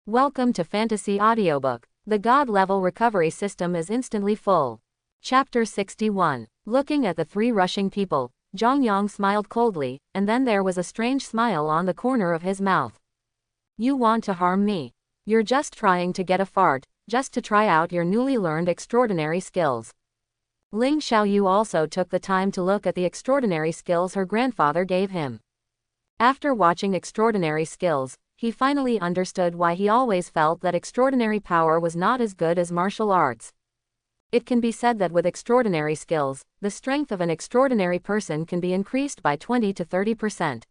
Welcome to Fantasy Audiobook. The God level recovery system is instantly full. Chapter 61. Looking at the three rushing people, Zhang Yang smiled coldly, and then there was a strange smile on the corner of his mouth. You want to harm me? You're just trying to get a fart, just to try out your newly learned extraordinary skills. Ling Xiaoyu also took the time to look at the extraordinary skills her grandfather gave him. After watching extraordinary skills, he finally understood why he always felt that extraordinary power was not as good as martial arts. It can be said that with extraordinary skills, the strength of an extraordinary person can be increased by 20 to 30%.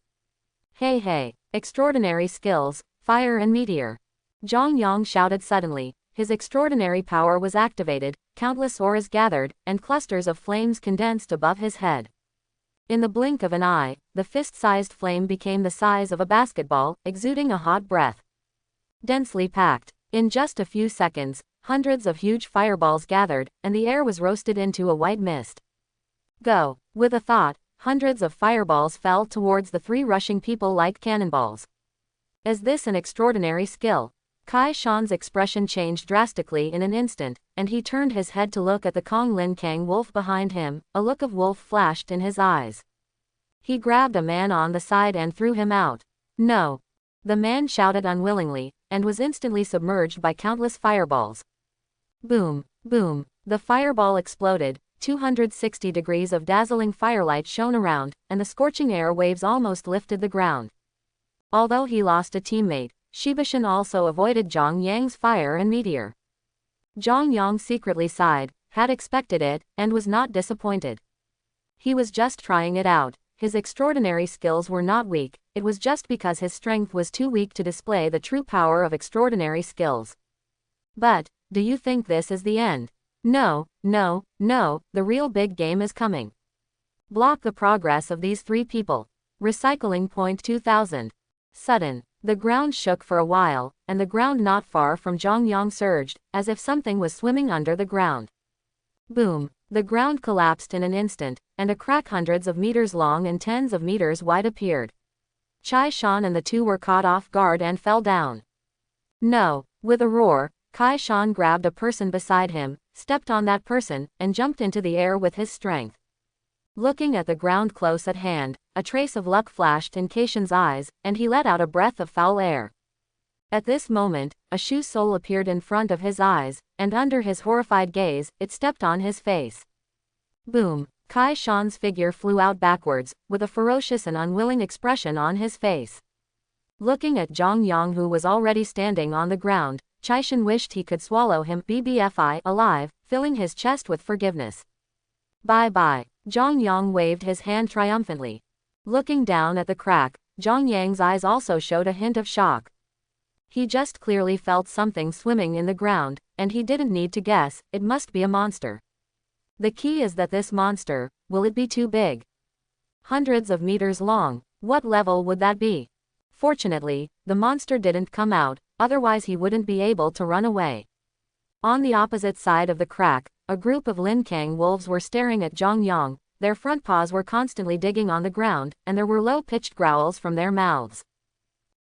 Hey, extraordinary skills, fire and meteor. Zhang Yang shouted suddenly. His extraordinary power was activated, countless auras gathered, and clusters of flames condensed above his head. In the blink of an eye, the fist-sized flame became the size of a basketball, exuding a hot breath. Densely packed. In just a few seconds, hundreds of huge fireballs gathered, and the air was roasted into a white mist. Go! With a thought, hundreds of fireballs fell towards the three rushing people like cannonballs. Is this an extraordinary skill? Kai Shan's expression changed drastically in an instant, and he turned his head to look at the Kong Lin Kang wolf behind him. A look of wolf flashed in his eyes. He grabbed a man on the side and threw him out. No! The man shouted unwillingly, and was instantly submerged by countless fireballs. Boom, boom, the fireball exploded, 260 degrees of dazzling firelight shone around, and the scorching air waves almost lifted the ground. Although he lost a teammate, Shibishan also avoided Zhang Yang's fire and meteor. Zhang Yang secretly sighed, had expected it, and was not disappointed. He was just trying it out. His extraordinary skills were not weak, it was just because his strength was too weak to display the true power of extraordinary skills. But, do you think this is the end? No, the real big game is coming. Block the progress of these three people. Recycling point 2000. Sudden. The ground shook for a while, and the ground not far from Zhang Yang surged, as if something was swimming under the ground. Boom! The ground collapsed in an instant, and a crack hundreds of meters long and tens of meters wide appeared. Chai Shan and the two were caught off guard and fell down. No! With a roar, Kai Shan grabbed a person beside him, stepped on that person, and jumped into the air with his strength. Looking at the ground close at hand, a trace of luck flashed in Kai Shan's eyes, and he let out a breath of foul air. At this moment, a shoe sole appeared in front of his eyes, and under his horrified gaze, it stepped on his face. Boom! Kai Shan's figure flew out backwards, with a ferocious and unwilling expression on his face. Looking at Zhang Yang, who was already standing on the ground, Chai Shan wished he could swallow him BBFI alive, filling his chest with forgiveness. Bye-bye. Zhang Yang waved his hand triumphantly. Looking down at the crack, Zhang Yang's eyes also showed a hint of shock. He just clearly felt something swimming in the ground, and he didn't need to guess, it must be a monster. The key is that this monster, will it be too big? Hundreds of meters long, what level would that be? Fortunately, the monster didn't come out, otherwise he wouldn't be able to run away. On the opposite side of the crack, a group of Lin Kang wolves were staring at Zhang Yang. Their front paws were constantly digging on the ground, and there were low-pitched growls from their mouths.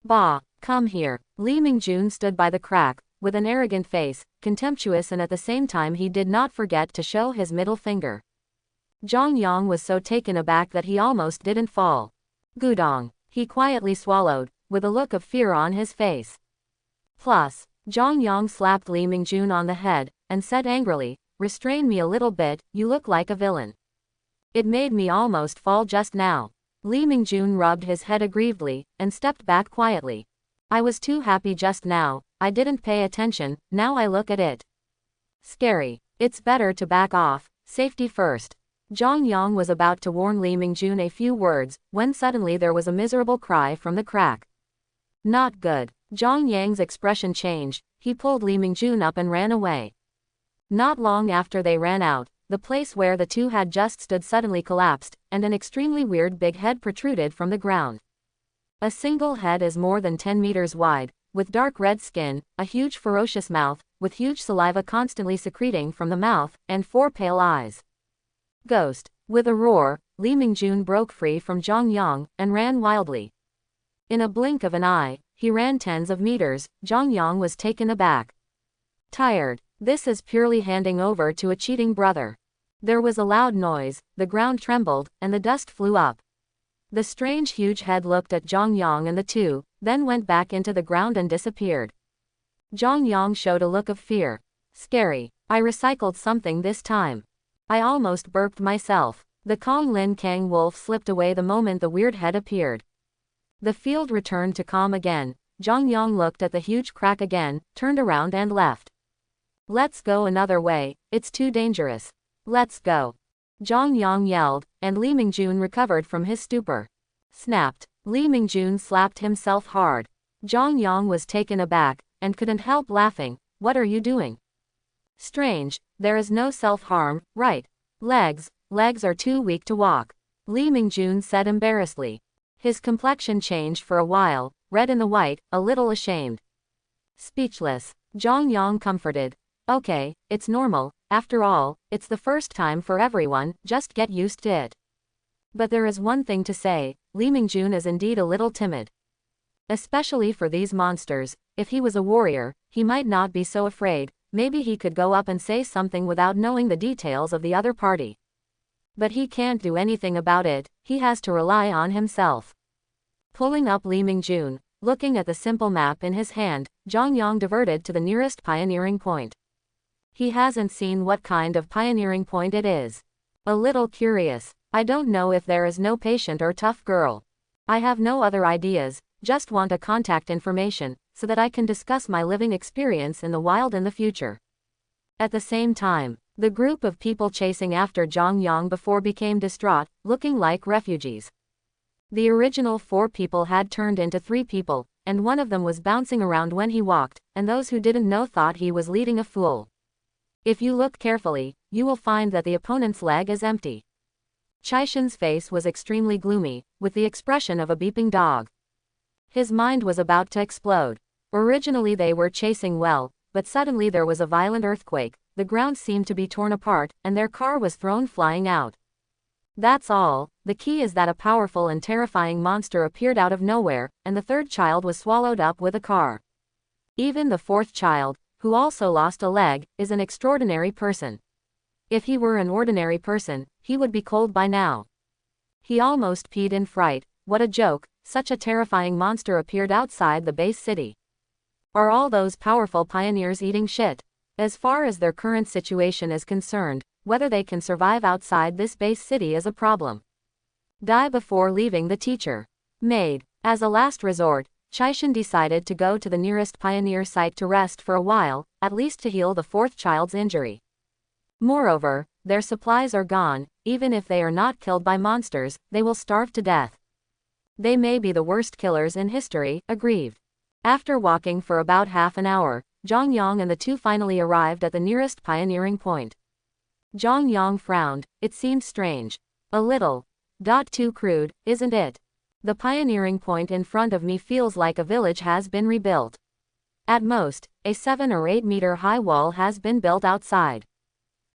Bah! Come here. Li Mingjun stood by the crack, with an arrogant face, contemptuous, and at the same time he did not forget to show his middle finger. Zhang Yang was so taken aback that he almost didn't fall. Gudong! He quietly swallowed, with a look of fear on his face. Plus, Zhang Yang slapped Li Mingjun on the head, and said angrily, "Restrain me a little bit, you look like a villain. It made me almost fall just now." Li Mingjun rubbed his head aggrievedly, and stepped back quietly. "I was too happy just now, I didn't pay attention, now I look at it. Scary. It's better to back off, safety first." Zhang Yang was about to warn Li Mingjun a few words, when suddenly there was a miserable cry from the crack. Not good. Zhang Yang's expression changed, he pulled Li Mingjun up and ran away. Not long after they ran out, the place where the two had just stood suddenly collapsed, and an extremely weird big head protruded from the ground. A single head is more than 10 meters wide, with dark red skin, a huge ferocious mouth, with huge saliva constantly secreting from the mouth, and 4 pale eyes. Ghost! With a roar, Li Mingjun broke free from Zhang Yang, and ran wildly. In a blink of an eye, He ran tens of meters. Zhang Yang was taken aback. Tired. This is purely handing over to a cheating brother. There was a loud noise, the ground trembled, and the dust flew up. The strange huge head looked at Zhang Yang and the two, then went back into the ground and disappeared. Zhang Yang showed a look of fear. Scary. I recycled something this time. I almost burped myself. The Kong Lin Kang wolf slipped away the moment the weird head appeared. The field returned to calm again. Zhang Yang looked at the huge crack again, turned around and left. Let's go another way, it's too dangerous. Let's go. Zhang Yang yelled, and Li Mingjun recovered from his stupor. Snapped. Li Mingjun slapped himself hard. Zhang Yang was taken aback, and couldn't help laughing. What are you doing? Strange, there is no self-harm, right? Legs are too weak to walk. Li Mingjun said embarrassedly. His complexion changed for a while, red in the white, a little ashamed. Speechless. Zhang Yang comforted. Okay, it's normal, after all, it's the first time for everyone, just get used to it. But there is one thing to say, Li Mingjun is indeed a little timid. Especially for these monsters. If he was a warrior, he might not be so afraid, maybe he could go up and say something without knowing the details of the other party. But he can't do anything about it, he has to rely on himself. Pulling up Li Mingjun, looking at the simple map in his hand, Zhang Yang diverted to the nearest pioneering point. He hasn't seen what kind of pioneering point it is. A little curious. I don't know if there is no patient or tough girl. I have no other ideas, just want a contact information, so that I can discuss my living experience in the wild in the future. At the same time, the group of people chasing after Zhang Yang before became distraught, looking like refugees. The original 4 people had turned into 3 people, and one of them was bouncing around when he walked, and those who didn't know thought he was leading a fool. If you look carefully, you will find that the opponent's leg is empty. Chaishan's face was extremely gloomy, with the expression of a beeping dog. His mind was about to explode. Originally they were chasing well, but suddenly there was a violent earthquake, the ground seemed to be torn apart, and their car was thrown flying out. That's all. The key is that a powerful and terrifying monster appeared out of nowhere, and the 3rd child was swallowed up with a car. Even the 4th child, who also lost a leg, is an extraordinary person. If he were an ordinary person, he would be cold by now. He almost peed in fright. What a joke, such a terrifying monster appeared outside the base city. Are all those powerful pioneers eating shit? As far as their current situation is concerned, whether they can survive outside this base city is a problem. Die before leaving the teacher. Made. As a last resort, Chaishan decided to go to the nearest pioneer site to rest for a while, at least to heal the 4th child's injury. Moreover, their supplies are gone, even if they are not killed by monsters, they will starve to death. They may be the worst killers in history, aggrieved. After walking for about half an hour, Zhang Yang and the 2 finally arrived at the nearest pioneering point. Zhang Yang frowned, it seemed strange. A little. Too crude, isn't it? The pioneering point in front of me feels like a village has been rebuilt. At most, a 7 or 8 meter high wall has been built outside.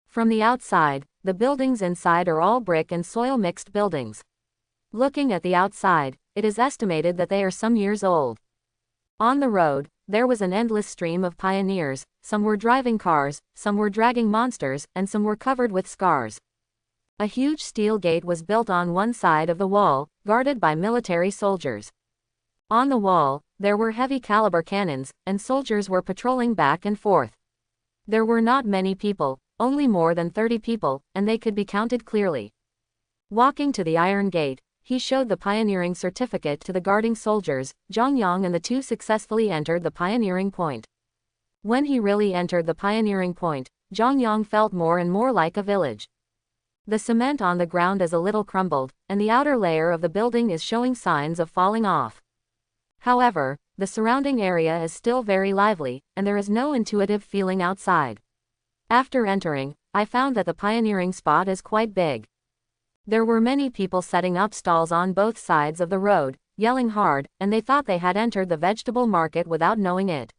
From the outside, the buildings inside are all brick and soil mixed buildings. Looking at the outside, it is estimated that they are some years old. On the road, there was an endless stream of pioneers, some were driving cars, some were dragging monsters, and some were covered with scars. A huge steel gate was built on one side of the wall, guarded by military soldiers. On the wall, there were heavy caliber cannons, and soldiers were patrolling back and forth. There were not many people, only more than 30 people, and they could be counted clearly. Walking to the iron gate, he showed the pioneering certificate to the guarding soldiers. Zhang Yang and the 2 successfully entered the pioneering point. When he really entered the pioneering point, Zhang Yang felt more and more like a village. The cement on the ground is a little crumbled, and the outer layer of the building is showing signs of falling off. However, the surrounding area is still very lively, and there is no intuitive feeling outside. After entering, I found that the pioneering spot is quite big. There were many people setting up stalls on both sides of the road, yelling hard, and they thought they had entered the vegetable market without knowing it.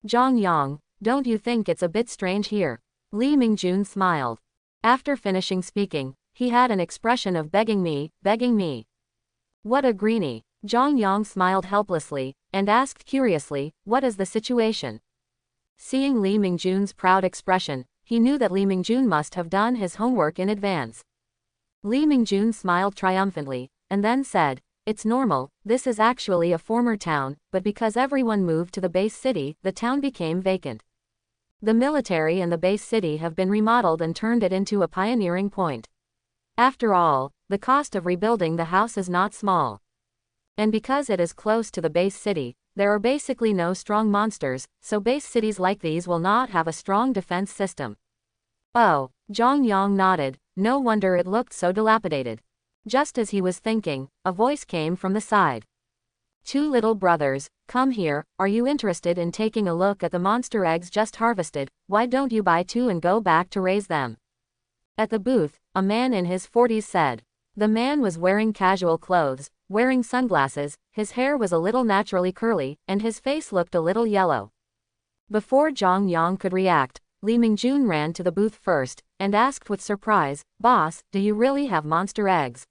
Zhang Yang, don't you think it's a bit strange here? Li Mingjun smiled. After finishing speaking, he had an expression of begging me. What a greenie. Zhang Yang smiled helplessly, and asked curiously, what is the situation? Seeing Li Mingjun's proud expression, he knew that Li Mingjun must have done his homework in advance. Li Mingjun smiled triumphantly, and then said, it's normal, this is actually a former town, but because everyone moved to the base city, the town became vacant. The military and the base city have been remodeled and turned it into a pioneering point. After all, the cost of rebuilding the house is not small. And because it is close to the base city, there are basically no strong monsters, so base cities like these will not have a strong defense system. Oh, Zhang Yang nodded, no wonder it looked so dilapidated. Just as he was thinking, a voice came from the side. Two little brothers, come here, are you interested in taking a look at the monster eggs just harvested? Why don't you buy two and go back to raise them? At the booth, a man in his 40s said. The man was wearing casual clothes, wearing sunglasses, his hair was a little naturally curly, and his face looked a little yellow. Before Zhang Yang could react, Li Mingjun ran to the booth first, and asked with surprise, Boss, do you really have monster eggs?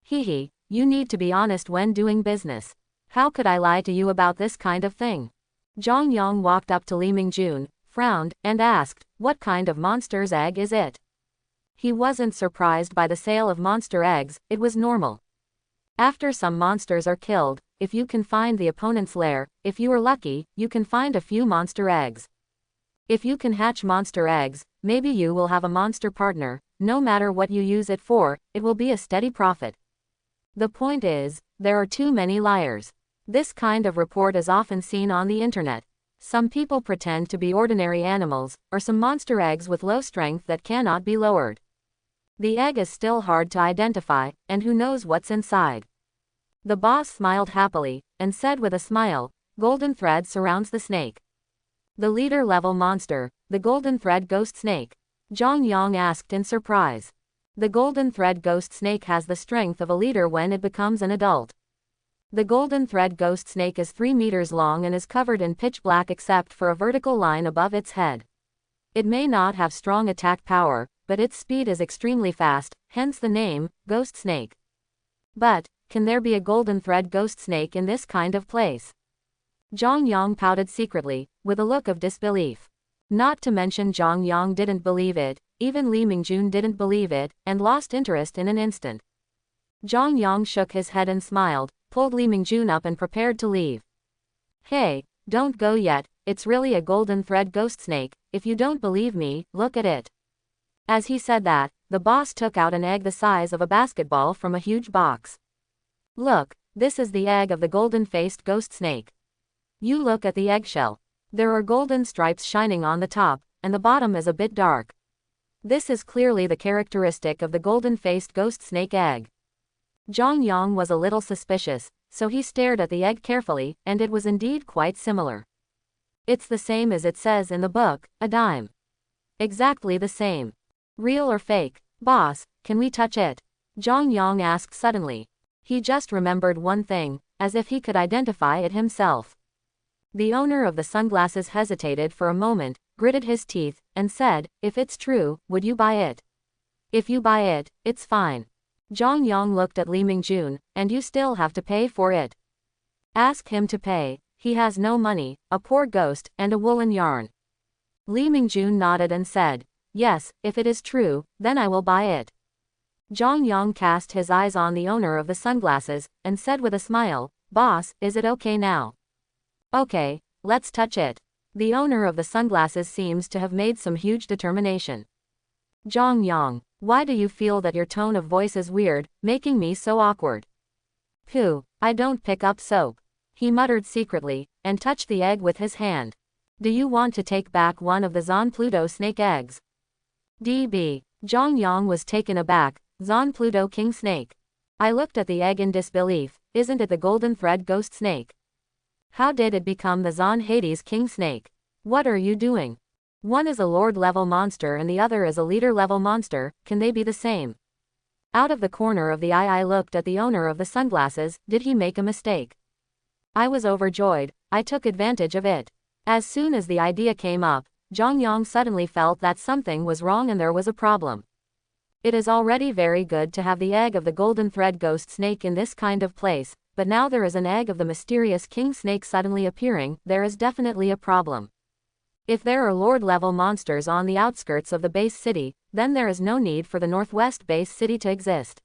Hee, you need to be honest when doing business. How could I lie to you about this kind of thing? Zhang Yang walked up to Li Mingjun, frowned, and asked, what kind of monster's egg is it? He wasn't surprised by the sale of monster eggs, it was normal. After some monsters are killed, if you can find the opponent's lair, if you are lucky, you can find a few monster eggs. If you can hatch monster eggs, maybe you will have a monster partner, no matter what you use it for, it will be a steady profit. The point is, there are too many liars. This kind of report is often seen on the internet. Some people pretend to be ordinary animals, or some monster eggs with low strength that cannot be lowered. The egg is still hard to identify, and who knows what's inside. The boss smiled happily, and said with a smile, golden thread surrounds the snake. The leader-level monster, the golden thread ghost snake. Zhang Yang asked in surprise. The golden thread ghost snake has the strength of a leader when it becomes an adult. The golden thread ghost snake is 3 meters long and is covered in pitch black except for a vertical line above its head. It may not have strong attack power, but its speed is extremely fast, hence the name, ghost snake. But, can there be a golden thread ghost snake in this kind of place? Zhang Yang pouted secretly, with a look of disbelief. Not to mention Zhang Yang didn't believe it, even Li Mingjun didn't believe it, and lost interest in an instant. Zhang Yang shook his head and smiled, pulled Li Mingjun up and prepared to leave. Hey, don't go yet, it's really a golden thread ghost snake, if you don't believe me, look at it. As he said that, the boss took out an egg the size of a basketball from a huge box. Look, this is the egg of the golden-faced ghost snake. You look at the eggshell. There are golden stripes shining on the top, and the bottom is a bit dark. This is clearly the characteristic of the golden-faced ghost snake egg. Zhang Yang was a little suspicious, so he stared at the egg carefully, and it was indeed quite similar. It's the same as it says in the book, a dime. Exactly the same. Real or fake? Boss, can we touch it? Zhang Yang asked suddenly. He just remembered one thing, as if he could identify it himself. The owner of the sunglasses hesitated for a moment, gritted his teeth, and said, if it's true, would you buy it? If you buy it, it's fine. Zhang Yang looked at Li Mingjun, and you still have to pay for it. Ask him to pay, he has no money, a poor ghost, and a woolen yarn. Li Mingjun nodded and said, yes, if it is true, then I will buy it. Zhang Yang cast his eyes on the owner of the sunglasses, and said with a smile, boss, is it okay now? Okay, let's touch it. The owner of the sunglasses seems to have made some huge determination. Zhang Yang, why do you feel that your tone of voice is weird, making me so awkward? Pooh, I don't pick up soap. He muttered secretly, and touched the egg with his hand. Do you want to take back one of the Zon Pluto snake eggs? DB. Zhang Yang was taken aback, Zon Pluto king snake. I looked at the egg in disbelief, isn't it the golden thread ghost snake? How did it become the Zon Hades king snake? What are you doing? One is a lord-level monster and the other is a leader-level monster, can they be the same? Out of the corner of the eye I looked at the owner of the sunglasses, did he make a mistake? I was overjoyed, I took advantage of it. As soon as the idea came up, Zhang Yang suddenly felt that something was wrong and there was a problem. It is already very good to have the egg of the golden thread ghost snake in this kind of place, but now there is an egg of the mysterious king snake suddenly appearing, there is definitely a problem. If there are Lord-level monsters on the outskirts of the base city, then there is no need for the Northwest base city to exist.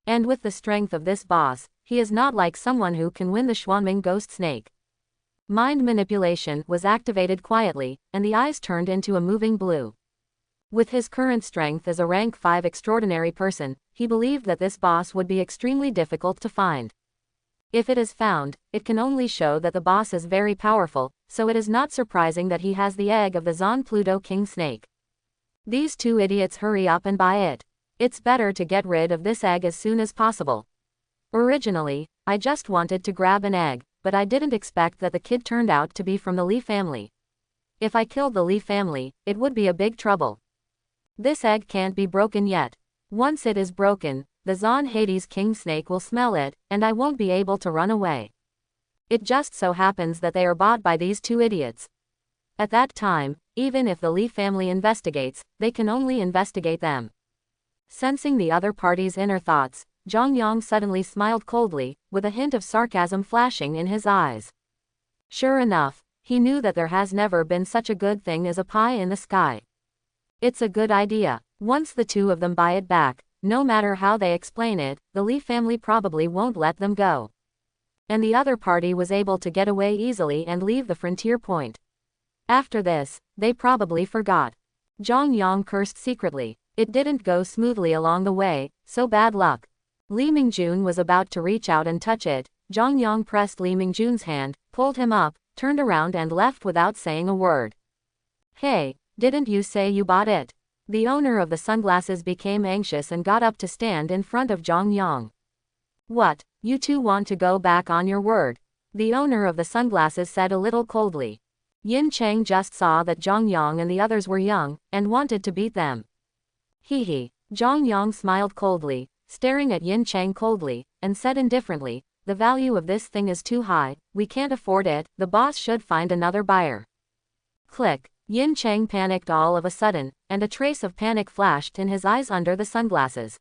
And with the strength of this boss, he is not like someone who can win the Xuanming ghost snake. Mind manipulation was activated quietly, and the eyes turned into a moving blue. With his current strength as a rank 5 extraordinary person, he believed that this boss would be extremely difficult to find. If it is found, it can only show that the boss is very powerful, so it is not surprising that he has the egg of the Zon Pluto King Snake. These two idiots hurry up and buy it. It's better to get rid of this egg as soon as possible. Originally, I just wanted to grab an egg, but I didn't expect that the kid turned out to be from the Li family. If I killed the Li family, it would be a big trouble. This egg can't be broken yet. Once it is broken, the Zon Hades King Snake will smell it, and I won't be able to run away. It just so happens that they are bought by these two idiots. At that time, even if the Li family investigates, they can only investigate them. Sensing the other party's inner thoughts, Zhang Yang suddenly smiled coldly, with a hint of sarcasm flashing in his eyes. Sure enough, he knew that there has never been such a good thing as a pie in the sky. It's a good idea. Once the two of them buy it back, no matter how they explain it, the Li family probably won't let them go. And the other party was able to get away easily and leave the frontier point. After this, they probably forgot. Zhang Yang cursed secretly. It didn't go smoothly along the way, so bad luck. Li Mingjun was about to reach out and touch it. Zhang Yang pressed Li Mingjun's hand, pulled him up, turned around and left without saying a word. Hey, didn't you say you bought it? The owner of the sunglasses became anxious and got up to stand in front of Zhang Yang. What, you two want to go back on your word? The owner of the sunglasses said a little coldly. Yin Cheng just saw that Zhang Yang and the others were young, and wanted to beat them. Hee. Zhang Yang smiled coldly, staring at Yin Cheng coldly, and said indifferently, the value of this thing is too high, we can't afford it, the boss should find another buyer. Click. Yin Cheng panicked all of a sudden, and a trace of panic flashed in his eyes under the sunglasses.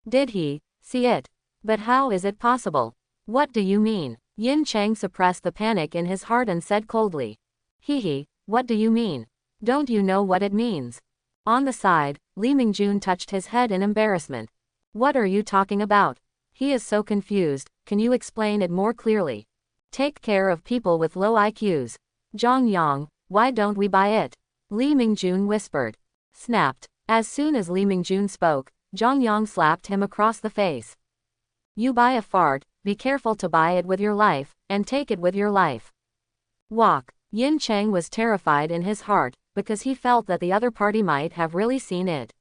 Did he see it? But how is it possible? What do you mean? Yin Cheng suppressed the panic in his heart and said coldly. Hee, what do you mean? Don't you know what it means? On the side, Li Mingjun touched his head in embarrassment. What are you talking about? He is so confused, can you explain it more clearly? Take care of people with low IQs. Zhang Yang, why don't we buy it? Li Mingjun whispered. Snapped. As soon as Li Mingjun spoke, Zhang Yang slapped him across the face. You buy a fart, be careful to buy it with your life, and take it with your life. Walk. Yin Cheng was terrified in his heart, because he felt that the other party might have really seen it.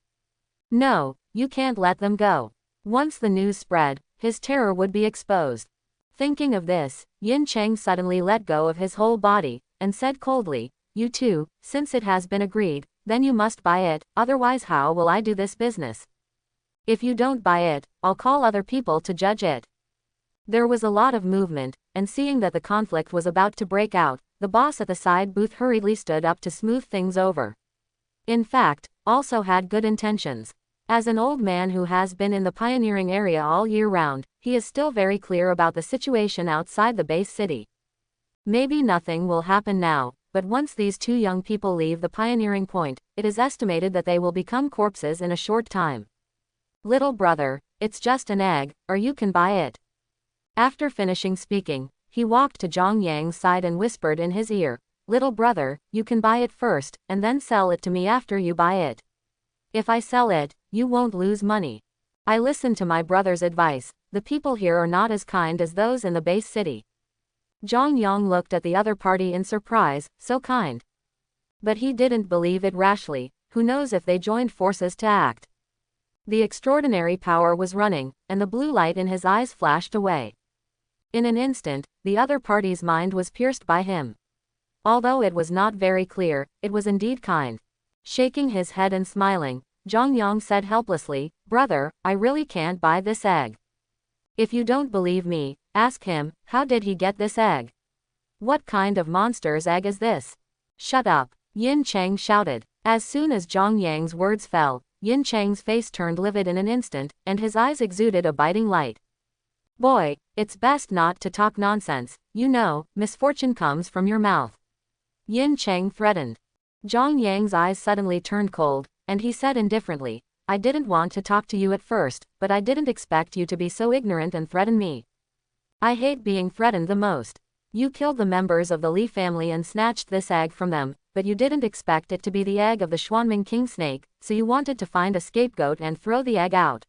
No, you can't let them go. Once the news spread, his terror would be exposed. Thinking of this, Yin Cheng suddenly let go of his whole body, and said coldly, you two, since it has been agreed, then you must buy it, otherwise how will I do this business? If you don't buy it, I'll call other people to judge it. There was a lot of movement, and seeing that the conflict was about to break out, the boss at the side booth hurriedly stood up to smooth things over. In fact, also had good intentions. As an old man who has been in the pioneering area all year round, he is still very clear about the situation outside the base city. Maybe nothing will happen now, but once these two young people leave the pioneering point, it is estimated that they will become corpses in a short time. Little brother, it's just an egg, or you can buy it. After finishing speaking, he walked to Zhang Yang's side and whispered in his ear, little brother, you can buy it first, and then sell it to me after you buy it. If I sell it, you won't lose money. I listened to my brother's advice, the people here are not as kind as those in the base city. Zhang Yang looked at the other party in surprise, so kind. But he didn't believe it rashly, who knows if they joined forces to act. The extraordinary power was running, and the blue light in his eyes flashed away. In an instant, the other party's mind was pierced by him. Although it was not very clear, it was indeed kind. Shaking his head and smiling, Zhang Yang said helplessly, brother, I really can't buy this egg. If you don't believe me, ask him, how did he get this egg? What kind of monster's egg is this? Shut up, Yin Cheng shouted. As soon as Zhang Yang's words fell, Yin Cheng's face turned livid in an instant, and his eyes exuded a biting light. Boy, it's best not to talk nonsense, you know, misfortune comes from your mouth. Yin Cheng threatened. Zhang Yang's eyes suddenly turned cold, and he said indifferently, I didn't want to talk to you at first, but I didn't expect you to be so ignorant and threaten me. I hate being threatened the most. You killed the members of the Li family and snatched this egg from them, but you didn't expect it to be the egg of the Xuanming king snake, so you wanted to find a scapegoat and throw the egg out.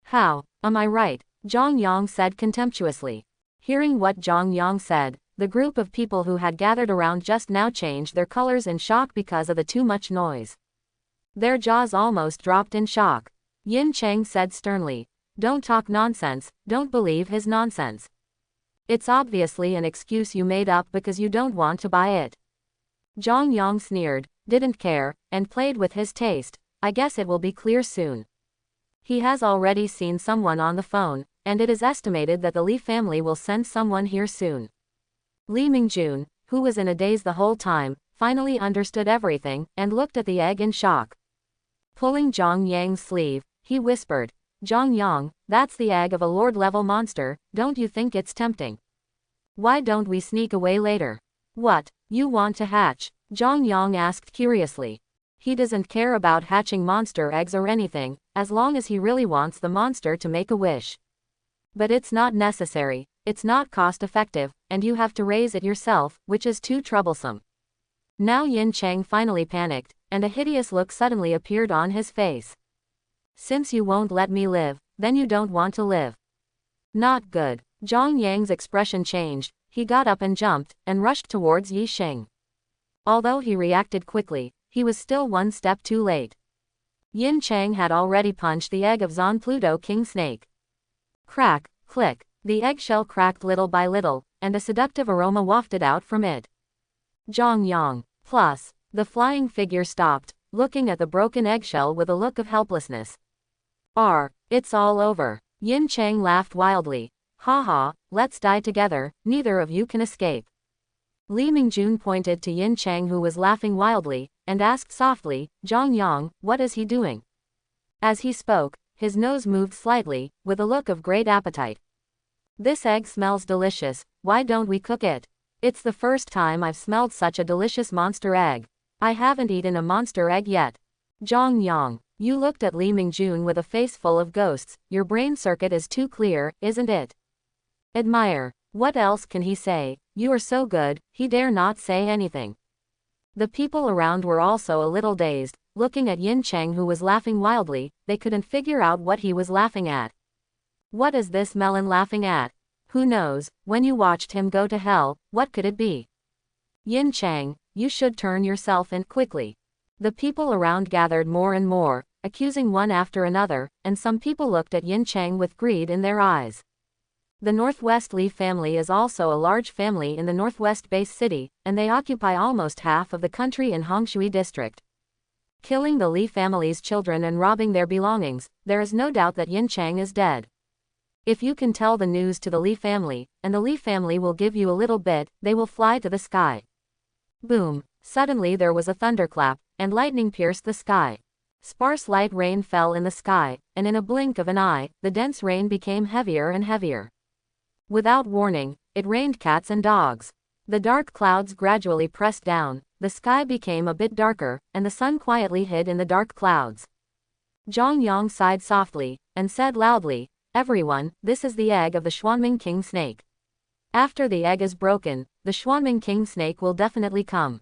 How, am I right? Zhang Yang said contemptuously. Hearing what Zhang Yang said, the group of people who had gathered around just now changed their colors in shock because of the too much noise. Their jaws almost dropped in shock. Yin Cheng said sternly, don't talk nonsense, don't believe his nonsense. It's obviously an excuse you made up because you don't want to buy it. Zhang Yang sneered, didn't care, and played with his taste. I guess it will be clear soon. He has already seen someone on the phone, and it is estimated that the Li family will send someone here soon. Li Mingjun, who was in a daze the whole time, finally understood everything, and looked at the egg in shock. Pulling Zhang Yang's sleeve, he whispered, Zhang Yang, that's the egg of a lord-level monster, don't you think it's tempting? Why don't we sneak away later? What, you want to hatch? Zhang Yang asked curiously. He doesn't care about hatching monster eggs or anything, as long as he really wants the monster to make a wish. But it's not necessary, it's not cost-effective, and you have to raise it yourself, which is too troublesome. Now Yin Cheng finally panicked, and a hideous look suddenly appeared on his face. Since you won't let me live, then you don't want to live. Not good. Zhang Yang's expression changed, he got up and jumped, and rushed towards Yi Xing. Although he reacted quickly, he was still one step too late. Yin Cheng had already punched the egg of Zon Pluto King Snake. Crack, click, the eggshell cracked little by little, and a seductive aroma wafted out from it. Zhang Yang. Plus, the flying figure stopped, looking at the broken eggshell with a look of helplessness. It's all over. Yin Cheng laughed wildly. Ha ha, let's die together, neither of you can escape. Li Mingjun pointed to Yin Cheng who was laughing wildly, and asked softly, Zhang Yang, what is he doing? As he spoke, his nose moved slightly, with a look of great appetite. This egg smells delicious, why don't we cook it? It's the first time I've smelled such a delicious monster egg. I haven't eaten a monster egg yet. Zhang Yang, you looked at Li Mingjun with a face full of ghosts, your brain circuit is too clear, isn't it? Admire. What else can he say? You are so good, he dare not say anything. The people around were also a little dazed, looking at Yin Cheng who was laughing wildly, they couldn't figure out what he was laughing at. What is this melon laughing at? Who knows, when you watched him go to hell, what could it be? Yin Cheng, you should turn yourself in quickly. The people around gathered more and more, accusing one after another, and some people looked at Yin Cheng with greed in their eyes. The Northwest Li family is also a large family in the Northwest Base City, and they occupy almost half of the country in Hongshui District. Killing the Li family's children and robbing their belongings, there is no doubt that Yin Cheng is dead. If you can tell the news to the Li family, and the Li family will give you a little bit, they will fly to the sky. Boom! Suddenly there was a thunderclap, and lightning pierced the sky. Sparse light rain fell in the sky, and in a blink of an eye, the dense rain became heavier and heavier. Without warning, it rained cats and dogs. The dark clouds gradually pressed down, the sky became a bit darker, and the sun quietly hid in the dark clouds. Zhang Yang sighed softly, and said loudly, everyone, this is the egg of the Xuanming King Snake. After the egg is broken, the Xuanming King Snake will definitely come.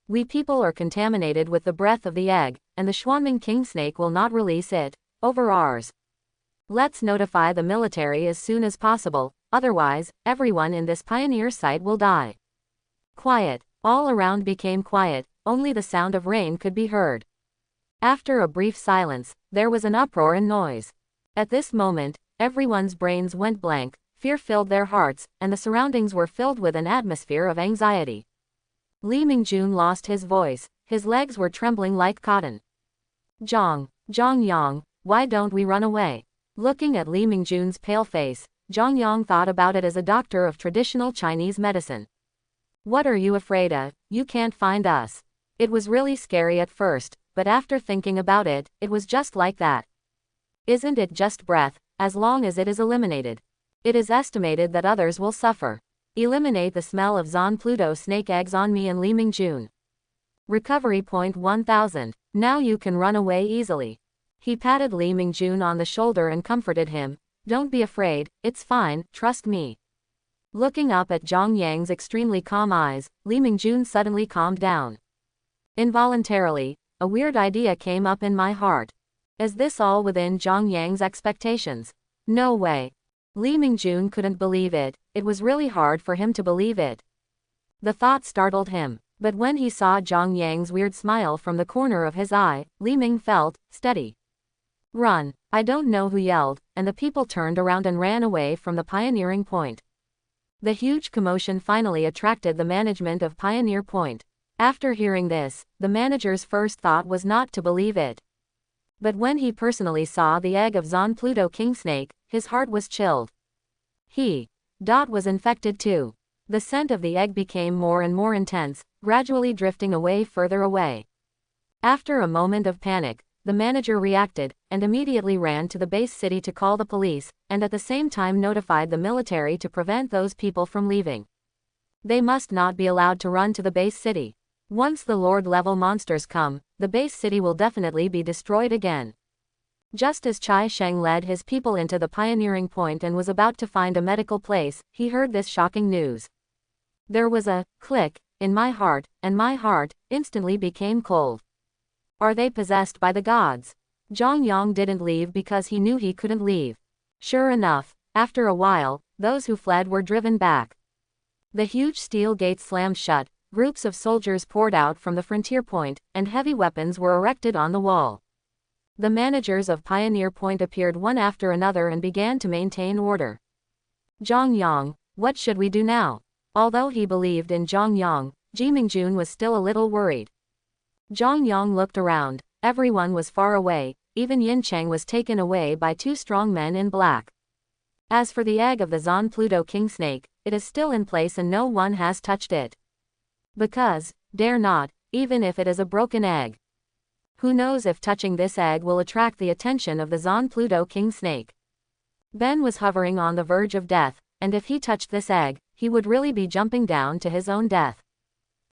We people are contaminated with the breath of the egg, and the Xuanming King Snake will not release it, over ours. Let's notify the military as soon as possible, otherwise, everyone in this pioneer site will die. Quiet. All around became quiet, only the sound of rain could be heard. After a brief silence, there was an uproar and noise. At this moment, everyone's brains went blank, fear filled their hearts, and the surroundings were filled with an atmosphere of anxiety. Li Mingjun lost his voice, his legs were trembling like cotton. Zhang Yang, why don't we run away? Looking at Li Mingjun's pale face, Zhang Yang thought about it as a doctor of traditional Chinese medicine. What are you afraid of? You can't find us. It was really scary at first, but after thinking about it, it was just like that. Isn't it just breath, as long as it is eliminated? It is estimated that others will suffer. Eliminate the smell of Zon Pluto snake eggs on me and Li Mingjun. Recovery point 1000. Now you can run away easily. He patted Li Mingjun on the shoulder and comforted him. Don't be afraid, it's fine, trust me. Looking up at Zhang Yang's extremely calm eyes, Li Mingjun suddenly calmed down. Involuntarily, a weird idea came up in my heart. Is this all within Zhang Yang's expectations? No way. Li Mingjun couldn't believe it. It was really hard for him to believe it. The thought startled him, but when he saw Zhang Yang's weird smile from the corner of his eye, Li Ming felt steady. Run! I don't know who yelled, and the people turned around and ran away from the pioneering point. The huge commotion finally attracted the management of Pioneer Point. After hearing this, the manager's first thought was not to believe it. But when he personally saw the egg of Zon Pluto King Snake, his heart was chilled. He was infected too. The scent of the egg became more and more intense, gradually drifting further away. After a moment of panic, the manager reacted, and immediately ran to the base city to call the police, and at the same time notified the military to prevent those people from leaving. They must not be allowed to run to the base city. Once the Lord-level monsters come, the base city will definitely be destroyed again. Just as Chai Sheng led his people into the pioneering point and was about to find a medical place, he heard this shocking news. There was a click in my heart, and my heart instantly became cold. Are they possessed by the gods? Zhang Yang didn't leave because he knew he couldn't leave. Sure enough, after a while, those who fled were driven back. The huge steel gates slammed shut, groups of soldiers poured out from the frontier point, and heavy weapons were erected on the wall. The managers of Pioneer Point appeared one after another and began to maintain order. Zhang Yang, what should we do now? Although he believed in Zhang Yang, Ji Mingjun was still a little worried. Zhang Yang looked around. Everyone was far away, even Yin Cheng was taken away by two strong men in black. As for the egg of the Zon Pluto King Snake, it is still in place and no one has touched it. Because, dare not, even if it is a broken egg. Who knows if touching this egg will attract the attention of the Zon Pluto King Snake. Ben was hovering on the verge of death, and if he touched this egg, he would really be jumping down to his own death.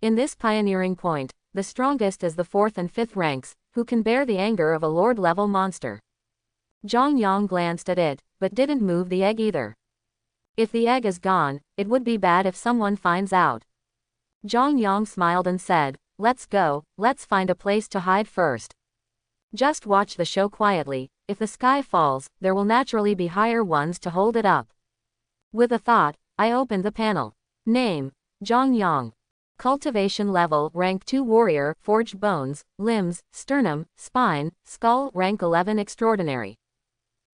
In this pioneering point, the strongest is the 4th and 5th ranks, who can bear the anger of a lord-level monster. Zhang Yang glanced at it, but didn't move the egg either. If the egg is gone, it would be bad if someone finds out. Zhang Yang smiled and said, let's go, let's find a place to hide first. Just watch the show quietly. If the sky falls, there will naturally be higher ones to hold it up. With a thought, I opened the panel. Name, Zhang Yang. Cultivation level, rank 2 warrior, forged bones, limbs, sternum, spine, skull, rank 11 extraordinary.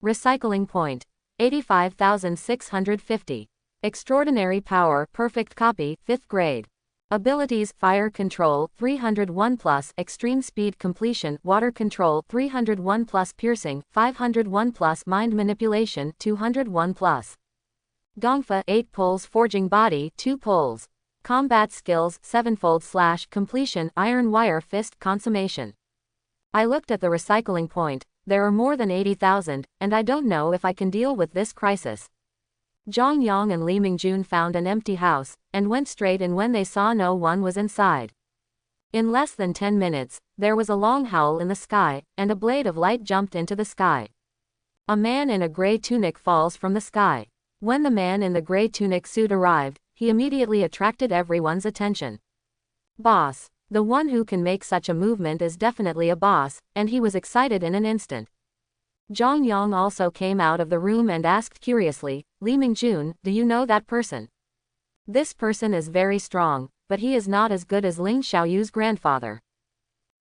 Recycling point, 85,650. Extraordinary power, perfect copy, 5th grade. Abilities, fire control, 301+, extreme speed completion, water control, 301+, piercing, 501+, mind manipulation, 201+. Gongfa, 8 poles, forging body, 2 poles. Combat skills, 7-fold / completion, iron wire fist consummation. I looked at the recycling point. There are more than 80,000, and I don't know if I can deal with this crisis. Zhang Yang and Li Mingjun found an empty house, and went straight in when they saw no one was inside. In less than 10 minutes, there was a long howl in the sky, and a blade of light jumped into the sky. A man in a gray tunic falls from the sky. When the man in the gray tunic suit arrived, he immediately attracted everyone's attention. Boss. The one who can make such a movement is definitely a boss, and he was excited in an instant. Zhang Yang also came out of the room and asked curiously, Li Mingjun, do you know that person? This person is very strong, but he is not as good as Ling Xiaoyu's grandfather.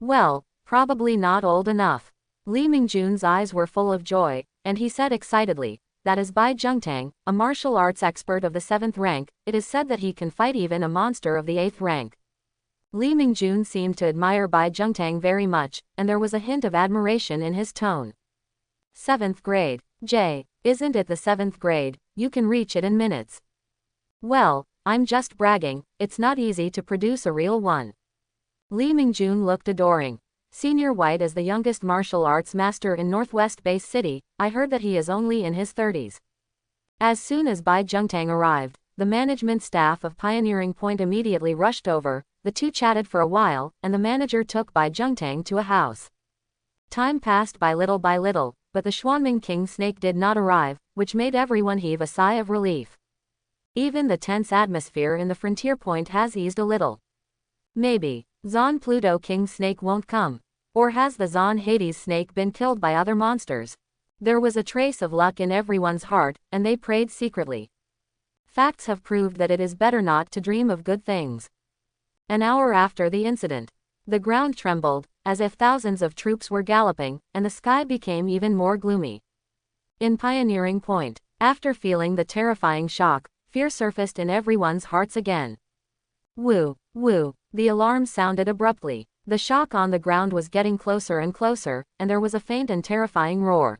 Well, probably not old enough. Li Mingjun's eyes were full of joy, and he said excitedly, that is Bai Zhengtang, a martial arts expert of the 7th rank. It is said that he can fight even a monster of the 8th rank. Li Mingjun seemed to admire Bai Zhengtang very much, and there was a hint of admiration in his tone. 7th grade. J. Isn't it the 7th grade? You can reach it in minutes. Well, I'm just bragging, it's not easy to produce a real one. Li Mingjun looked adoring. Senior White is the youngest martial arts master in Northwest Base City. I heard that he is only in his 30s. As soon as Bai Zhengtang arrived, the management staff of Pioneering Point immediately rushed over, the two chatted for a while, and the manager took Bai Zhengtang to a house. Time passed by little, but the Xuanming King Snake did not arrive, which made everyone heave a sigh of relief. Even the tense atmosphere in the frontier point has eased a little. Maybe Zon Pluto King Snake won't come. Or has the Zon Hades snake been killed by other monsters? There was a trace of luck in everyone's heart, and they prayed secretly. Facts have proved that it is better not to dream of good things. An hour after the incident, the ground trembled, as if thousands of troops were galloping, and the sky became even more gloomy. In Pioneering Point, after feeling the terrifying shock, fear surfaced in everyone's hearts again. Woo, woo, the alarm sounded abruptly. The shock on the ground was getting closer and closer, and there was a faint and terrifying roar.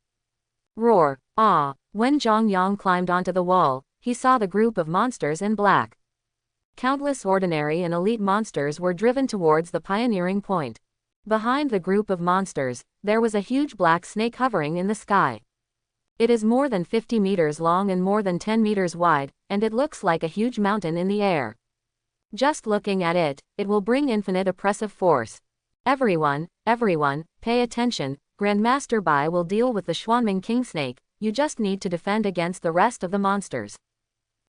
Roar, ah, when Zhang Yang climbed onto the wall, he saw the group of monsters in black. Countless ordinary and elite monsters were driven towards the Pioneering Point. Behind the group of monsters, there was a huge black snake hovering in the sky. It is more than 50 meters long and more than 10 meters wide, and it looks like a huge mountain in the air. Just looking at it, it will bring infinite oppressive force. Everyone, pay attention. Grandmaster Bai will deal with the Xuanming King Snake, you just need to defend against the rest of the monsters.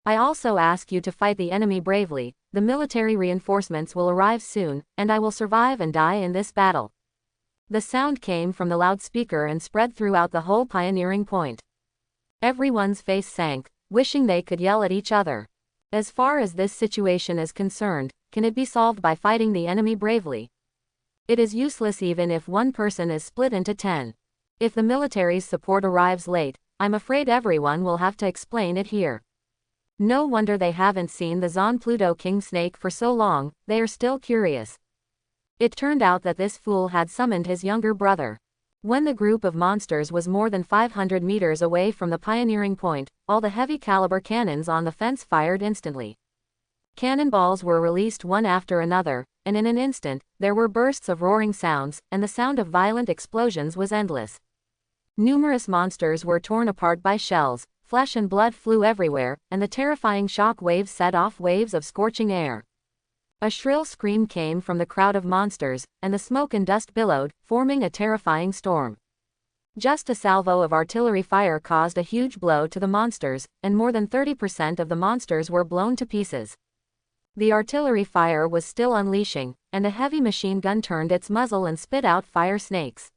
I also ask you to fight the enemy bravely, the military reinforcements will arrive soon, and I will survive and die in this battle. The sound came from the loudspeaker and spread throughout the whole Pioneering Point. Everyone's face sank, wishing they could yell at each other. As far as this situation is concerned, can it be solved by fighting the enemy bravely? It is useless even if one person is split into 10. If the military's support arrives late, I'm afraid everyone will have to explain it here. No wonder they haven't seen the Zon Pluto King Snake for so long, they are still curious. It turned out that this fool had summoned his younger brother. When the group of monsters was more than 500 meters away from the Pioneering Point, all the heavy caliber cannons on the fence fired instantly. Cannonballs were released one after another, and in an instant, there were bursts of roaring sounds, and the sound of violent explosions was endless. Numerous monsters were torn apart by shells, flesh and blood flew everywhere, and the terrifying shock waves set off waves of scorching air. A shrill scream came from the crowd of monsters, and the smoke and dust billowed, forming a terrifying storm. Just a salvo of artillery fire caused a huge blow to the monsters, and more than 30% of the monsters were blown to pieces. The artillery fire was still unleashing, and a heavy machine gun turned its muzzle and spit out fire snakes.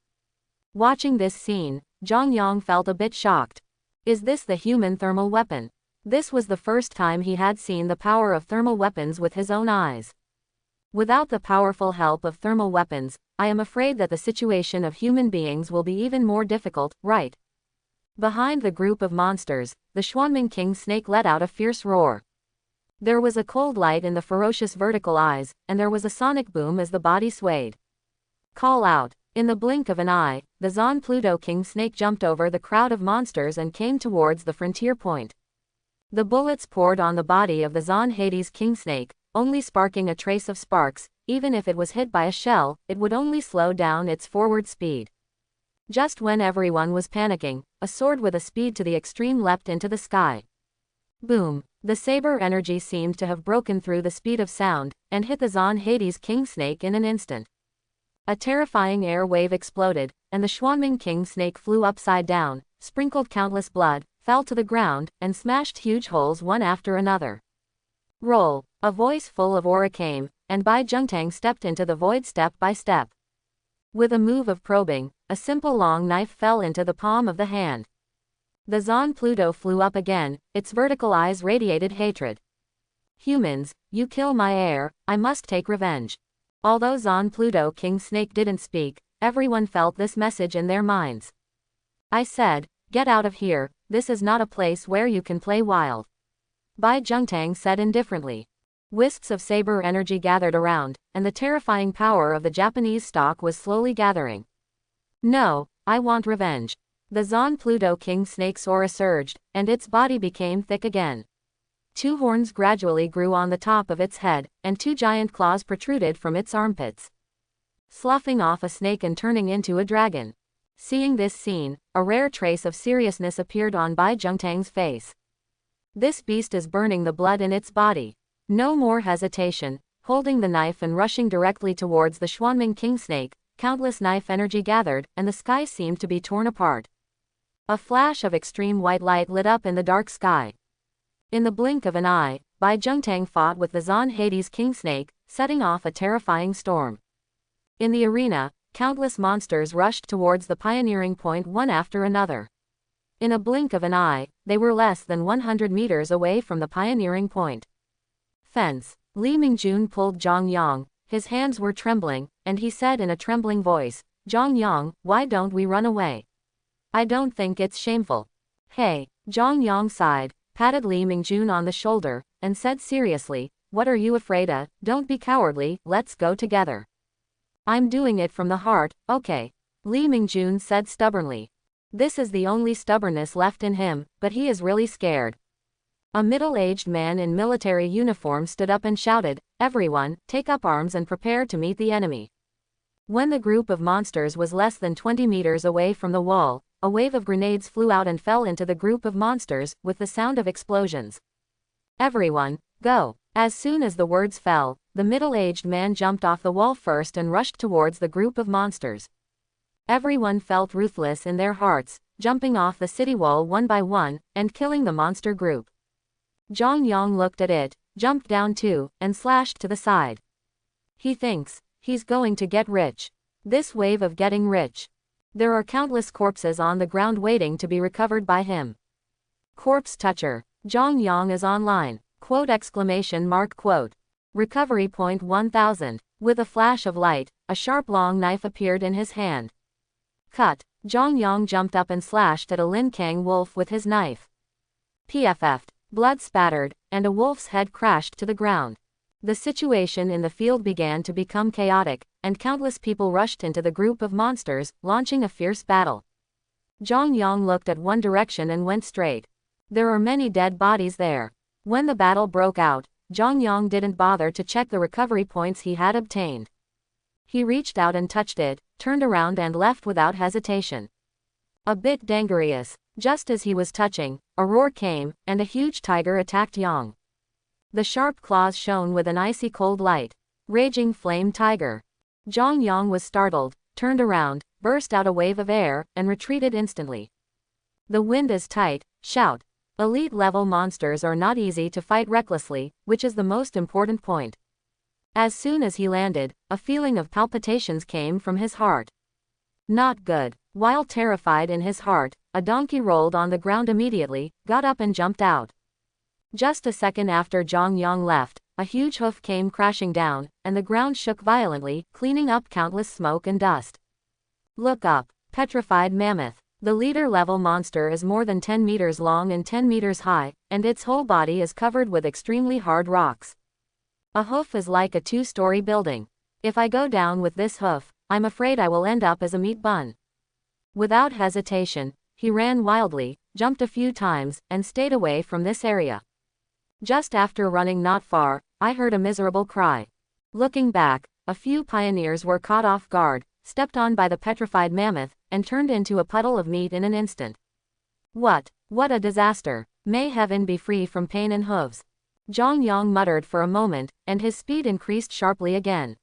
Watching this scene, Zhang Yang felt a bit shocked. Is this the human thermal weapon? This was the first time he had seen the power of thermal weapons with his own eyes. Without the powerful help of thermal weapons, I am afraid that the situation of human beings will be even more difficult, right? Behind the group of monsters, the Xuanming King Snake let out a fierce roar. There was a cold light in the ferocious vertical eyes, and there was a sonic boom as the body swayed. Call out. In the blink of an eye, the Zon Pluto King Snake jumped over the crowd of monsters and came towards the frontier point. The bullets poured on the body of the Zon Hades King Snake, only sparking a trace of sparks. Even if it was hit by a shell, it would only slow down its forward speed. Just when everyone was panicking, a sword with a speed to the extreme leapt into the sky. Boom! The saber energy seemed to have broken through the speed of sound, and hit the Zon Hades King Snake in an instant. A terrifying air wave exploded, and the Xuanming King Snake flew upside down, sprinkled countless blood, fell to the ground, and smashed huge holes one after another. Roll! A voice full of aura came, and Bai Zhengtang stepped into the void step by step. With a move of probing, a simple long knife fell into the palm of the hand. The Zon Pluto flew up again, its vertical eyes radiated hatred. Humans, you kill my heir, I must take revenge. Although Zon Pluto King Snake didn't speak, everyone felt this message in their minds. I said, get out of here, this is not a place where you can play wild. Bai Zhengtang said indifferently. Wisps of saber energy gathered around, and the terrifying power of the Japanese stock was slowly gathering. No, I want revenge. The Zon Pluto King Snake's aura surged, and its body became thick again. Two horns gradually grew on the top of its head, and two giant claws protruded from its armpits. Sloughing off a snake and turning into a dragon. Seeing this scene, a rare trace of seriousness appeared on Bai Zhengtang's face. This beast is burning the blood in its body. No more hesitation. Holding the knife and rushing directly towards the Xuanming king snake, countless knife energy gathered, and the sky seemed to be torn apart. A flash of extreme white light lit up in the dark sky. In the blink of an eye, Bai Zhengtang fought with the Zan Hades king snake, setting off a terrifying storm. In the arena, countless monsters rushed towards the pioneering point one after another. In a blink of an eye, they were less than 100 meters away from the pioneering point. Fence. Li Mingjun pulled Zhang Yang, his hands were trembling, and he said in a trembling voice, "Zhang Yang, why don't we run away? I don't think it's shameful." "Hey." Zhang Yang sighed, patted Li Mingjun on the shoulder, and said seriously, "What are you afraid of? Don't be cowardly, let's go together." "I'm doing it from the heart, okay," Li Mingjun said stubbornly. This is the only stubbornness left in him, but he is really scared. A middle-aged man in military uniform stood up and shouted, "Everyone, take up arms and prepare to meet the enemy." When the group of monsters was less than 20 meters away from the wall, a wave of grenades flew out and fell into the group of monsters, with the sound of explosions. "Everyone, go." As soon as the words fell, the middle-aged man jumped off the wall first and rushed towards the group of monsters. Everyone felt ruthless in their hearts, jumping off the city wall one by one, and killing the monster group. Zhang Yang looked at it, jumped down too, and slashed to the side. He thinks he's going to get rich. This wave of getting rich. There are countless corpses on the ground waiting to be recovered by him. Corpse toucher. Zhang Yang is online. Quote exclamation mark quote. Recovery point 1000. With a flash of light, a sharp long knife appeared in his hand. Cut. Zhang Yang jumped up and slashed at a Lin Kang wolf with his knife. PFF'd. Blood spattered, and a wolf's head crashed to the ground. The situation in the field began to become chaotic, and countless people rushed into the group of monsters, launching a fierce battle. Zhang Yang looked at one direction and went straight. There are many dead bodies there. When the battle broke out, Zhang Yang didn't bother to check the recovery points he had obtained. He reached out and touched it, turned around and left without hesitation. A bit dangerous. Just as he was touching, a roar came, and a huge tiger attacked Yang. The sharp claws shone with an icy cold light. Raging flame tiger. Zhang Yang was startled, turned around, burst out a wave of air, and retreated instantly. The wind is tight. Shout. Elite-level monsters are not easy to fight recklessly, which is the most important point. As soon as he landed, a feeling of palpitations came from his heart. Not good. While terrified in his heart, a donkey rolled on the ground immediately, got up and jumped out. Just a second after Zhang Yang left, a huge hoof came crashing down, and the ground shook violently, cleaning up countless smoke and dust. Look up. Petrified mammoth. The leader-level monster is more than 10 meters long and 10 meters high, and its whole body is covered with extremely hard rocks. A hoof is like a 2-story building. If I go down with this hoof, I'm afraid I will end up as a meat bun. Without hesitation, he ran wildly, jumped a few times, and stayed away from this area. Just after running not far, I heard a miserable cry. Looking back, a few pioneers were caught off guard, stepped on by the petrified mammoth, and turned into a puddle of meat in an instant. What a disaster! May heaven be free from pain and hooves. Zhang Yang muttered for a moment, and his speed increased sharply again.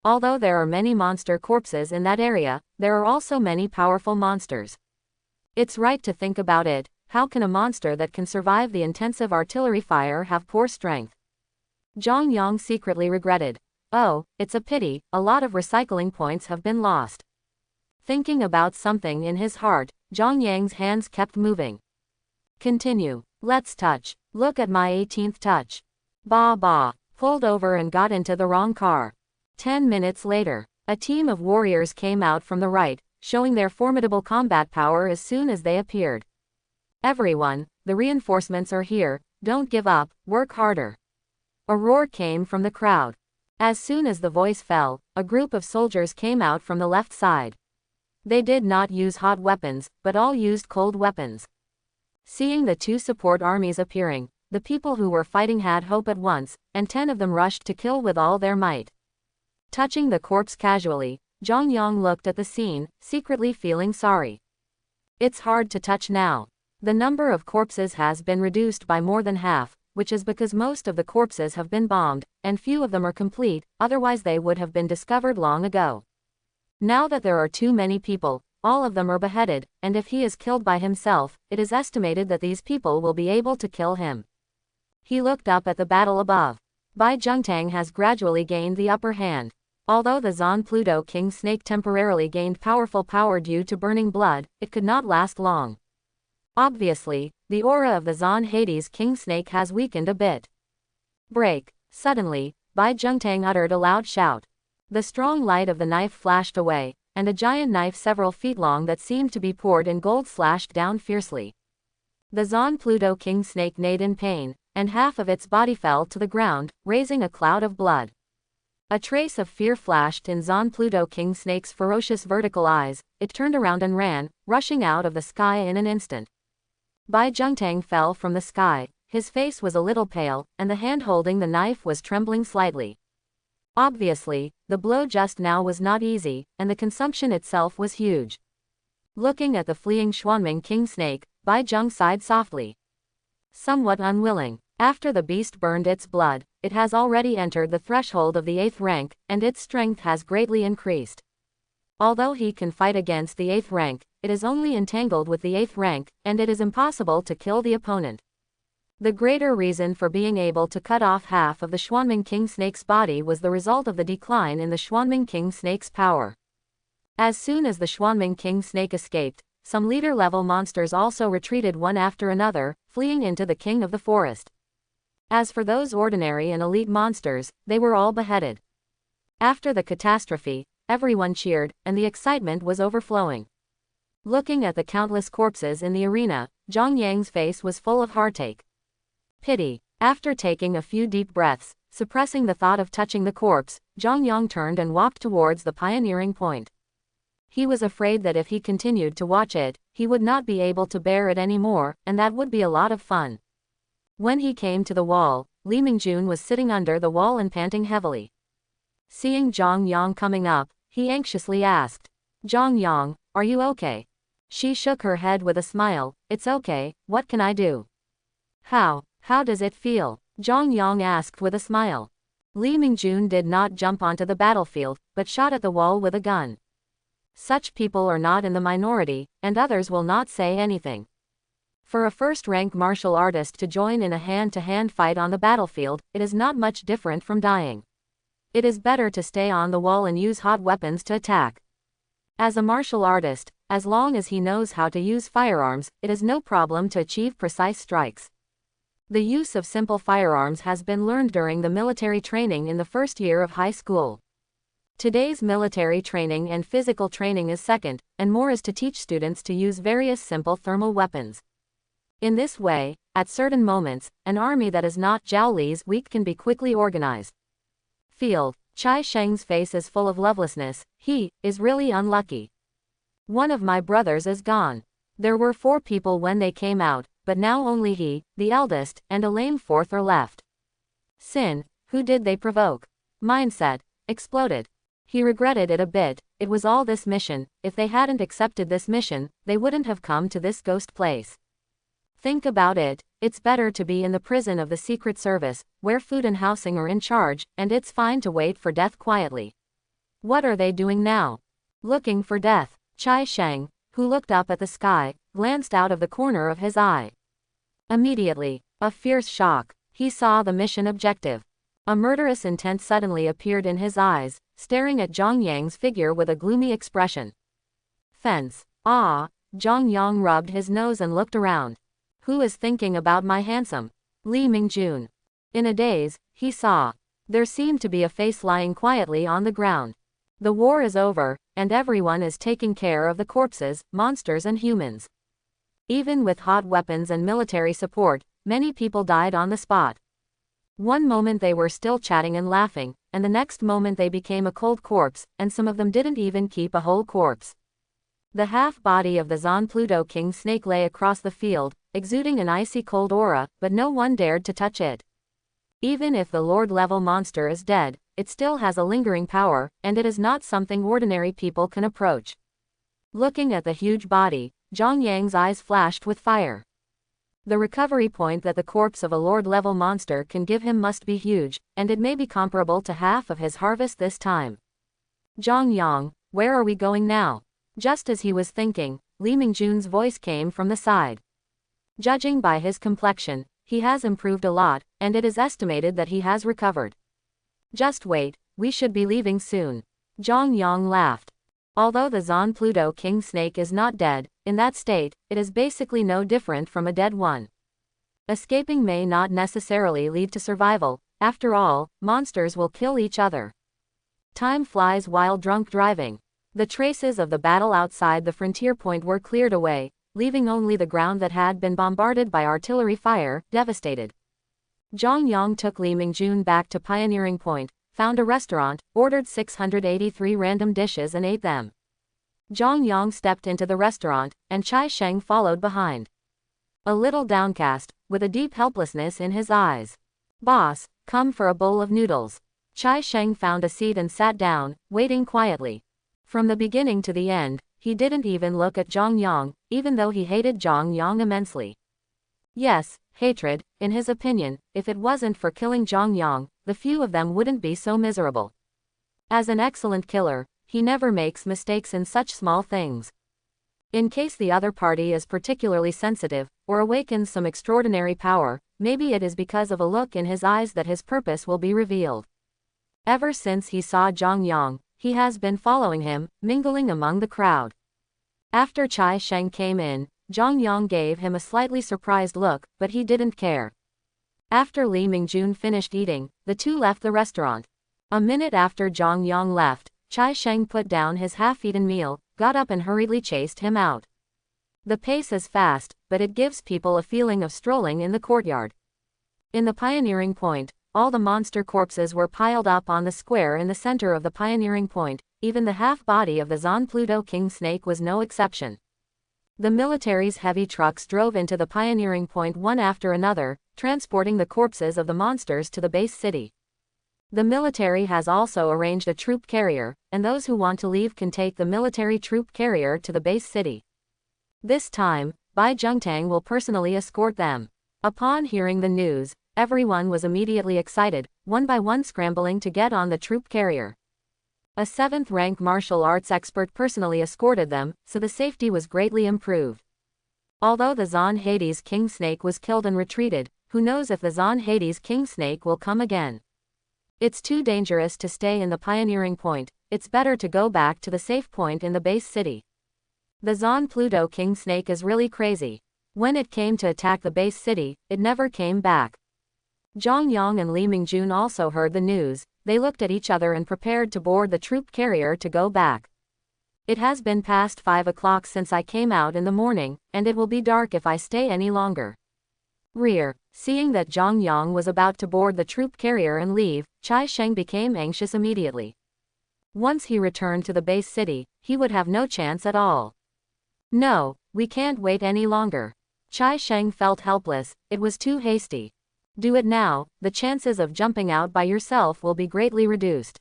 Although there are many monster corpses in that area, there are also many powerful monsters. It's right to think about it. How can a monster that can survive the intensive artillery fire have poor strength? Zhang Yang secretly regretted. Oh, it's a pity, a lot of recycling points have been lost. Thinking about something in his heart, Zhang Yang's hands kept moving. Continue. Let's touch. Look at my 18th touch. Bah. Pulled over and got into the wrong car. 10 minutes later, a team of warriors came out from the right, showing their formidable combat power as soon as they appeared. Everyone, the reinforcements are here, don't give up, work harder. A roar came from the crowd. As soon as the voice fell, a group of soldiers came out from the left side. They did not use hot weapons, but all used cold weapons. Seeing the two support armies appearing, the people who were fighting had hope at once, and 10 of them rushed to kill with all their might. Touching the corpse casually, Zhang Yang looked at the scene, secretly feeling sorry. It's hard to touch now. The number of corpses has been reduced by more than half, which is because most of the corpses have been bombed, and few of them are complete, otherwise they would have been discovered long ago. Now that there are too many people, all of them are beheaded, and if he is killed by himself, it is estimated that these people will be able to kill him. He looked up at the battle above. Bai Zhengtang has gradually gained the upper hand. Although the Zon Pluto King Snake temporarily gained powerful power due to burning blood, it could not last long. Obviously, the aura of the Zon Hades King Snake has weakened a bit. Break. Suddenly, Bai Zhengtang uttered a loud shout. The strong light of the knife flashed away, and a giant knife several feet long that seemed to be poured in gold slashed down fiercely. The Zon Pluto King Snake neighed in pain, and half of its body fell to the ground, raising a cloud of blood. A trace of fear flashed in Zon Pluto King Snake's ferocious vertical eyes. It turned around and ran, rushing out of the sky in an instant. Bai Zhengtang fell from the sky. His face was a little pale, and the hand holding the knife was trembling slightly. Obviously, the blow just now was not easy, and the consumption itself was huge. Looking at the fleeing Xuanming King Snake, Bai Zheng sighed softly. Somewhat unwilling. After the beast burned its blood, it has already entered the threshold of the 8th rank, and its strength has greatly increased. Although he can fight against the 8th rank, it is only entangled with the 8th rank, and it is impossible to kill the opponent. The greater reason for being able to cut off half of the Xuanming King Snake's body was the result of the decline in the Xuanming King Snake's power. As soon as the Xuanming King Snake escaped, some leader-level monsters also retreated one after another, fleeing into the King of the Forest. As for those ordinary and elite monsters, they were all beheaded. After the catastrophe, everyone cheered, and the excitement was overflowing. Looking at the countless corpses in the arena, Zhang Yang's face was full of heartache. Pity. After taking a few deep breaths, suppressing the thought of touching the corpse, Zhang Yang turned and walked towards the pioneering point. He was afraid that if he continued to watch it, he would not be able to bear it anymore, and that would be a lot of fun. When he came to the wall, Li Mingjun was sitting under the wall and panting heavily. Seeing Zhang Yang coming up, he anxiously asked, "Zhang Yang, are you okay?" She shook her head with a smile. "It's okay, what can I do?" How does it feel?" Zhang Yang asked with a smile. Li Mingjun did not jump onto the battlefield, but shot at the wall with a gun. Such people are not in the minority, and others will not say anything. For a first-rank martial artist to join in a hand-to-hand fight on the battlefield, it is not much different from dying. It is better to stay on the wall and use hot weapons to attack. As a martial artist, as long as he knows how to use firearms, it is no problem to achieve precise strikes. The use of simple firearms has been learned during the military training in the first year of high school. Today's military training and physical training is second, and more is to teach students to use various simple thermal weapons. In this way, at certain moments, an army that is not Zhao Li's weak can be quickly organized. Field. Chai Sheng's face is full of lovelessness. He is really unlucky. One of my brothers is gone. There were 4 people when they came out, but now only he, the eldest, and a lame 4th are left. Sin, who did they provoke? Mindset, exploded. He regretted it a bit. It was all this mission. If they hadn't accepted this mission, they wouldn't have come to this ghost place. Think about it, it's better to be in the prison of the Secret Service, where food and housing are in charge, and it's fine to wait for death quietly. What are they doing now? Looking for death. Chai Sheng, who looked up at the sky, glanced out of the corner of his eye. Immediately, a fierce shock. He saw the mission objective. A murderous intent suddenly appeared in his eyes, staring at Zhang Yang's figure with a gloomy expression. Fence. Ah, Zhang Yang rubbed his nose and looked around. Who is thinking about my handsome Li Mingjun? In a daze, he saw. There seemed to be a face lying quietly on the ground. The war is over, and everyone is taking care of the corpses, monsters and humans. Even with hot weapons and military support, many people died on the spot. One moment they were still chatting and laughing, and the next moment they became a cold corpse, and some of them didn't even keep a whole corpse. The half-body of the Zon Pluto King Snake lay across the field, exuding an icy cold aura, but no one dared to touch it. Even if the Lord-level monster is dead, it still has a lingering power, and it is not something ordinary people can approach. Looking at the huge body, Zhang Yang's eyes flashed with fire. The recovery point that the corpse of a Lord-level monster can give him must be huge, and it may be comparable to half of his harvest this time. Zhang Yang, where are we going now? Just as he was thinking, Li Mingjun's voice came from the side. Judging by his complexion, he has improved a lot, and it is estimated that he has recovered. Just wait, we should be leaving soon. Zhang Yang laughed. Although the Zon Pluto king snake is not dead, in that state, it is basically no different from a dead one. Escaping may not necessarily lead to survival, after all, monsters will kill each other. Time flies while drunk driving. The traces of the battle outside the frontier point were cleared away, leaving only the ground that had been bombarded by artillery fire, devastated. Zhang Yang took Li Mingjun back to Pioneering Point, found a restaurant, ordered 683 random dishes and ate them. Zhang Yang stepped into the restaurant, and Chai Sheng followed behind. A little downcast, with a deep helplessness in his eyes. "Boss, come for a bowl of noodles." Chai Sheng found a seat and sat down, waiting quietly. From the beginning to the end, he didn't even look at Zhang Yang, even though he hated Zhang Yang immensely. Yes, hatred, in his opinion, if it wasn't for killing Zhang Yang, the few of them wouldn't be so miserable. As an excellent killer, he never makes mistakes in such small things. In case the other party is particularly sensitive, or awakens some extraordinary power, maybe it is because of a look in his eyes that his purpose will be revealed. Ever since he saw Zhang Yang, he has been following him, mingling among the crowd. After Chai Sheng came in, Zhang Yang gave him a slightly surprised look, but he didn't care. After Li Mingjun finished eating, the two left the restaurant. A minute after Zhang Yang left, Chai Sheng put down his half-eaten meal, got up and hurriedly chased him out. The pace is fast, but it gives people a feeling of strolling in the courtyard. In the Pioneering Point, all the monster corpses were piled up on the square in the center of the Pioneering Point, even the half-body of the Zon Pluto king snake was no exception. The military's heavy trucks drove into the Pioneering Point one after another, transporting the corpses of the monsters to the base city. The military has also arranged a troop carrier, and those who want to leave can take the military troop carrier to the base city. This time, Bai Zhengtang will personally escort them. Upon hearing the news, everyone was immediately excited, one by one scrambling to get on the troop carrier. A 7th-rank martial arts expert personally escorted them, so the safety was greatly improved. Although the Zon Hades king snake was killed and retreated, who knows if the Zon Hades king snake will come again. It's too dangerous to stay in the Pioneering Point, it's better to go back to the safe point in the base city. The Zon Pluto king snake is really crazy. When it came to attack the base city, it never came back. Zhang Yang and Li Mingjun also heard the news. They looked at each other and prepared to board the troop carrier to go back. It has been past 5 o'clock since I came out in the morning, and it will be dark if I stay any longer. Rear. Seeing that Zhang Yang was about to board the troop carrier and leave, Chai Sheng became anxious immediately. Once he returned to the base city, he would have no chance at all. No, we can't wait any longer. Chai Sheng felt helpless, it was too hasty. Do it now, the chances of jumping out by yourself will be greatly reduced.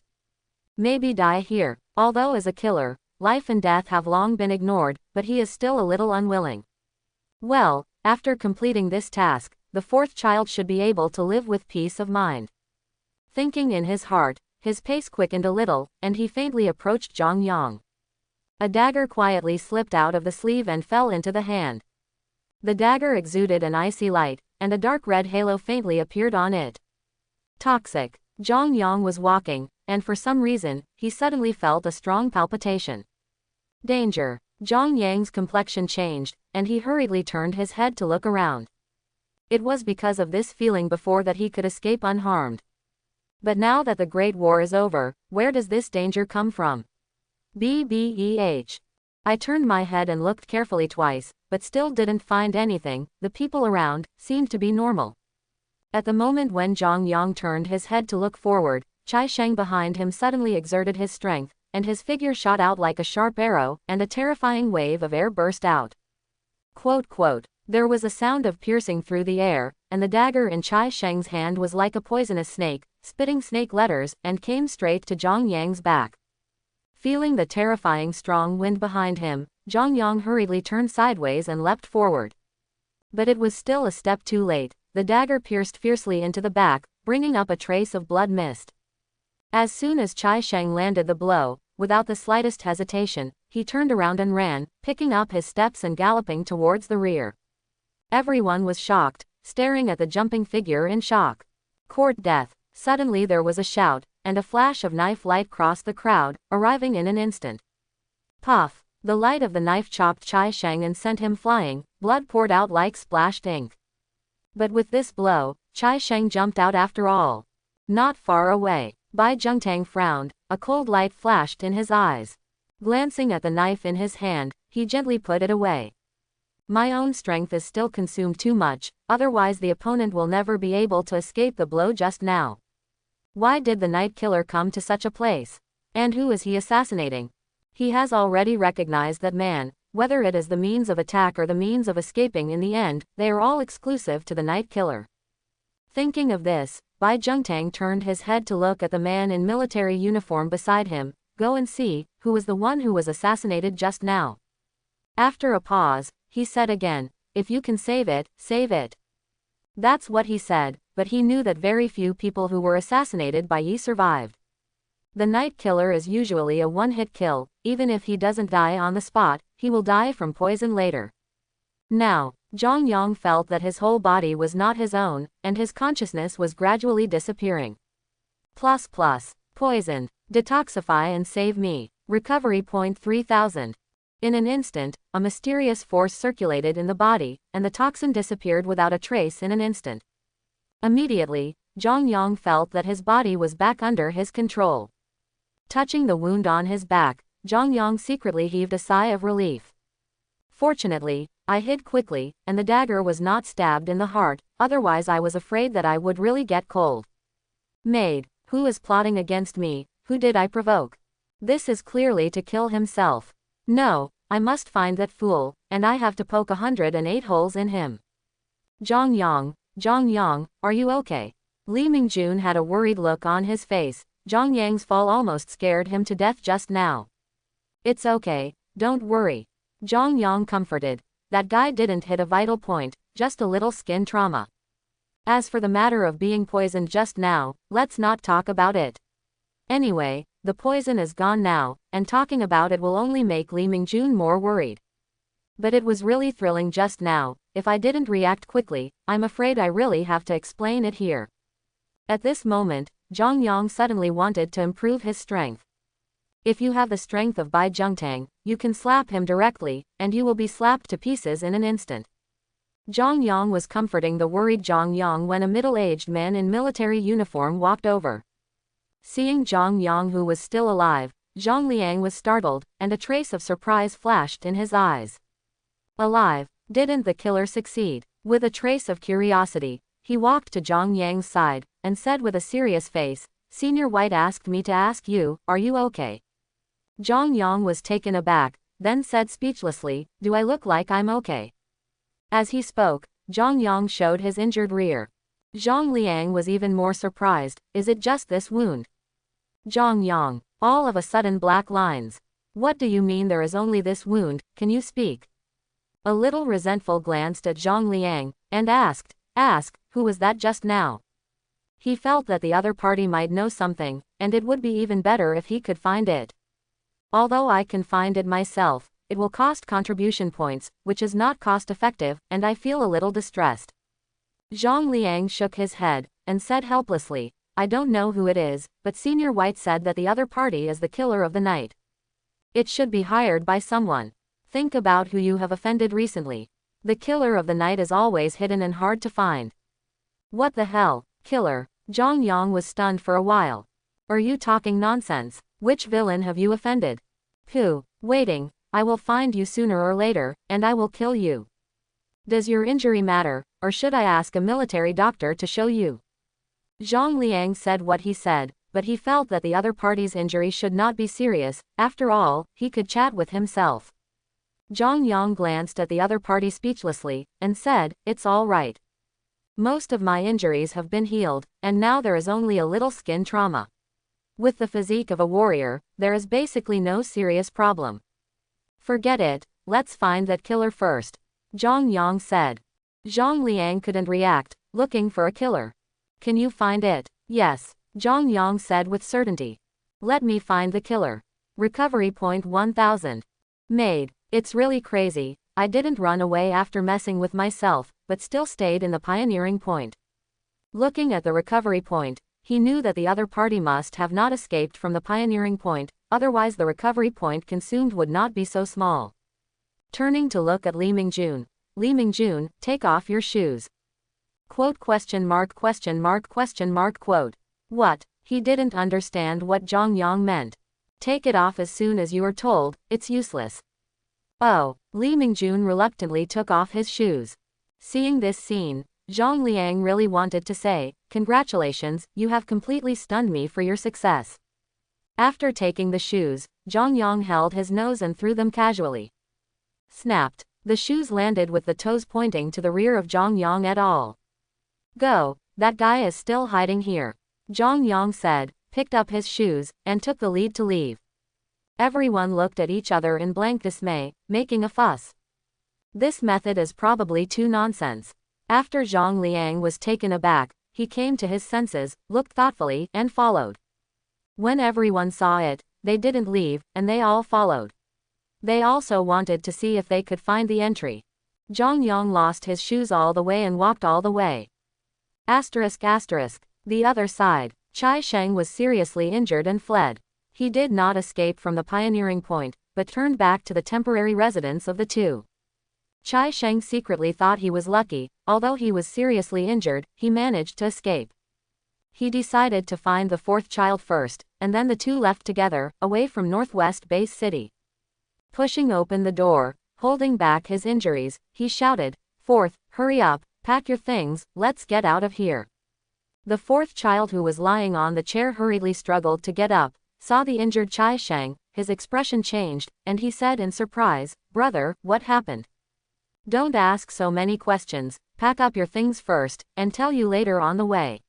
Maybe die here. Although as a killer, life and death have long been ignored, but he is still a little unwilling. Well, after completing this task, the 4th child should be able to live with peace of mind. Thinking in his heart, his pace quickened a little, and he faintly approached Zhang Yang. A dagger quietly slipped out of the sleeve and fell into the hand. The dagger exuded an icy light, and a dark red halo faintly appeared on it. Toxic. Zhang Yang was walking, and for some reason, he suddenly felt a strong palpitation. Danger. Zhang Yang's complexion changed, and he hurriedly turned his head to look around. It was because of this feeling before that he could escape unharmed. But now that the Great War is over, where does this danger come from? BBEH. I turned my head and looked carefully twice, but still didn't find anything. The people around seemed to be normal. At the moment when Zhang Yang turned his head to look forward, Chai Sheng behind him suddenly exerted his strength, and his figure shot out like a sharp arrow, and a terrifying wave of air burst out. Quote. There was a sound of piercing through the air, and the dagger in Chai Sheng's hand was like a poisonous snake, spitting snake letters, and came straight to Zhang Yang's back. Feeling the terrifying strong wind behind him, Zhang Yang hurriedly turned sideways and leapt forward. But it was still a step too late. The dagger pierced fiercely into the back, bringing up a trace of blood mist. As soon as Chai Sheng landed the blow, without the slightest hesitation, he turned around and ran, picking up his steps and galloping towards the rear. Everyone was shocked, staring at the jumping figure in shock. Court death. Suddenly there was a shout, and a flash of knife light crossed the crowd, arriving in an instant. Puff! The light of the knife chopped Chai Sheng and sent him flying, blood poured out like splashed ink. But with this blow, Chai Sheng jumped out after all. Not far away, Bai Zhengtang frowned, a cold light flashed in his eyes. Glancing at the knife in his hand, he gently put it away. My own strength is still consumed too much, otherwise the opponent will never be able to escape the blow just now. Why did the night killer come to such a place? And who is he assassinating? He has already recognized that man, whether it is the means of attack or the means of escaping in the end, they are all exclusive to the night killer. Thinking of this, Bai Zhengtang turned his head to look at the man in military uniform beside him. Go and see, who was the one who was assassinated just now. After a pause, he said again, if you can save it, save it. That's what he said, but he knew that very few people who were assassinated by Yi survived. The night killer is usually a one-hit kill. Even if he doesn't die on the spot, he will die from poison later. Now, Zhang Yang felt that his whole body was not his own, and his consciousness was gradually disappearing. Poisoned. Detoxify and save me. Recovery point 3000. In an instant, a mysterious force circulated in the body, and the toxin disappeared without a trace in an instant. Immediately, Zhang Yang felt that his body was back under his control. Touching the wound on his back, Zhang Yang secretly heaved a sigh of relief. Fortunately, I hid quickly, and the dagger was not stabbed in the heart, otherwise I was afraid that I would really get cold. Maid, who is plotting against me? Who did I provoke? This is clearly to kill himself. No, I must find that fool, and I have to poke 108 holes in him. Zhang Yang, are you okay? Li Mingjun had a worried look on his face. Zhang Yang's fall almost scared him to death just now. It's okay, don't worry. Zhang Yang comforted. That guy didn't hit a vital point, just a little skin trauma. As for the matter of being poisoned just now, let's not talk about it. Anyway, the poison is gone now, and talking about it will only make Li Mingjun more worried. But it was really thrilling just now. If I didn't react quickly, I'm afraid I really have to explain it here. At this moment, Zhang Yang suddenly wanted to improve his strength. If you have the strength of Bai Zhengtang, you can slap him directly, and you will be slapped to pieces in an instant. Zhang Yang was comforting the worried Zhang Yang when a middle-aged man in military uniform walked over. Seeing Zhang Yang who was still alive, Zhang Liang was startled, and a trace of surprise flashed in his eyes. Alive? Didn't the killer succeed? With a trace of curiosity, he walked to Zhang Yang's side, and said with a serious face, Senior White asked me to ask you, are you okay? Zhang Yang was taken aback, then said speechlessly, do I look like I'm okay? As he spoke, Zhang Yang showed his injured rear. Zhang Liang was even more surprised, is it just this wound? Zhang Yang, all of a sudden black lines. What do you mean there is only this wound, can you speak? A little resentful glanced at Zhang Liang, and asked, who was that just now? He felt that the other party might know something, and it would be even better if he could find it. Although I can find it myself, it will cost contribution points, which is not cost-effective, and I feel a little distressed. Zhang Liang shook his head, and said helplessly, I don't know who it is, but Senior White said that the other party is the killer of the night. It should be hired by someone. Think about who you have offended recently. The killer of the night is always hidden and hard to find. What the hell, killer? Zhang Yang was stunned for a while. Are you talking nonsense? Which villain have you offended? Who? Waiting, I will find you sooner or later, and I will kill you. Does your injury matter, or should I ask a military doctor to show you? Zhang Liang said what he said, but he felt that the other party's injury should not be serious. After all, he could chat with himself. Zhang Yang glanced at the other party speechlessly, and said, it's all right. Most of my injuries have been healed, and now there is only a little skin trauma. With the physique of a warrior, there is basically no serious problem. Forget it, let's find that killer first, Zhang Yang said. Zhang Liang couldn't react, looking for a killer. Can you find it? Yes, Zhang Yang said with certainty. Let me find the killer. Recovery point 1000. Made. It's really crazy. I didn't run away after messing with myself, but still stayed in the pioneering point. Looking at the recovery point, he knew that the other party must have not escaped from the pioneering point, otherwise the recovery point consumed would not be so small. Turning to look at Li Mingjun. Li Mingjun, take off your shoes. Quote question mark question mark question mark quote. What? He didn't understand what Zhang Yang meant. Take it off as soon as you are told, it's useless. Oh, Li Mingjun reluctantly took off his shoes. Seeing this scene, Zhang Liang really wanted to say, congratulations, you have completely stunned me for your success. After taking the shoes, Zhang Yang held his nose and threw them casually. Snapped. The shoes landed with the toes pointing to the rear of Zhang Yang et al. Go, that guy is still hiding here. Zhang Yang said, picked up his shoes, and took the lead to leave. Everyone looked at each other in blank dismay, making a fuss. This method is probably too nonsense. After Zhang Liang was taken aback, he came to his senses, looked thoughtfully, and followed. When everyone saw it, they didn't leave, and they all followed. They also wanted to see if they could find the entry. Zhang Yang lost his shoes all the way and walked all the way. Asterisk asterisk. The other side. Chai Sheng was seriously injured and fled. He did not escape from the pioneering point, but turned back to the temporary residence of the two. Chai Sheng secretly thought he was lucky, although he was seriously injured, he managed to escape. He decided to find the fourth child first, and then the two left together, away from Northwest Base City. Pushing open the door, holding back his injuries, he shouted, "Fourth, hurry up, pack your things, let's get out of here." The fourth child, who was lying on the chair, hurriedly struggled to get up, saw the injured Chai Sheng, his expression changed, and he said in surprise, "Brother, what happened?" "Don't ask so many questions, pack up your things first, and tell you later on the way."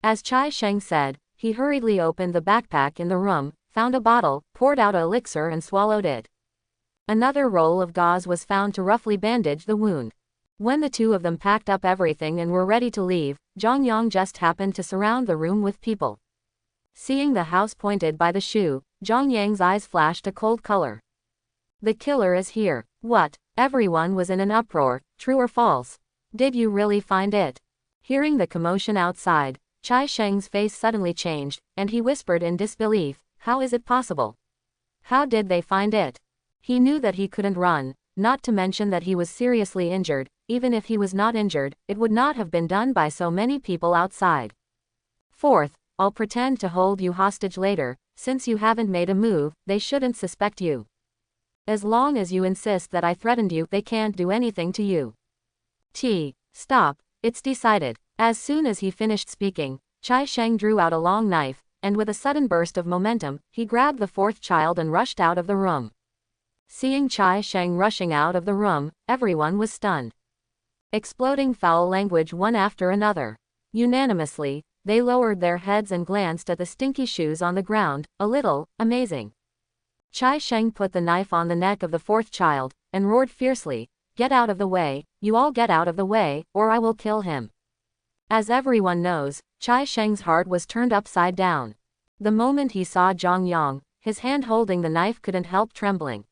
As Chai Sheng said, he hurriedly opened the backpack in the room, found a bottle, poured out an elixir and swallowed it. Another roll of gauze was found to roughly bandage the wound. When the two of them packed up everything and were ready to leave, Zhang Yang just happened to surround the room with people. Seeing the house pointed by the shoe, Zhang Yang's eyes flashed a cold color. The killer is here. What? Everyone was in an uproar, true or false? Did you really find it? Hearing the commotion outside, Chai Sheng's face suddenly changed, and he whispered in disbelief, "How is it possible? How did they find it?" He knew that he couldn't run, not to mention that he was seriously injured. Even if he was not injured, it would not have been done by so many people outside. Fourth, I'll pretend to hold you hostage later, since you haven't made a move, they shouldn't suspect you. As long as you insist that I threatened you, they can't do anything to you. Stop, it's decided. As soon as he finished speaking, Chai Sheng drew out a long knife, and with a sudden burst of momentum, he grabbed the fourth child and rushed out of the room. Seeing Chai Sheng rushing out of the room, everyone was stunned. Exploding foul language one after another. Unanimously, they lowered their heads and glanced at the stinky shoes on the ground, a little, amazing. Chai Sheng put the knife on the neck of the fourth child, and roared fiercely, "Get out of the way, you all get out of the way, or I will kill him." As everyone knows, Chai Sheng's heart was turned upside down. The moment he saw Zhang Yang, his hand holding the knife couldn't help trembling.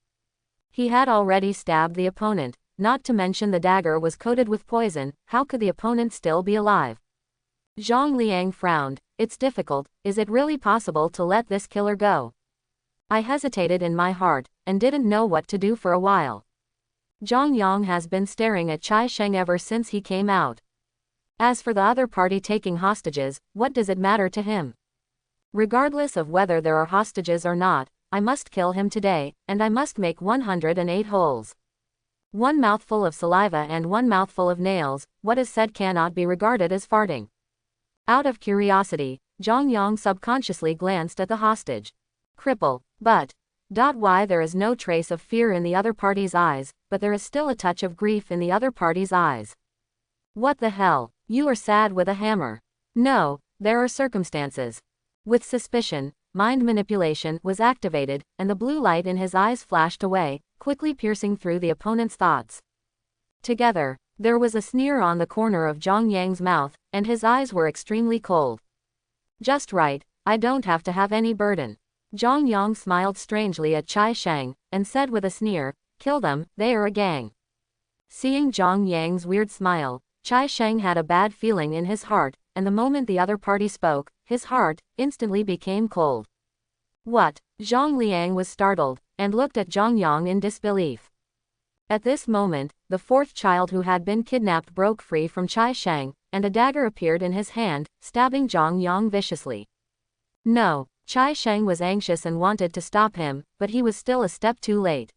He had already stabbed the opponent, not to mention the dagger was coated with poison. How could the opponent still be alive? Zhang Liang frowned. It's difficult. Is it really possible to let this killer go? I hesitated in my heart, and didn't know what to do for a while. Zhang Yang has been staring at Chai Sheng ever since he came out. As for the other party taking hostages, what does it matter to him? Regardless of whether there are hostages or not, I must kill him today, and I must make 108 holes. One mouthful of saliva and one mouthful of nails, what is said cannot be regarded as farting. Out of curiosity, Zhang Yang subconsciously glanced at the hostage. Cripple. But. Why there is no trace of fear in the other party's eyes, but there is still a touch of grief in the other party's eyes. What the hell? You are sad with a hammer. No, there are circumstances. With suspicion, mind manipulation was activated, and the blue light in his eyes flashed away, quickly piercing through the opponent's thoughts. Together, There was a sneer on the corner of Zhang Yang's mouth, and his eyes were extremely cold. Just right, I don't have to have any burden. Zhang Yang smiled strangely at Chai Sheng, and said with a sneer, kill them, they are a gang. Seeing Zhang Yang's weird smile, Chai Sheng had a bad feeling in his heart, and the moment the other party spoke, his heart instantly became cold. What? Zhang Liang was startled, and looked at Zhang Yang in disbelief. At this moment, the fourth child who had been kidnapped broke free from Chai Sheng, and a dagger appeared in his hand, stabbing Zhang Yang viciously. No, Chai Sheng was anxious and wanted to stop him, but he was still a step too late.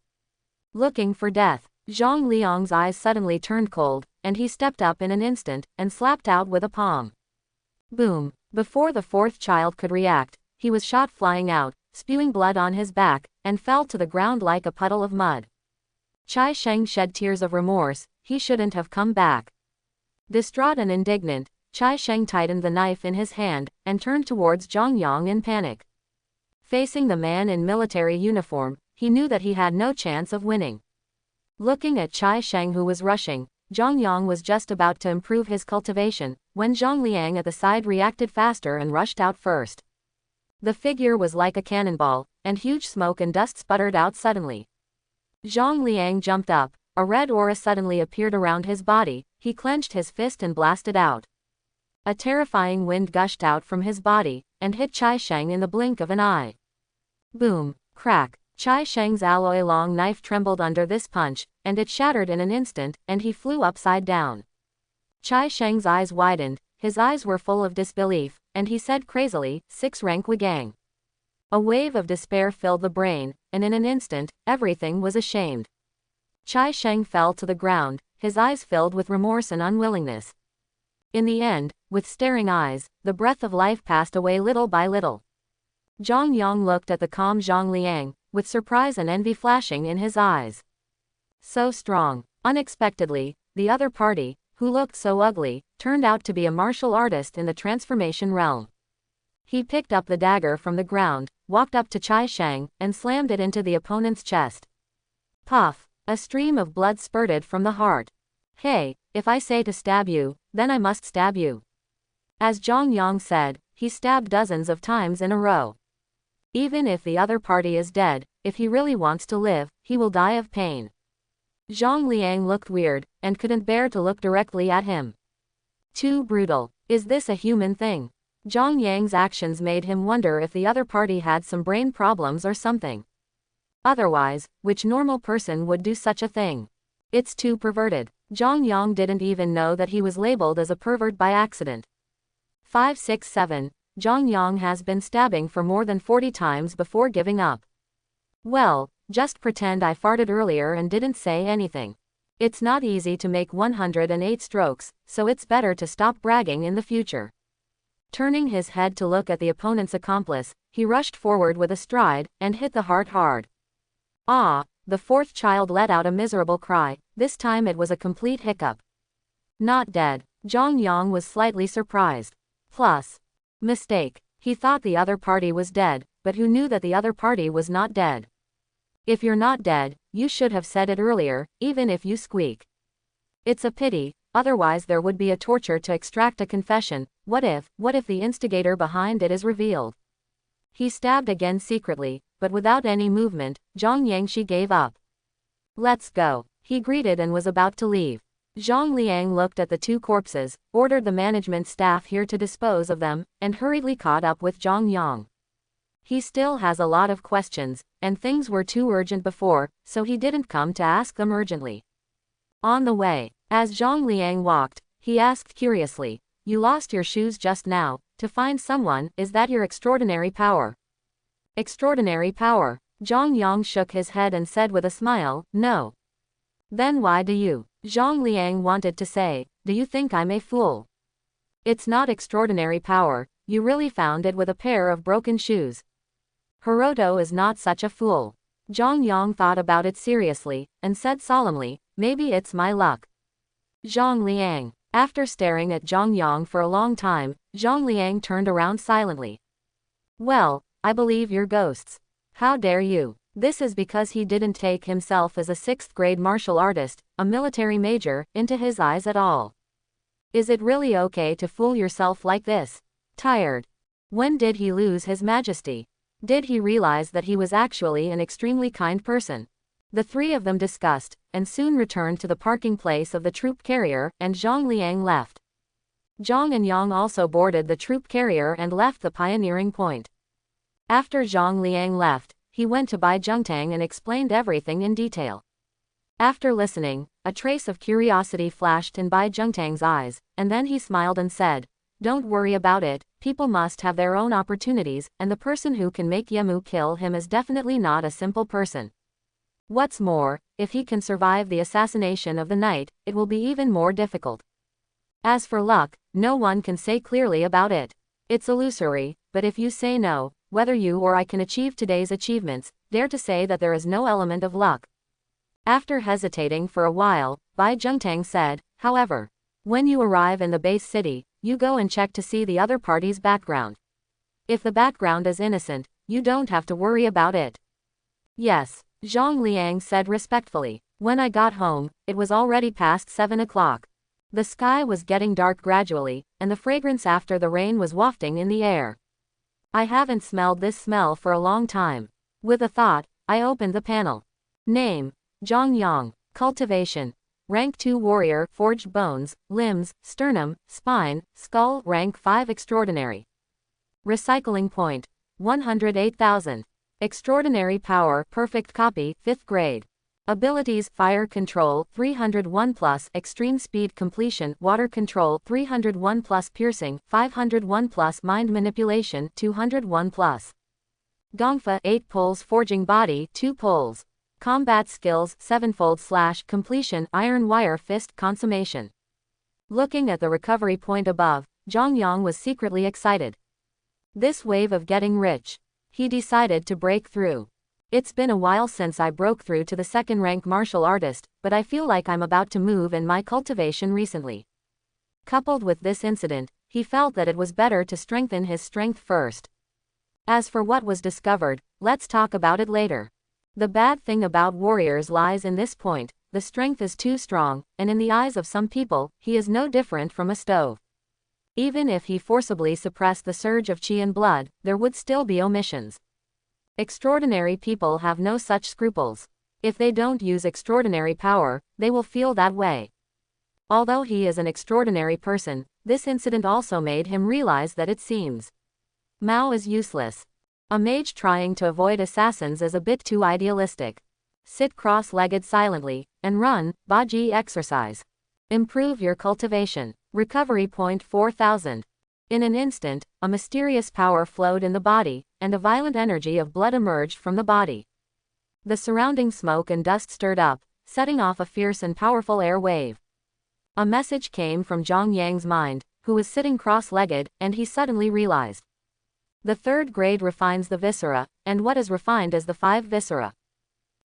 Looking for death, Zhang Liang's eyes suddenly turned cold, and he stepped up in an instant, and slapped out with a palm. Boom! Before the fourth child could react, he was shot flying out, spewing blood on his back, and fell to the ground like a puddle of mud. Chai Sheng shed tears of remorse, he shouldn't have come back. Distraught and indignant, Chai Sheng tightened the knife in his hand, and turned towards Zhang Yang in panic. Facing the man in military uniform, he knew that he had no chance of winning. Looking at Chai Sheng who was rushing, Zhang Yang was just about to improve his cultivation, when Zhang Liang at the side reacted faster and rushed out first. The figure was like a cannonball, and huge smoke and dust sputtered out suddenly. Zhang Liang jumped up, a red aura suddenly appeared around his body, he clenched his fist and blasted out. A terrifying wind gushed out from his body, and hit Chai Sheng in the blink of an eye. Boom! Crack! Chai Sheng's alloy long knife trembled under this punch, and it shattered in an instant, and he flew upside down. Chai Sheng's eyes widened, his eyes were full of disbelief, and he said crazily, 6 rank Wigang. A wave of despair filled the brain, and in an instant, everything was ashamed. Chai Sheng fell to the ground, his eyes filled with remorse and unwillingness. In the end, with staring eyes, the breath of life passed away little by little. Zhang Yang looked at the calm Zhang Liang, with surprise and envy flashing in his eyes. So strong. Unexpectedly, the other party, who looked so ugly, turned out to be a martial artist in the transformation realm. He picked up the dagger from the ground, walked up to Chai Sheng, and slammed it into the opponent's chest. Puff! A stream of blood spurted from the heart. Hey, if I say to stab you, then I must stab you. As Zhang Yang said, he stabbed dozens of times in a row. Even if the other party is dead, if he really wants to live, he will die of pain. Zhang Liang looked weird, and couldn't bear to look directly at him. Too brutal. Is this a human thing? Zhang Yang's actions made him wonder if the other party had some brain problems or something. Otherwise, which normal person would do such a thing? It's too perverted. Zhang Yang didn't even know that he was labeled as a pervert by accident. 567. Zhang Yang has been stabbing for more than 40 times before giving up. Well, just pretend I farted earlier and didn't say anything. It's not easy to make 108 strokes, so it's better to stop bragging in the future. Turning his head to look at the opponent's accomplice, he rushed forward with a stride, and hit the heart hard. Ah! The fourth child let out a miserable cry, this time it was a complete hiccup. Not dead. Zhang Yang was slightly surprised. Plus. Mistake. He thought the other party was dead, but who knew that the other party was not dead? If you're not dead, you should have said it earlier, even if you squeak. It's a pity, otherwise there would be a torture to extract a confession. What if the instigator behind it is revealed? He stabbed again secretly, but without any movement. Zhang Yangshi gave up. Let's go. He greeted and was about to leave. Zhang Liang looked at the 2 corpses, ordered the management staff here to dispose of them, and hurriedly caught up with Zhang Yang. He still has a lot of questions, and things were too urgent before, so he didn't come to ask them urgently. On the way, as Zhang Liang walked, he asked curiously, "You lost your shoes just now, to find someone, is that your extraordinary power?" Extraordinary power? Zhang Yang shook his head and said with a smile, "No." Then why do you? Zhang Liang wanted to say, "Do you think I'm a fool?" It's not extraordinary power, you really found it with a pair of broken shoes. Hiroto is not such a fool. Zhang Yang thought about it seriously, and said solemnly, "Maybe it's my luck." Zhang Liang. After staring at Zhang Yang for a long time, Zhang Liang turned around silently. Well, I believe you're ghosts. How dare you? This is because he didn't take himself as a 6th grade martial artist, a military major, into his eyes at all. Is it really okay to fool yourself like this? Tired. When did he lose his majesty? Did he realize that he was actually an extremely kind person? The three of them discussed, and soon returned to the parking place of the troop carrier, and Zhang Liang left. Zhang and Yang also boarded the troop carrier and left the pioneering point. After Zhang Liang left, he went to Bai Zhengtang and explained everything in detail. After listening, a trace of curiosity flashed in Bai Zhengtang's eyes, and then he smiled and said, "Don't worry about it, people must have their own opportunities, and the person who can make Yemu kill him is definitely not a simple person. What's more, if he can survive the assassination of the knight, it will be even more difficult. As for luck, no one can say clearly about it. It's illusory, but if you say no, whether you or I can achieve today's achievements, dare to say that there is no element of luck." After hesitating for a while, Bai Zhengtang said, "However, when you arrive in the base city, you go and check to see the other party's background. If the background is innocent, you don't have to worry about it." "Yes," Zhang Liang said respectfully. "When I got home, it was already past 7 o'clock. The sky was getting dark gradually, and the fragrance after the rain was wafting in the air. I haven't smelled this smell for a long time." With a thought, I opened the panel. Name: Zhang Yang. Cultivation: Rank 2 Warrior, Forged Bones, Limbs, Sternum, Spine, Skull. Rank 5 Extraordinary. Recycling point: 108,000. Extraordinary Power, Perfect Copy, 5th grade. Abilities: Fire Control, 301+, Extreme Speed Completion, Water Control, 301+, Piercing, 501+, Mind Manipulation, 201+. Gongfa, 8 poles, Forging Body, 2 poles. Combat Skills, 7-fold/completion, Iron Wire Fist, Consummation. Looking at the recovery point above, Zhang Yang was secretly excited. This wave of getting rich. He decided to break through. It's been a while since I broke through to the 2nd rank martial artist, but I feel like I'm about to move in my cultivation recently. Coupled with this incident, he felt that it was better to strengthen his strength first. As for what was discovered, let's talk about it later. The bad thing about warriors lies in this point: the strength is too strong, and in the eyes of some people, he is no different from a stove. Even if he forcibly suppressed the surge of qi and blood, there would still be omissions. Extraordinary people have no such scruples. If they don't use extraordinary power, they will feel that way. Although he is an extraordinary person, this incident also made him realize that it seems Mao is useless. A mage trying to avoid assassins is a bit too idealistic. Sit cross-legged silently, and run, Baji exercise. Improve your cultivation. Recovery point 4000. In an instant, a mysterious power flowed in the body, and a violent energy of blood emerged from the body. The surrounding smoke and dust stirred up, setting off a fierce and powerful air wave. A message came from Zhang Yang's mind, who was sitting cross-legged, and he suddenly realized. The 3rd grade refines the viscera, and what is refined is the 5 viscera.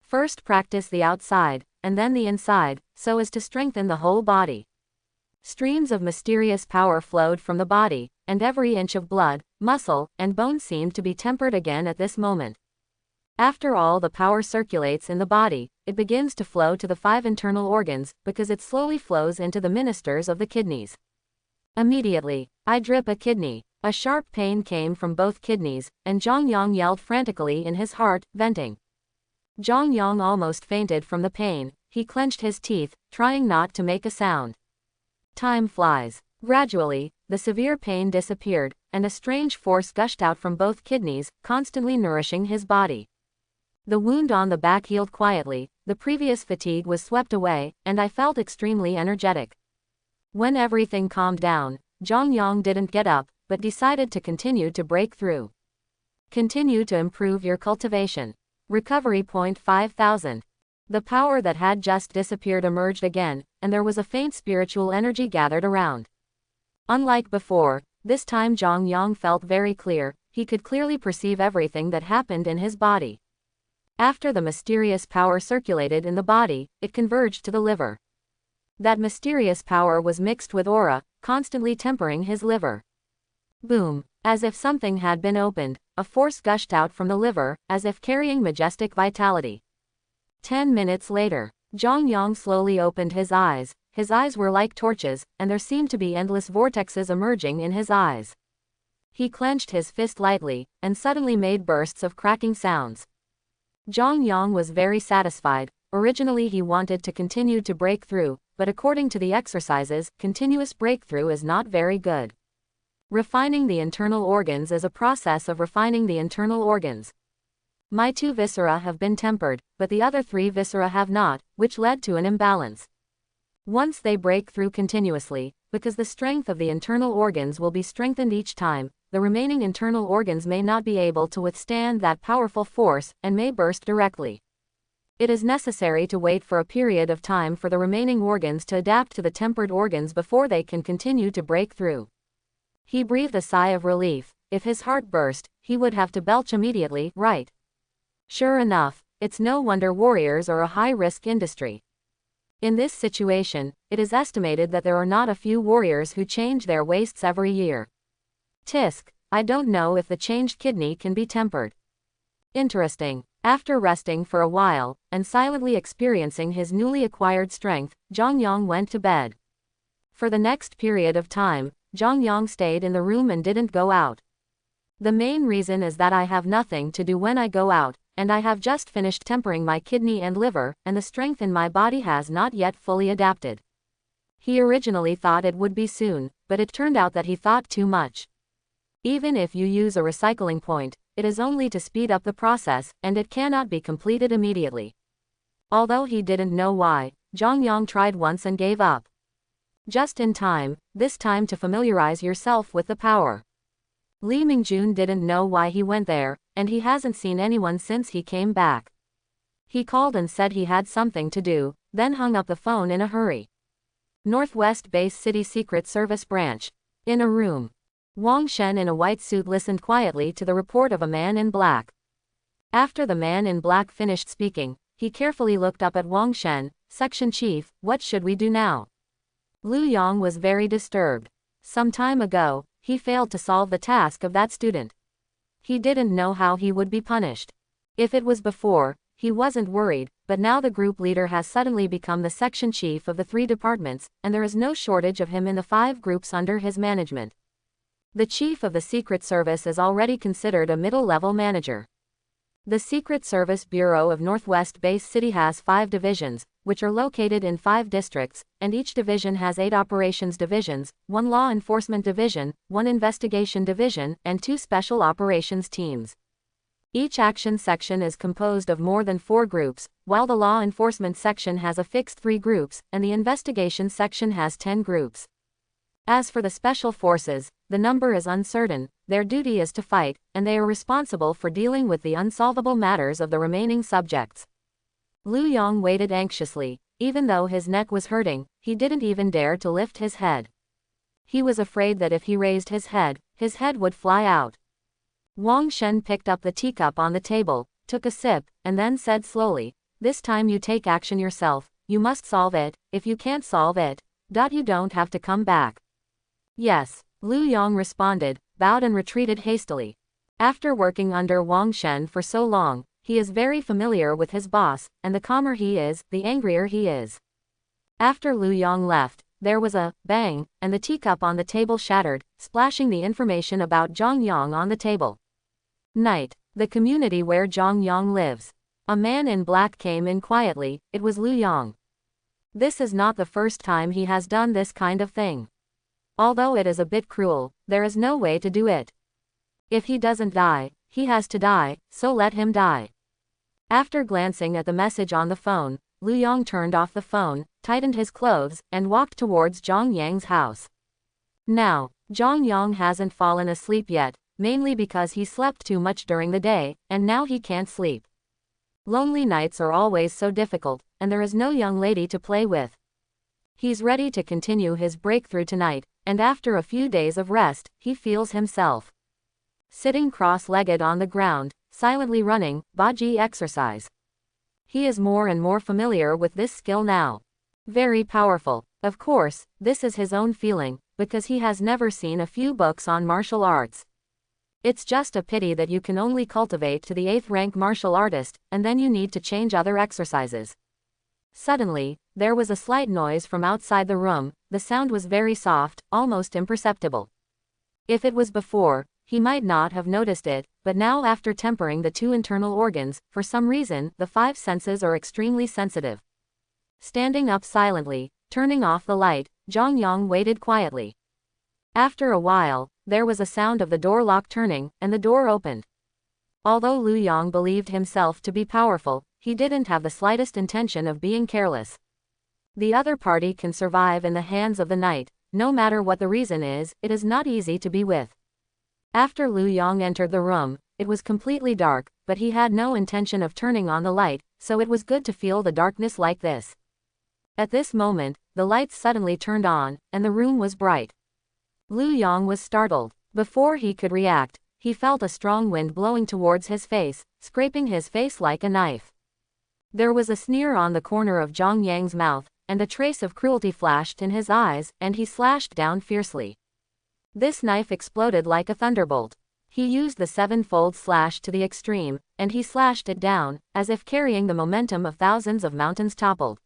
First practice the outside, and then the inside, so as to strengthen the whole body. Streams of mysterious power flowed from the body, and every inch of blood, muscle, and bone seemed to be tempered again at this moment. After all the power circulates in the body, it begins to flow to the 5 internal organs, because it slowly flows into the ministers of the kidneys. Immediately, I drip a kidney. A sharp pain came from both kidneys, and Zhang Yang yelled frantically in his heart, venting. Zhang Yang almost fainted from the pain. He clenched his teeth, trying not to make a sound. Time flies. Gradually, the severe pain disappeared, and a strange force gushed out from both kidneys, constantly nourishing his body. The wound on the back healed quietly, the previous fatigue was swept away, and I felt extremely energetic. When everything calmed down, Zhang Yang didn't get up, but decided to continue to break through. Continue to improve your cultivation. Recovery point 5000. The power that had just disappeared emerged again, and there was a faint spiritual energy gathered around. Unlike before, this time Zhang Yang felt very clear. He could clearly perceive everything that happened in his body. After the mysterious power circulated in the body, it converged to the liver. That mysterious power was mixed with aura, constantly tempering his liver. Boom! As if something had been opened, a force gushed out from the liver, as if carrying majestic vitality. 10 minutes later, Zhang Yang slowly opened his eyes. His eyes were like torches, and there seemed to be endless vortexes emerging in his eyes. He clenched his fist lightly, and suddenly made bursts of cracking sounds. Zhang Yang was very satisfied. Originally he wanted to continue to break through, but according to the exercises, continuous breakthrough is not very good. Refining the internal organs is a process of refining the internal organs. My 2 viscera have been tempered, but the other 3 viscera have not, which led to an imbalance. Once they break through continuously, because the strength of the internal organs will be strengthened each time, the remaining internal organs may not be able to withstand that powerful force, and may burst directly. It is necessary to wait for a period of time for the remaining organs to adapt to the tempered organs before they can continue to break through. He breathed a sigh of relief. If his heart burst, he would have to belch immediately, right? Sure enough, it's no wonder warriors are a high-risk industry. In this situation, it is estimated that there are not a few warriors who change their wastes every year. Tisk, I don't know if the changed kidney can be tempered. Interesting. After resting for a while, and silently experiencing his newly acquired strength, Zhang Yang went to bed. For the next period of time, Zhang Yang stayed in the room and didn't go out. The main reason is that I have nothing to do when I go out, and I have just finished tempering my kidney and liver, and the strength in my body has not yet fully adapted. He originally thought it would be soon, but it turned out that he thought too much. Even if you use a recycling point, it is only to speed up the process, and it cannot be completed immediately. Although he didn't know why, Zhang Yang tried once and gave up. Just in time, this time to familiarize yourself with the power. Li Mingjun didn't know why he went there, and he hasn't seen anyone since he came back. He called and said he had something to do, then hung up the phone in a hurry. Northwest Base City Secret Service Branch. In a room. Wang Shen in a white suit listened quietly to the report of a man in black. After the man in black finished speaking, he carefully looked up at Wang Shen. Section Chief, what should we do now? Liu Yang was very disturbed. Some time ago, he failed to solve the task of that student. He didn't know how he would be punished. If it was before, he wasn't worried, but now the group leader has suddenly become the section chief of the 3 departments, and there is no shortage of him in the 5 groups under his management. The chief of the Secret Service is already considered a middle-level manager. The Secret Service Bureau of Northwest Base City has 5 divisions, which are located in 5 districts, and each division has 8 operations divisions, 1 law enforcement division, 1 investigation division, and 2 special operations teams. Each action section is composed of more than 4 groups, while the law enforcement section has a fixed 3 groups, and the investigation section has 10 groups. As for the special forces, the number is uncertain. Their duty is to fight, and they are responsible for dealing with the unsolvable matters of the remaining subjects. Liu Yang waited anxiously. Even though his neck was hurting, he didn't even dare to lift his head. He was afraid that if he raised his head would fly out. Wang Shen picked up the teacup on the table, took a sip, and then said slowly, "This time you take action yourself. You must solve it. If you can't solve it, you don't have to come back." Yes, Liu Yang responded, bowed and retreated hastily. After working under Wang Shen for so long, he is very familiar with his boss, and the calmer he is, the angrier he is. After Liu Yang left, there was a bang, and the teacup on the table shattered, splashing the information about Zhang Yang on the table. Night. The community where Zhang Yang lives. A man in black came in quietly. It was Liu Yang. This is not the first time he has done this kind of thing. Although it is a bit cruel, there is no way to do it. If he doesn't die, he has to die, so let him die. After glancing at the message on the phone, Liu Yang turned off the phone, tightened his clothes, and walked towards Zhang Yang's house. Now, Zhang Yang hasn't fallen asleep yet, mainly because he slept too much during the day, and now he can't sleep. Lonely nights are always so difficult, and there is no young lady to play with. He's ready to continue his breakthrough tonight, and after a few days of rest, he feels himself sitting cross-legged on the ground, silently running, Baji exercise. He is more and more familiar with this skill now. Very powerful. Of course, this is his own feeling, because he has never seen a few books on martial arts. It's just a pity that you can only cultivate to the 8th rank martial artist, and then you need to change other exercises. Suddenly, there was a slight noise from outside the room. The sound was very soft, almost imperceptible. If it was before, he might not have noticed it, but now after tempering the 2 internal organs, for some reason, the 5 senses are extremely sensitive. Standing up silently, turning off the light, Zhang Yang waited quietly. After a while, there was a sound of the door lock turning, and the door opened. Although Lu Yang believed himself to be powerful, he didn't have the slightest intention of being careless. The other party can survive in the hands of the night, no matter what the reason is, it is not easy to be with. After Lu Yang entered the room, it was completely dark, but he had no intention of turning on the light, so it was good to feel the darkness like this. At this moment, the lights suddenly turned on, and the room was bright. Lu Yang was startled. Before he could react, he felt a strong wind blowing towards his face, scraping his face like a knife. There was a sneer on the corner of Zhang Yang's mouth, and a trace of cruelty flashed in his eyes, and he slashed down fiercely. This knife exploded like a thunderbolt. He used the 7-fold slash to the extreme, and he slashed it down, as if carrying the momentum of thousands of mountains toppled.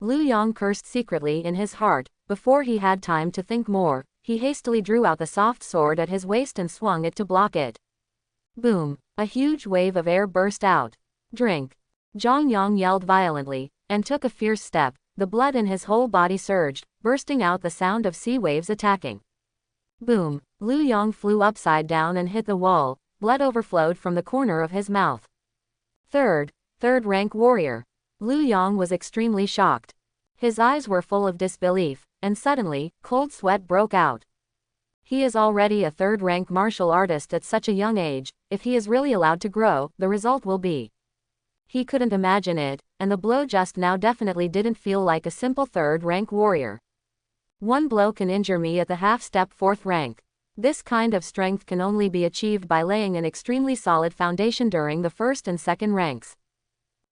Lu Yang cursed secretly in his heart. Before he had time to think more, he hastily drew out the soft sword at his waist and swung it to block it. Boom! A huge wave of air burst out. Drink! Zhang Yang yelled violently, and took a fierce step. The blood in his whole body surged, bursting out the sound of sea waves attacking. Boom! Lu Yang flew upside down and hit the wall. Blood overflowed from the corner of his mouth. Third rank warrior. Lu Yang was extremely shocked. His eyes were full of disbelief, and suddenly, cold sweat broke out. He is already a 3rd rank martial artist at such a young age. If he is really allowed to grow, the result will be. He couldn't imagine it, and the blow just now definitely didn't feel like a simple 3rd rank warrior. One blow can injure me at the half-step 4th rank. This kind of strength can only be achieved by laying an extremely solid foundation during the 1st and 2nd ranks.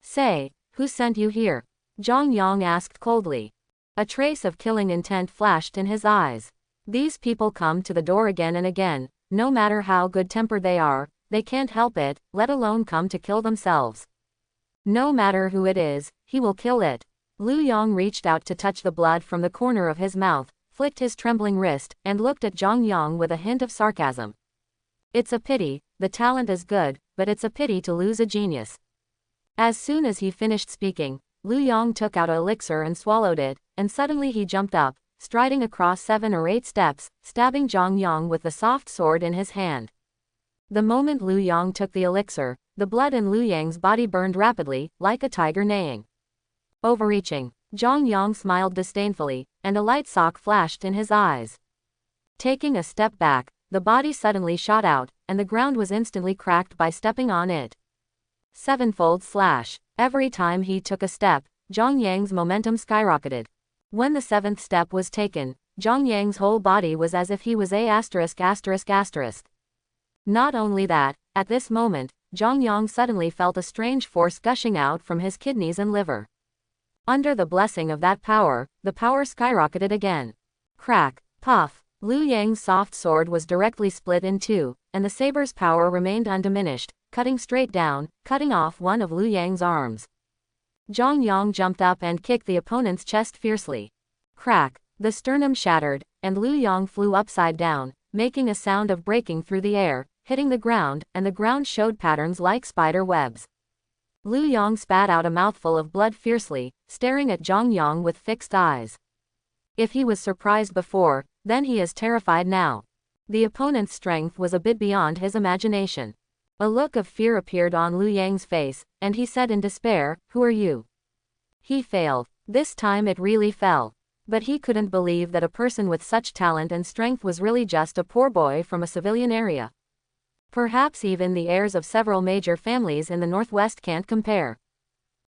Say, who sent you here? Zhang Yang asked coldly. A trace of killing intent flashed in his eyes. These people come to the door again and again. No matter how good-tempered they are, they can't help it, let alone come to kill themselves. No matter who it is, he will kill it. Lu Yang reached out to touch the blood from the corner of his mouth, flicked his trembling wrist, and looked at Zhang Yang with a hint of sarcasm. It's a pity, the talent is good, but it's a pity to lose a genius. As soon as he finished speaking, Lu Yang took out an elixir and swallowed it, and suddenly he jumped up, striding across 7 or 8 steps, stabbing Zhang Yang with the soft sword in his hand. The moment Lu Yang took the elixir, the blood in Lu Yang's body burned rapidly, like a tiger neighing. Overreaching. Zhang Yang smiled disdainfully, and a light sock flashed in his eyes. Taking a step back, the body suddenly shot out, and the ground was instantly cracked by stepping on it. 7-fold slash. Every time he took a step, Zhang Yang's momentum skyrocketed. When the 7th step was taken, Zhang Yang's whole body was as if he was a *****. Not only that, at this moment, Zhang Yang suddenly felt a strange force gushing out from his kidneys and liver. Under the blessing of that power, the power skyrocketed again. Crack, puff. Lu Yang's soft sword was directly split in 2, and the saber's power remained undiminished, cutting straight down, cutting off one of Lu Yang's arms. Zhang Yang jumped up and kicked the opponent's chest fiercely. Crack. The sternum shattered, and Lu Yang flew upside down, making a sound of breaking through the air, hitting the ground, and the ground showed patterns like spider webs. Lu Yang spat out a mouthful of blood fiercely, staring at Zhang Yang with fixed eyes. If he was surprised before, then he is terrified now. The opponent's strength was a bit beyond his imagination. A look of fear appeared on Lu Yang's face, and he said in despair, "Who are you?" He failed. This time it really fell. But he couldn't believe that a person with such talent and strength was really just a poor boy from a civilian area. Perhaps even the heirs of several major families in the Northwest can't compare.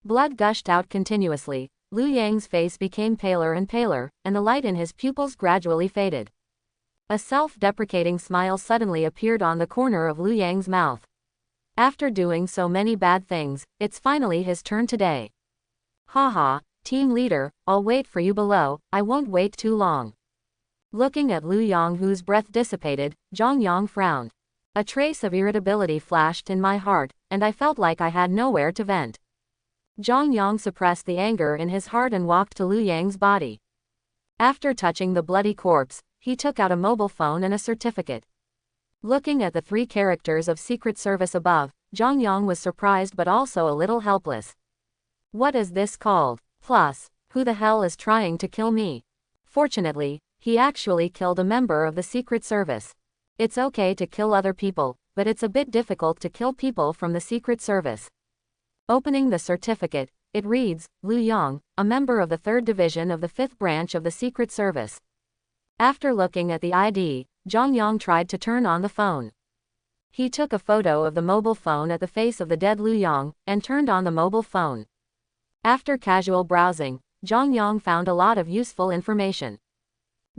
Blood gushed out continuously. Lu Yang's face became paler and paler, and the light in his pupils gradually faded. A self-deprecating smile suddenly appeared on the corner of Lu Yang's mouth. After doing so many bad things, it's finally his turn today. Haha, team leader, I'll wait for you below, I won't wait too long. Looking at Lu Yang, whose breath dissipated, Zhang Yang frowned. A trace of irritability flashed in my heart, and I felt like I had nowhere to vent. Zhang Yang suppressed the anger in his heart and walked to Liu Yang's body. After touching the bloody corpse, he took out a mobile phone and a certificate. Looking at the 3 characters of Secret Service above, Zhang Yang was surprised but also a little helpless. What is this called? Plus, who the hell is trying to kill me? Fortunately, he actually killed a member of the Secret Service. It's okay to kill other people, but it's a bit difficult to kill people from the Secret Service. Opening the certificate, it reads, Liu Yang, a member of the 3rd Division of the 5th Branch of the Secret Service. After looking at the ID, Zhang Yang tried to turn on the phone. He took a photo of the mobile phone at the face of the dead Liu Yang, and turned on the mobile phone. After casual browsing, Zhang Yang found a lot of useful information.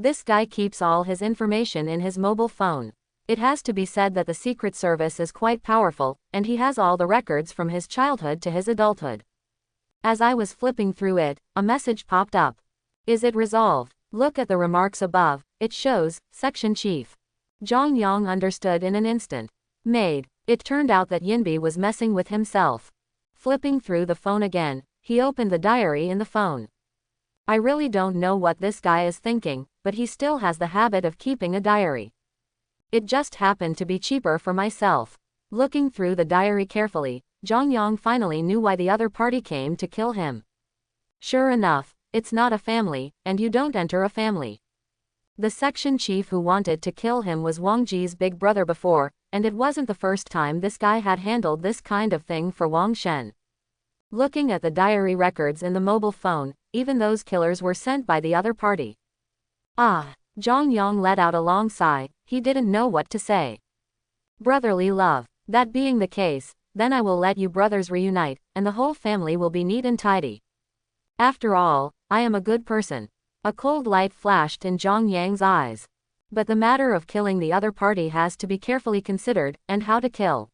This guy keeps all his information in his mobile phone. It has to be said that the Secret Service is quite powerful, and he has all the records from his childhood to his adulthood. As I was flipping through it, a message popped up. Is it resolved? Look at the remarks above. It shows, Section Chief. Zhang Yang understood in an instant. Made. It turned out that Yinbi was messing with himself. Flipping through the phone again, he opened the diary in the phone. I really don't know what this guy is thinking, but he still has the habit of keeping a diary. It just happened to be cheaper for myself. Looking through the diary carefully, Zhang Yang finally knew why the other party came to kill him. Sure enough, it's not a family, and you don't enter a family. The section chief who wanted to kill him was Wang Ji's big brother before, and it wasn't the first time this guy had handled this kind of thing for Wang Shen. Looking at the diary records in the mobile phone, even those killers were sent by the other party. Ah, Zhang Yang let out a long sigh. He didn't know what to say. Brotherly love. That being the case, then I will let you brothers reunite, and the whole family will be neat and tidy. After all, I am a good person. A cold light flashed in Zhang Yang's eyes. But the matter of killing the other party has to be carefully considered, and how to kill.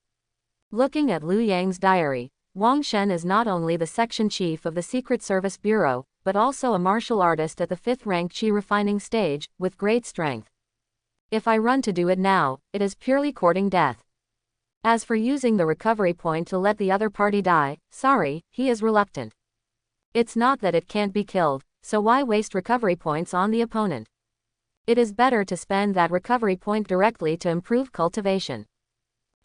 Looking at Liu Yang's diary, Wang Shen is not only the section chief of the Secret Service Bureau, but also a martial artist at the 5th rank chi refining stage, with great strength. If I run to do it now, it is purely courting death. As for using the recovery point to let the other party die, sorry, he is reluctant. It's not that it can't be killed, so why waste recovery points on the opponent? It is better to spend that recovery point directly to improve cultivation.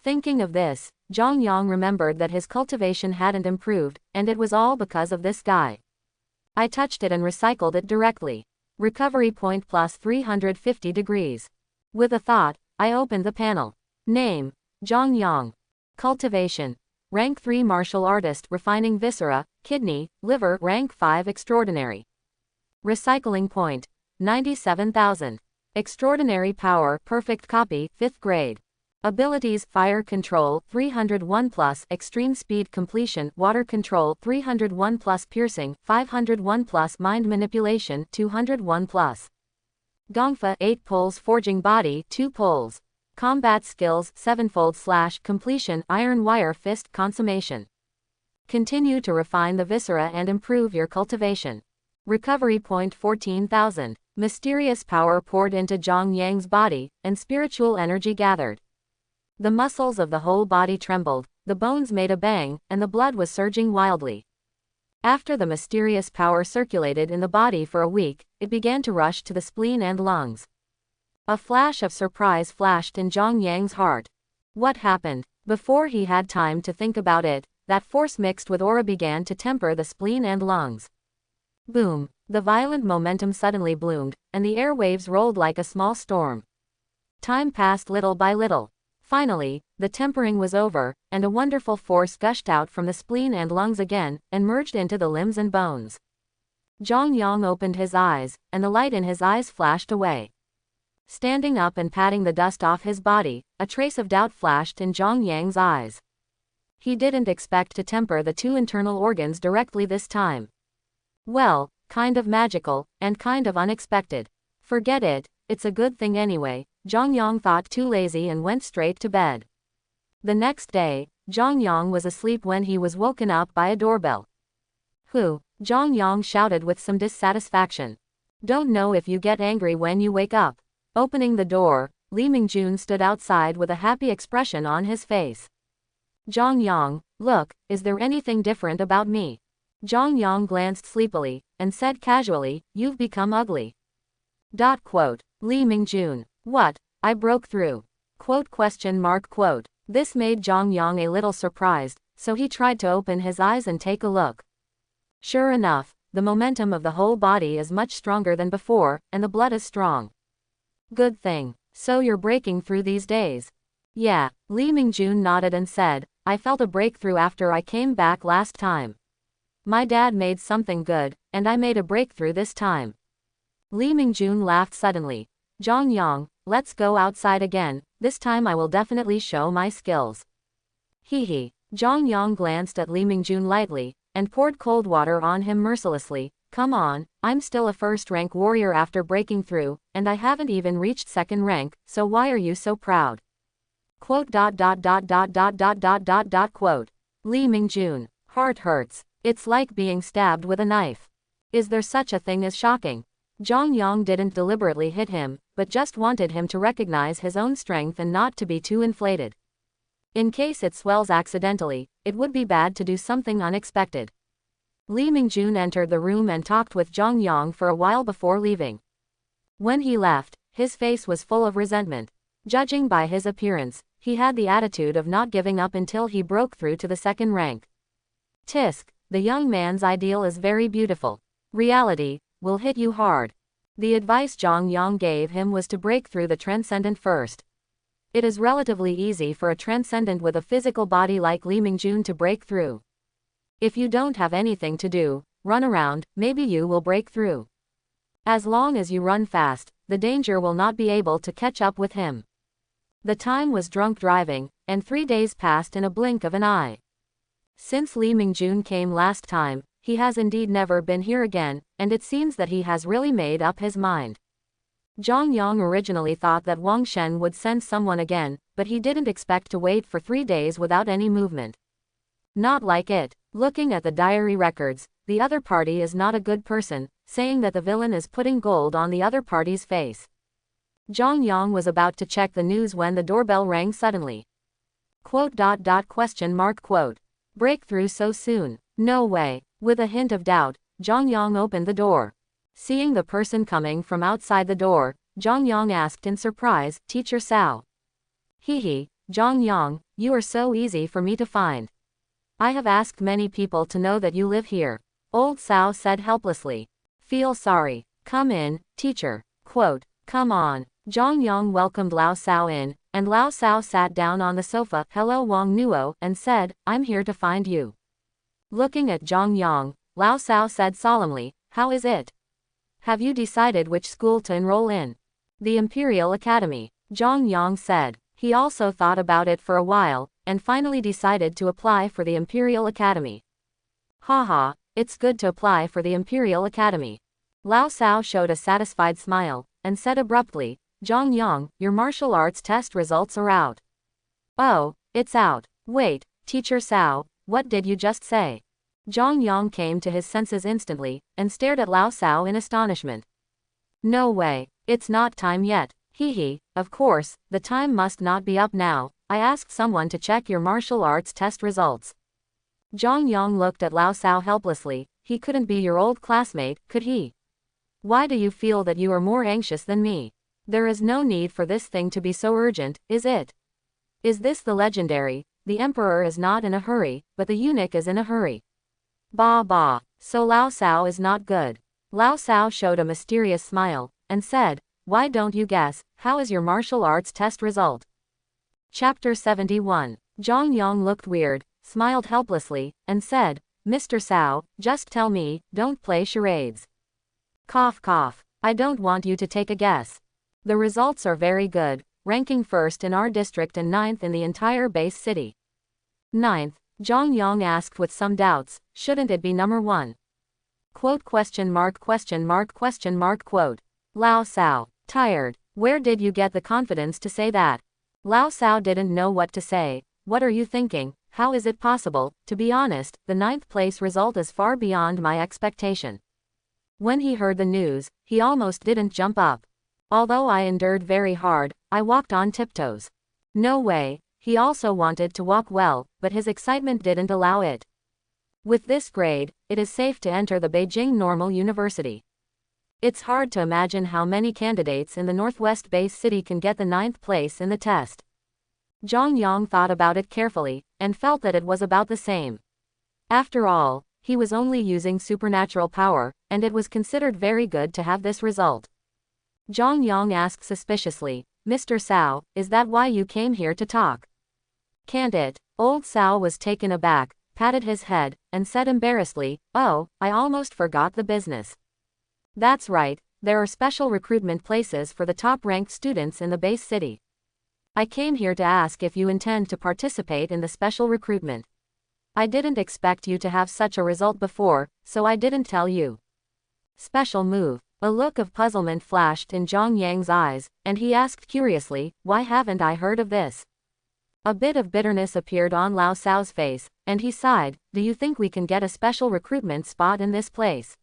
Thinking of this, Zhang Yang remembered that his cultivation hadn't improved, and it was all because of this guy. I touched it and recycled it directly. Recovery point plus 350 degrees. With a thought, I opened the panel. Name, Zhang Yang. Cultivation. Rank 3 martial artist refining viscera, kidney, liver. Rank 5 extraordinary. Recycling point, 97,000. Extraordinary power, perfect copy, 5th grade. Abilities, fire control, 301 plus, extreme speed completion, water control, 301 plus, piercing, 501 plus, mind manipulation, 201 plus. Gongfa, 8 poles, forging body, 2 poles. Combat skills, 7-fold / completion, iron wire fist, consummation. Continue to refine the viscera and improve your cultivation. Recovery point 14,000. Mysterious power poured into Zhang Yang's body, and spiritual energy gathered. The muscles of the whole body trembled, the bones made a bang, and the blood was surging wildly. After the mysterious power circulated in the body for a week, it began to rush to the spleen and lungs. A flash of surprise flashed in Zhang Yang's heart. What happened? Before he had time to think about it, that force mixed with aura began to temper the spleen and lungs. Boom! The violent momentum suddenly bloomed, and the airwaves rolled like a small storm. Time passed little by little. Finally, the tempering was over, and a wonderful force gushed out from the spleen and lungs again, and merged into the limbs and bones. Zhang Yang opened his eyes, and the light in his eyes flashed away. Standing up and patting the dust off his body, a trace of doubt flashed in Zhang Yang's eyes. He didn't expect to temper the 2 internal organs directly this time. Well, kind of magical, and kind of unexpected. Forget it, it's a good thing anyway, Zhang Yang thought, too lazy, and went straight to bed. The next day, Zhang Yang was asleep when he was woken up by a doorbell. Who? Zhang Yang shouted with some dissatisfaction. Don't know if you get angry when you wake up. Opening the door, Li Mingjun stood outside with a happy expression on his face. Zhang Yang, look, is there anything different about me? Zhang Yang glanced sleepily, and said casually, you've become ugly. Li Mingjun. What? I broke through. This made Zhang Yang a little surprised, so he tried to open his eyes and take a look. Sure enough, the momentum of the whole body is much stronger than before, and the blood is strong. Good thing. So you're breaking through these days? Yeah, Li Mingjun nodded and said, I felt a breakthrough after I came back last time. My dad made something good, and I made a breakthrough this time. Li Mingjun laughed suddenly. Zhang Yang, let's go outside again, this time I will definitely show my skills. Hee. Zhang Yang glanced at Li Mingjun lightly, and poured cold water on him mercilessly. Come on, I'm still a first-rank warrior after breaking through, and I haven't even reached second rank, so why are you so proud? Li Mingjun. Heart hurts. It's like being stabbed with a knife. Is there such a thing as shocking? Zhang Yang didn't deliberately hit him, but just wanted him to recognize his own strength and not to be too inflated. In case it swells accidentally, it would be bad to do something unexpected. Li Mingjun entered the room and talked with Zhang Yang for a while before leaving. When he left, his face was full of resentment. Judging by his appearance, he had the attitude of not giving up until he broke through to the second rank. Tisk, the young man's ideal is very beautiful. Reality will hit you hard. The advice Zhang Yang gave him was to break through the transcendent first. It is relatively easy for a transcendent with a physical body like Li Mingjun to break through. If you don't have anything to do, run around, maybe you will break through. As long as you run fast, the danger will not be able to catch up with him. The time was drunk driving, and 3 days passed in a blink of an eye. Since Li Mingjun came last time, he has indeed never been here again, and it seems that he has really made up his mind. Zhang Yang originally thought that Wang Shen would send someone again, but he didn't expect to wait for 3 days without any movement. Not like it. Looking at the diary records, the other party is not a good person, saying that the villain is putting gold on the other party's face. Zhang Yang was about to check the news when the doorbell rang suddenly. Breakthrough so soon? No way. With a hint of doubt, Zhang Yang opened the door. Seeing the person coming from outside the door, Zhang Yang asked in surprise, Teacher Cao. Hee, Zhang Yang, you are so easy for me to find. I have asked many people to know that you live here. Old Cao said helplessly. Feel sorry. Come in, teacher. Come on. Zhang Yang welcomed Lao Cao in, and Lao Cao sat down on the sofa. Hello Wang Nuo, and said, I'm here to find you. Looking at Zhang Yang, Lao Cao said solemnly, how is it? Have you decided which school to enroll in? The Imperial Academy. Zhang Yang said. He also thought about it for a while, and finally decided to apply for the Imperial Academy. Haha, it's good to apply for the Imperial Academy. Lao Cao showed a satisfied smile, and said abruptly, Zhang Yang, your martial arts test results are out. Oh, it's out. Wait, Teacher Cao, what did you just say? Zhang Yang came to his senses instantly, and stared at Lao Cao in astonishment. No way, it's not time yet. Hee, of course, the time must not be up now. I asked someone to check your martial arts test results. Zhang Yang looked at Lao Cao helplessly. He couldn't be your old classmate, could he? Why do you feel that you are more anxious than me? There is no need for this thing to be so urgent, is it? Is this the legendary, the emperor is not in a hurry, but the eunuch is in a hurry? Bah, so Lao Cao is not good. Lao Cao showed a mysterious smile, and said, why don't you guess, how is your martial arts test result? Chapter 71. Zhang Yang looked weird, smiled helplessly, and said, Mr. Cao, just tell me, don't play charades. Cough cough. I don't want you to take a guess. The results are very good, ranking first in our district and 9th in the entire base city. 9th, Zhang Yang asked with some doubts, shouldn't it be number 1? Lao Cao. Tired. Where did you get the confidence to say that? Lao Cao didn't know what to say. What are you thinking? How is it possible? To be honest, the 9th place result is far beyond my expectation. When he heard the news, he almost didn't jump up. Although I endured very hard, I walked on tiptoes. No way, he also wanted to walk well, but his excitement didn't allow it. With this grade, it is safe to enter the Beijing Normal University. It's hard to imagine how many candidates in the northwest-based city can get the 9th place in the test. Zhang Yang thought about it carefully, and felt that it was about the same. After all, he was only using supernatural power, and it was considered very good to have this result. Zhang Yang asked suspiciously, "Mr. Cao, is that why you came here to talk?" "Can't it?" Old Cao was taken aback, patted his head, and said embarrassedly, "Oh, I almost forgot the business. That's right, there are special recruitment places for the top-ranked students in the base city. I came here to ask if you intend to participate in the special recruitment. I didn't expect you to have such a result before, so I didn't tell you." Special move. A look of puzzlement flashed in Zhang Yang's eyes, and he asked curiously, "Why haven't I heard of this?" A bit of bitterness appeared on Lao Cao's face, and he sighed, "Do you think we can get a special recruitment spot in this place?"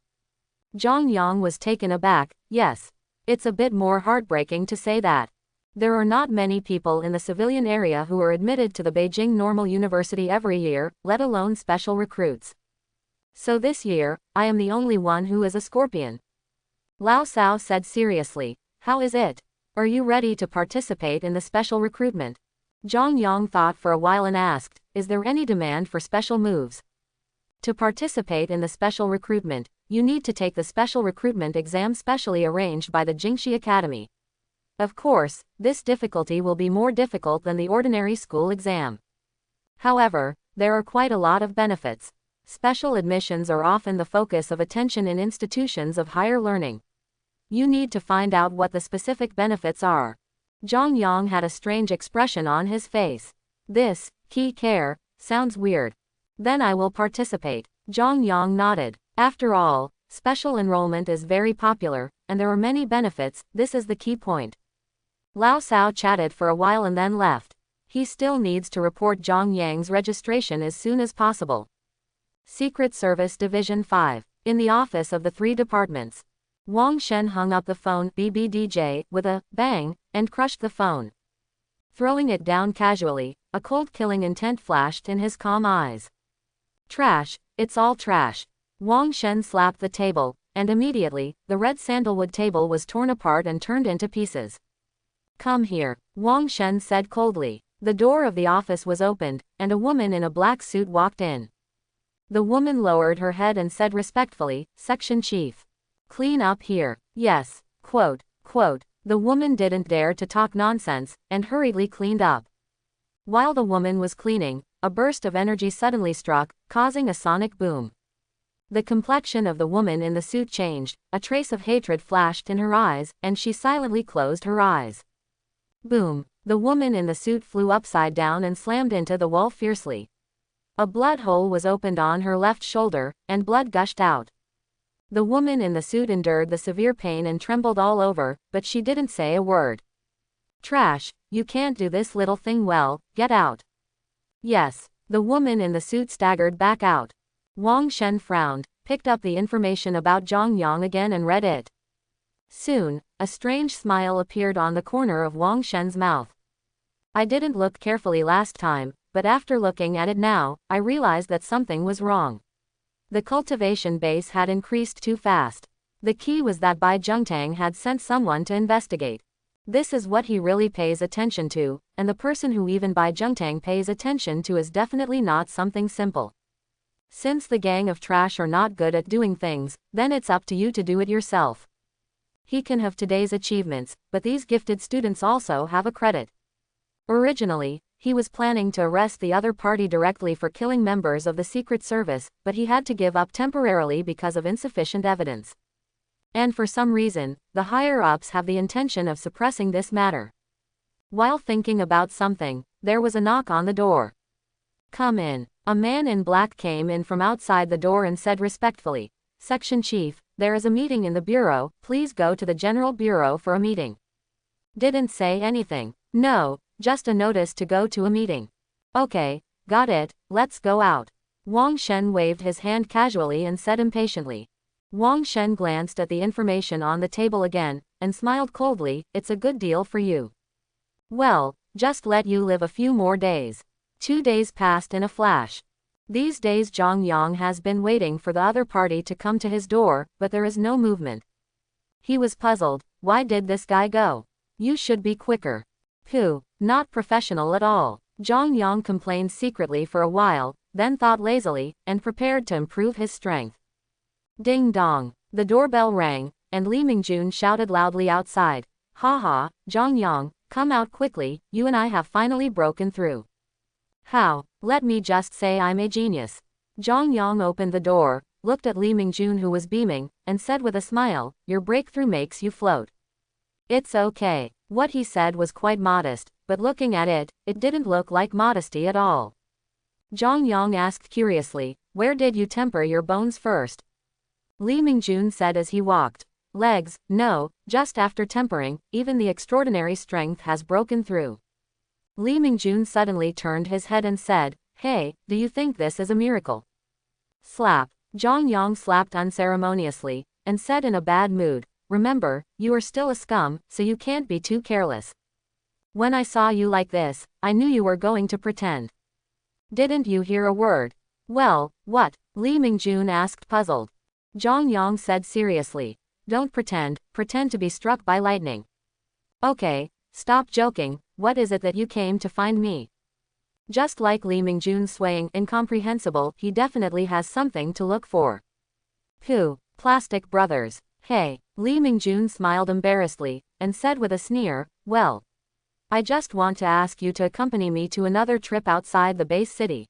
Zhang Yang was taken aback. "Yes. It's a bit more heartbreaking to say that. There are not many people in the civilian area who are admitted to the Beijing Normal University every year, let alone special recruits. So this year, I am the only one who is a scorpion." Lao Cao said seriously, "How is it? Are you ready to participate in the special recruitment?" Zhang Yang thought for a while and asked, "Is there any demand for special moves?" To participate in the special recruitment, you need to take the special recruitment exam specially arranged by the Jingxi Academy. Of course, this difficulty will be more difficult than the ordinary school exam. However, there are quite a lot of benefits. Special admissions are often the focus of attention in institutions of higher learning. You need to find out what the specific benefits are. Zhang Yang had a strange expression on his face. "This, key care, sounds weird. Then I will participate." Zhang Yang nodded. After all, special enrollment is very popular, and there are many benefits, this is the key point. Lao Cao chatted for a while and then left. He still needs to report Zhang Yang's registration as soon as possible. Secret Service Division 5. In the office of the 3 departments. Wang Shen hung up the phone BBDJ with a bang and crushed the phone. Throwing it down casually, a cold-killing intent flashed in his calm eyes. "Trash, it's all trash." Wang Shen slapped the table, and immediately, the red sandalwood table was torn apart and turned into pieces. "Come here," Wang Shen said coldly. The door of the office was opened, and a woman in a black suit walked in. The woman lowered her head and said respectfully, "Section Chief. Clean up here." "Yes." Quote. The woman didn't dare to talk nonsense, and hurriedly cleaned up. While the woman was cleaning, a burst of energy suddenly struck, causing a sonic boom. The complexion of the woman in the suit changed, a trace of hatred flashed in her eyes, and she silently closed her eyes. Boom! The woman in the suit flew upside down and slammed into the wall fiercely. A blood hole was opened on her left shoulder, and blood gushed out. The woman in the suit endured the severe pain and trembled all over, but she didn't say a word. "Trash, you can't do this little thing well, get out." "Yes." The woman in the suit staggered back out. Wang Shen frowned, picked up the information about Zhang Yang again and read it. Soon, a strange smile appeared on the corner of Wang Shen's mouth. "I didn't look carefully last time, but after looking at it now, I realized that something was wrong. The cultivation base had increased too fast. The key was that Bai Zhengtang had sent someone to investigate. This is what he really pays attention to, and the person who even Bai Zhengtang pays attention to is definitely not something simple. Since the gang of trash are not good at doing things, then it's up to you to do it yourself. He can have today's achievements, but these gifted students also have a credit. Originally, he was planning to arrest the other party directly for killing members of the Secret Service, but he had to give up temporarily because of insufficient evidence. And for some reason, the higher-ups have the intention of suppressing this matter. While thinking about something, there was a knock on the door. "Come in." A man in black came in from outside the door and said respectfully, "Section Chief, there is a meeting in the bureau, please go to the General Bureau for a meeting." Didn't say anything. "No, just a notice to go to a meeting." "Okay, got it, let's go out." Wang Shen waved his hand casually and said impatiently. Wang Shen glanced at the information on the table again, and smiled coldly, "It's a good deal for you. Well, just let you live a few more days. 2 days passed in a flash. These days Zhang Yang has been waiting for the other party to come to his door, but there is no movement. He was puzzled. Why did this guy go? You should be quicker. Pooh, not professional at all. Zhang Yang complained secretly for a while, then thought lazily, and prepared to improve his strength. Ding dong. The doorbell rang, and Li Mingjun shouted loudly outside. Ha ha, Zhang Yang, come out quickly, you and I have finally broken through. How? Let me just say I'm a genius. Zhang Yang opened the door, looked at Li Mingjun who was beaming, and said with a smile, your breakthrough makes you float. It's okay. What he said was quite modest, but looking at it, it didn't look like modesty at all. Zhang Yang asked curiously, where did you temper your bones first? Li Mingjun said as he walked. Legs, no, just after tempering, even the extraordinary strength has broken through. Li Mingjun suddenly turned his head and said, hey, do you think this is a miracle? Slap. Zhang Yang slapped unceremoniously, and said in a bad mood, remember, you are still a scum, so you can't be too careless. When I saw you like this, I knew you were going to pretend. Didn't you hear a word? Well, what? Li Mingjun asked puzzled. Zhang Yang said seriously, don't pretend, pretend to be struck by lightning. Okay, stop joking, what is it that you came to find me? Just like Li Mingjun swaying, incomprehensible, he definitely has something to look for. Pooh, plastic brothers. Hey, Li Mingjun smiled embarrassedly, and said with a sneer, well, I just want to ask you to accompany me to another trip outside the base city.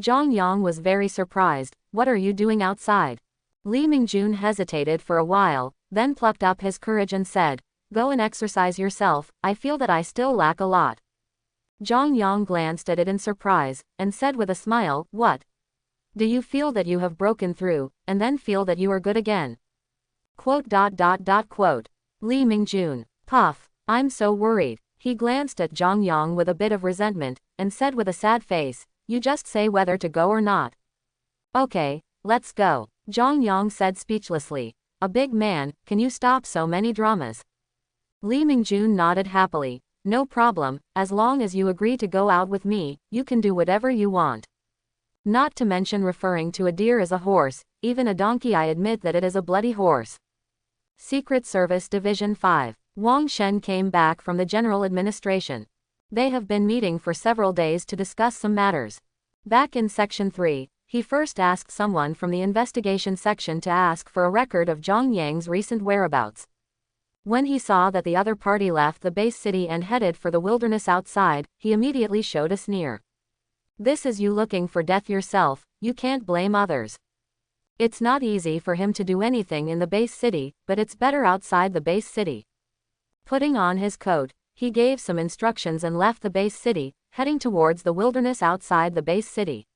Zhang Yang was very surprised, what are you doing outside? Li Mingjun hesitated for a while, then plucked up his courage and said, go and exercise yourself, I feel that I still lack a lot. Zhang Yang glanced at it in surprise, and said with a smile, what? Do you feel that you have broken through, and then feel that you are good again? Quote. Li Mingjun. Puff. I'm so worried. He glanced at Zhang Yang with a bit of resentment, and said with a sad face, you just say whether to go or not. Okay, let's go. Zhang Yang said speechlessly. A big man, can you stop so many dramas? Li Mingjun nodded happily. No problem, as long as you agree to go out with me, you can do whatever you want. Not to mention referring to a deer as a horse, even a donkey, I admit that it is a bloody horse. Secret Service Division 5. Wang Shen came back from the General Administration. They have been meeting for several days to discuss some matters. Back in Section 3, he first asked someone from the investigation section to ask for a record of Zhang Yang's recent whereabouts. When he saw that the other party left the base city and headed for the wilderness outside, he immediately showed a sneer. This is you looking for death yourself, you can't blame others. It's not easy for him to do anything in the base city, but it's better outside the base city. Putting on his coat, he gave some instructions and left the base city, heading towards the wilderness outside the base city.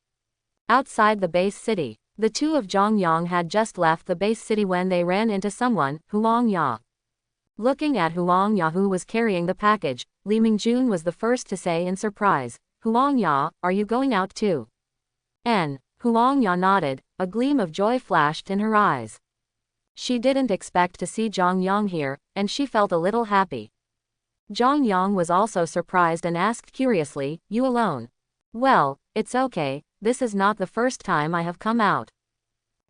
Outside the base city, the two of Zhang Yang had just left the base city when they ran into someone, Huang Ya. Looking at Huang Ya who was carrying the package, Li Mingjun was the first to say in surprise, Huang Ya, are you going out too? Huang Ya nodded, a gleam of joy flashed in her eyes. She didn't expect to see Zhang Yang here, and she felt a little happy. Zhang Yang was also surprised and asked curiously, you alone? Well, it's okay, this is not the first time I have come out.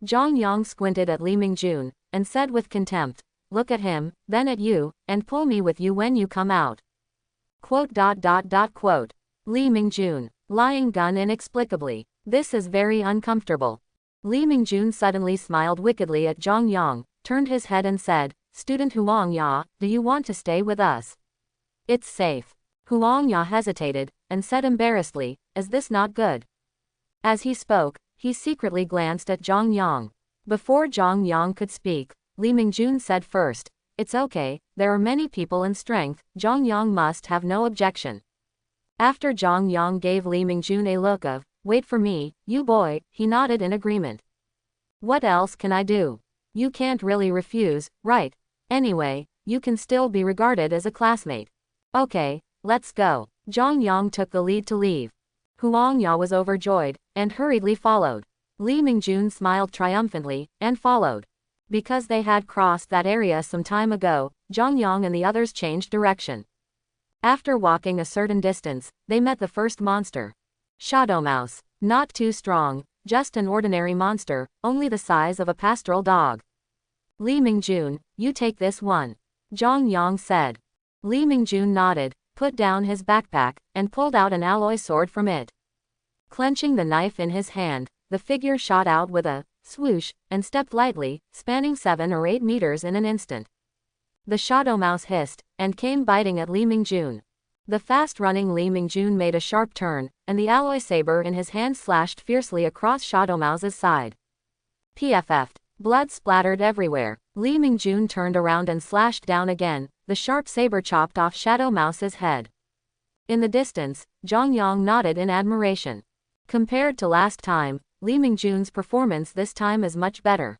Zhang Yang squinted at Li Mingjun, and said with contempt, look at him, then at you, and pull me with you when you come out. Quote. Li Mingjun. Lying gun inexplicably. This is very uncomfortable. Li Mingjun suddenly smiled wickedly at Zhang Yang, turned his head and said, Student Huang Ya, do you want to stay with us? It's safe. Huang Ya hesitated, and said embarrassedly, is this not good? As he spoke, he secretly glanced at Zhang Yang. Before Zhang Yang could speak, Li Mingjun said first, it's okay, there are many people in strength, Zhang Yang must have no objection. After Zhang Yang gave Li Mingjun a look of, wait for me, you boy, he nodded in agreement. What else can I do? You can't really refuse, right? Anyway, you can still be regarded as a classmate. Okay, let's go. Zhang Yang took the lead to leave. Huang Ya was overjoyed, and hurriedly followed. Li Mingjun smiled triumphantly, and followed. Because they had crossed that area some time ago, Zhang Yang and the others changed direction. After walking a certain distance, they met the first monster. Shadow Mouse. Not too strong, just an ordinary monster, only the size of a pastoral dog. Li Mingjun, you take this one. Zhang Yang said. Li Mingjun nodded, put down his backpack, and pulled out an alloy sword from it. Clenching the knife in his hand, the figure shot out with a swoosh, and stepped lightly, spanning 7 or 8 meters in an instant. The Shadow Mouse hissed, and came biting at Li Mingjun. The fast-running Li Mingjun made a sharp turn, and the alloy saber in his hand slashed fiercely across Shadow Mouse's side. PFF'd. Blood splattered everywhere. Li Mingjun turned around and slashed down again. The sharp saber chopped off Shadow Mouse's head. In the distance, Zhang Yang nodded in admiration. Compared to last time, Li Mingjun's performance this time is much better.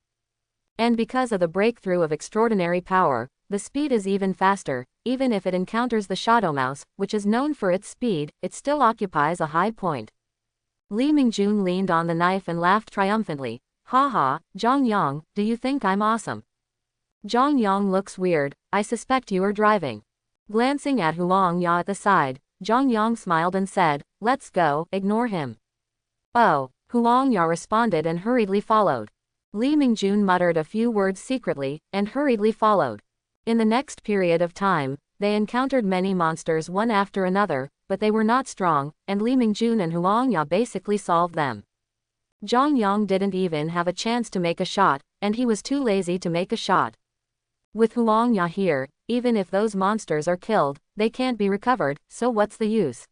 And because of the breakthrough of extraordinary power, the speed is even faster. Even if it encounters the Shadow Mouse, which is known for its speed, it still occupies a high point. Li Mingjun leaned on the knife and laughed triumphantly. Haha, Zhang Yang, do you think I'm awesome? Zhang Yang looks weird, I suspect you are driving. Glancing at Huang Ya at the side, Zhang Yang smiled and said, let's go, ignore him. Oh, Huang Ya responded and hurriedly followed. Li Mingjun muttered a few words secretly, and hurriedly followed. In the next period of time, they encountered many monsters one after another, but they were not strong, and Li Mingjun and Huang Ya basically solved them. Zhang Yang didn't even have a chance to make a shot, and he was too lazy to make a shot. With Huang Ya here, even if those monsters are killed, they can't be recovered, so what's the use?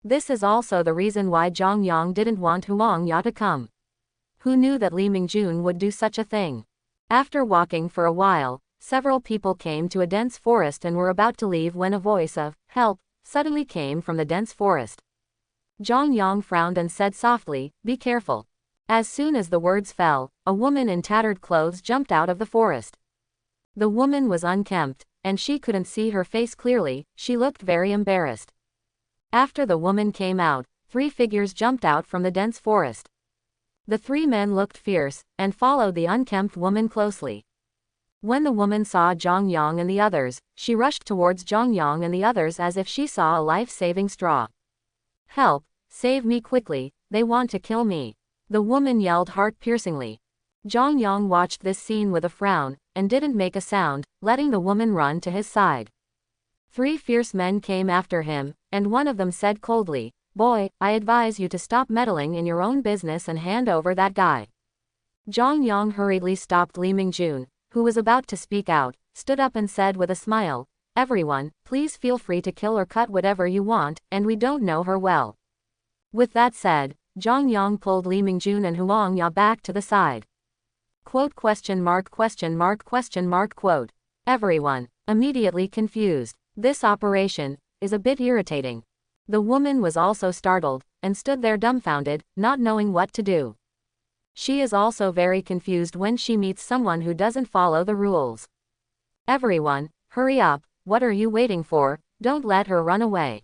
This is also the reason why Zhang Yang didn't want Huang Ya to come. Who knew that Li Mingjun would do such a thing? After walking for a while, several people came to a dense forest and were about to leave when a voice of help suddenly came from the dense forest. Zhang Yang frowned and said softly, be careful. As soon as the words fell, a woman in tattered clothes jumped out of the forest. The woman was unkempt, and she couldn't see her face clearly. She looked very embarrassed. After the woman came out, 3 figures jumped out from the dense forest. The 3 men looked fierce, and followed the unkempt woman closely. When the woman saw Zhang Yang and the others, she rushed towards Zhang Yang and the others as if she saw a life-saving straw. Help, save me quickly, they want to kill me. The woman yelled heart-piercingly. Zhang Yang watched this scene with a frown, and didn't make a sound, letting the woman run to his side. 3 fierce men came after him, and one of them said coldly, boy, I advise you to stop meddling in your own business and hand over that guy. Zhang Yang hurriedly stopped Li Mingjun, who was about to speak out, stood up and said with a smile, everyone, please feel free to kill or cut whatever you want, and we don't know her well. With that said, Zhang Yang pulled Li Mingjun and Huang Ya back to the side. Quote question mark question mark question mark quote. Everyone, immediately confused. This operation is a bit irritating. The woman was also startled, and stood there dumbfounded, not knowing what to do. She is also very confused when she meets someone who doesn't follow the rules. Everyone, hurry up, what are you waiting for, don't let her run away.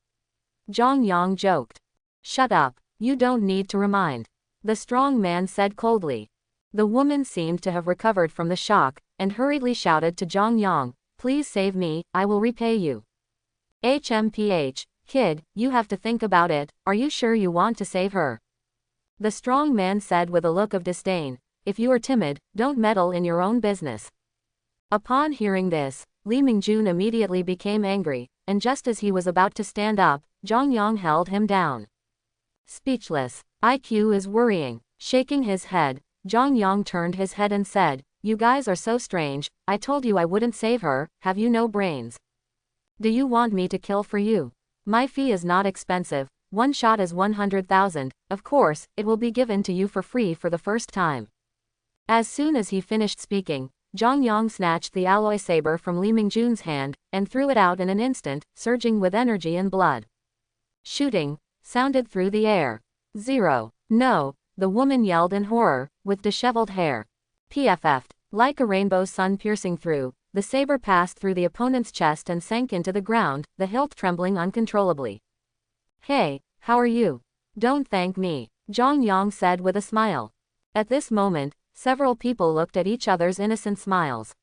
Zhang Yang joked. Shut up, you don't need to remind. The strong man said coldly. The woman seemed to have recovered from the shock, and hurriedly shouted to Zhang Yang, please save me, I will repay you. HMPH, kid, you have to think about it, are you sure you want to save her? The strong man said with a look of disdain, if you are timid, don't meddle in your own business. Upon hearing this, Li Mingjun immediately became angry, and just as he was about to stand up, Zhang Yang held him down. Speechless. IQ is worrying. Shaking his head, Zhang Yang turned his head and said, you guys are so strange, I told you I wouldn't save her, have you no brains? Do you want me to kill for you? My fee is not expensive. One shot is 100,000, of course, it will be given to you for free for the first time. As soon as he finished speaking, Zhang Yang snatched the alloy saber from Li Mingjun's hand, and threw it out in an instant, surging with energy and blood. Shooting sounded through the air. 0. No, the woman yelled in horror, with disheveled hair. PFF'd. Like a rainbow sun piercing through, the saber passed through the opponent's chest and sank into the ground, the hilt trembling uncontrollably. Hey, how are you? Don't thank me, Zhang Yang said with a smile. At this moment, several people looked at each other's innocent smiles.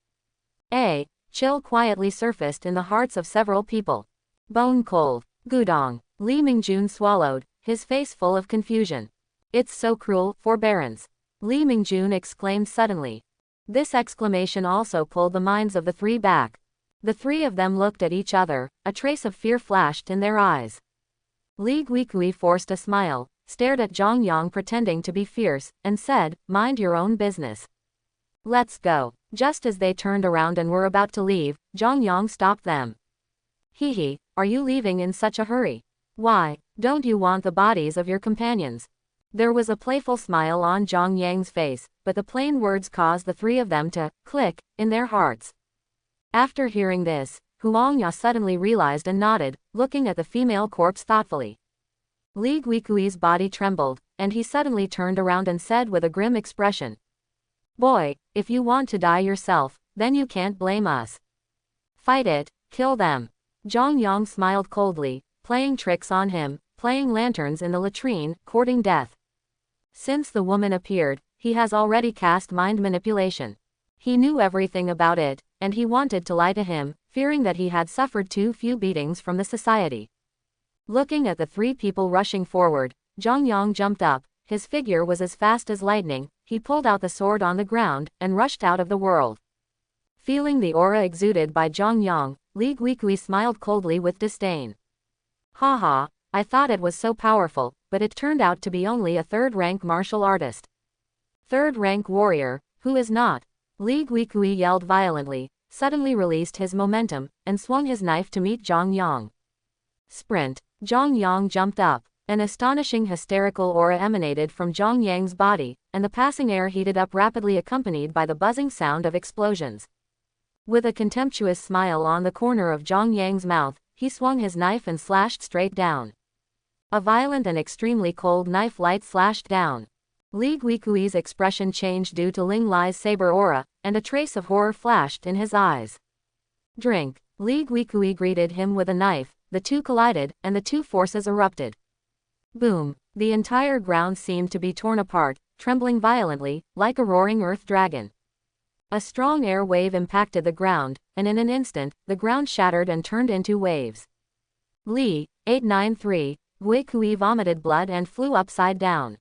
A chill quietly surfaced in the hearts of several people. Bone cold. Gudong. Li Mingjun swallowed, his face full of confusion. It's so cruel, forbearance. Li Mingjun exclaimed suddenly. This exclamation also pulled the minds of the three back. The three of them looked at each other, a trace of fear flashed in their eyes. Li Guikui forced a smile, stared at Zhang Yang pretending to be fierce, and said, "Mind your own business. Let's go." Just as they turned around and were about to leave, Zhang Yang stopped them. "Hehe, are you leaving in such a hurry? Why, don't you want the bodies of your companions?" There was a playful smile on Zhang Yang's face, but the plain words caused the three of them to click in their hearts. After hearing this, Huangya suddenly realized and nodded, looking at the female corpse thoughtfully. Li Guikui's body trembled, and he suddenly turned around and said with a grim expression, "Boy, if you want to die yourself, then you can't blame us. Fight it, kill them." Zhang Yang smiled coldly, playing tricks on him, playing lanterns in the latrine, courting death. Since the woman appeared, he has already cast mind manipulation. He knew everything about it, and he wanted to lie to him, fearing that he had suffered too few beatings from the society. Looking at the three people rushing forward, Zhang Yang jumped up, his figure was as fast as lightning, he pulled out the sword on the ground, and rushed out of the world. Feeling the aura exuded by Zhang Yang, Li Guikui smiled coldly with disdain. "Haha, I thought it was so powerful, but it turned out to be only a third-rank martial artist. Third-rank warrior, who is not?" Li Guikui yelled violently, suddenly released his momentum, and swung his knife to meet Zhang Yang. Sprint. Zhang Yang jumped up. An astonishing hysterical aura emanated from Zhang Yang's body, and the passing air heated up rapidly accompanied by the buzzing sound of explosions. With a contemptuous smile on the corner of Zhang Yang's mouth, he swung his knife and slashed straight down. A violent and extremely cold knife light slashed down. Li Guikui's expression changed due to Ling Lai's saber aura, and a trace of horror flashed in his eyes. "Drink." Li Guikui greeted him with a knife, the two collided, and the two forces erupted. Boom! The entire ground seemed to be torn apart, trembling violently, like a roaring earth dragon. A strong air wave impacted the ground, and in an instant, the ground shattered and turned into waves. Li, 893, Guikui vomited blood and flew upside down.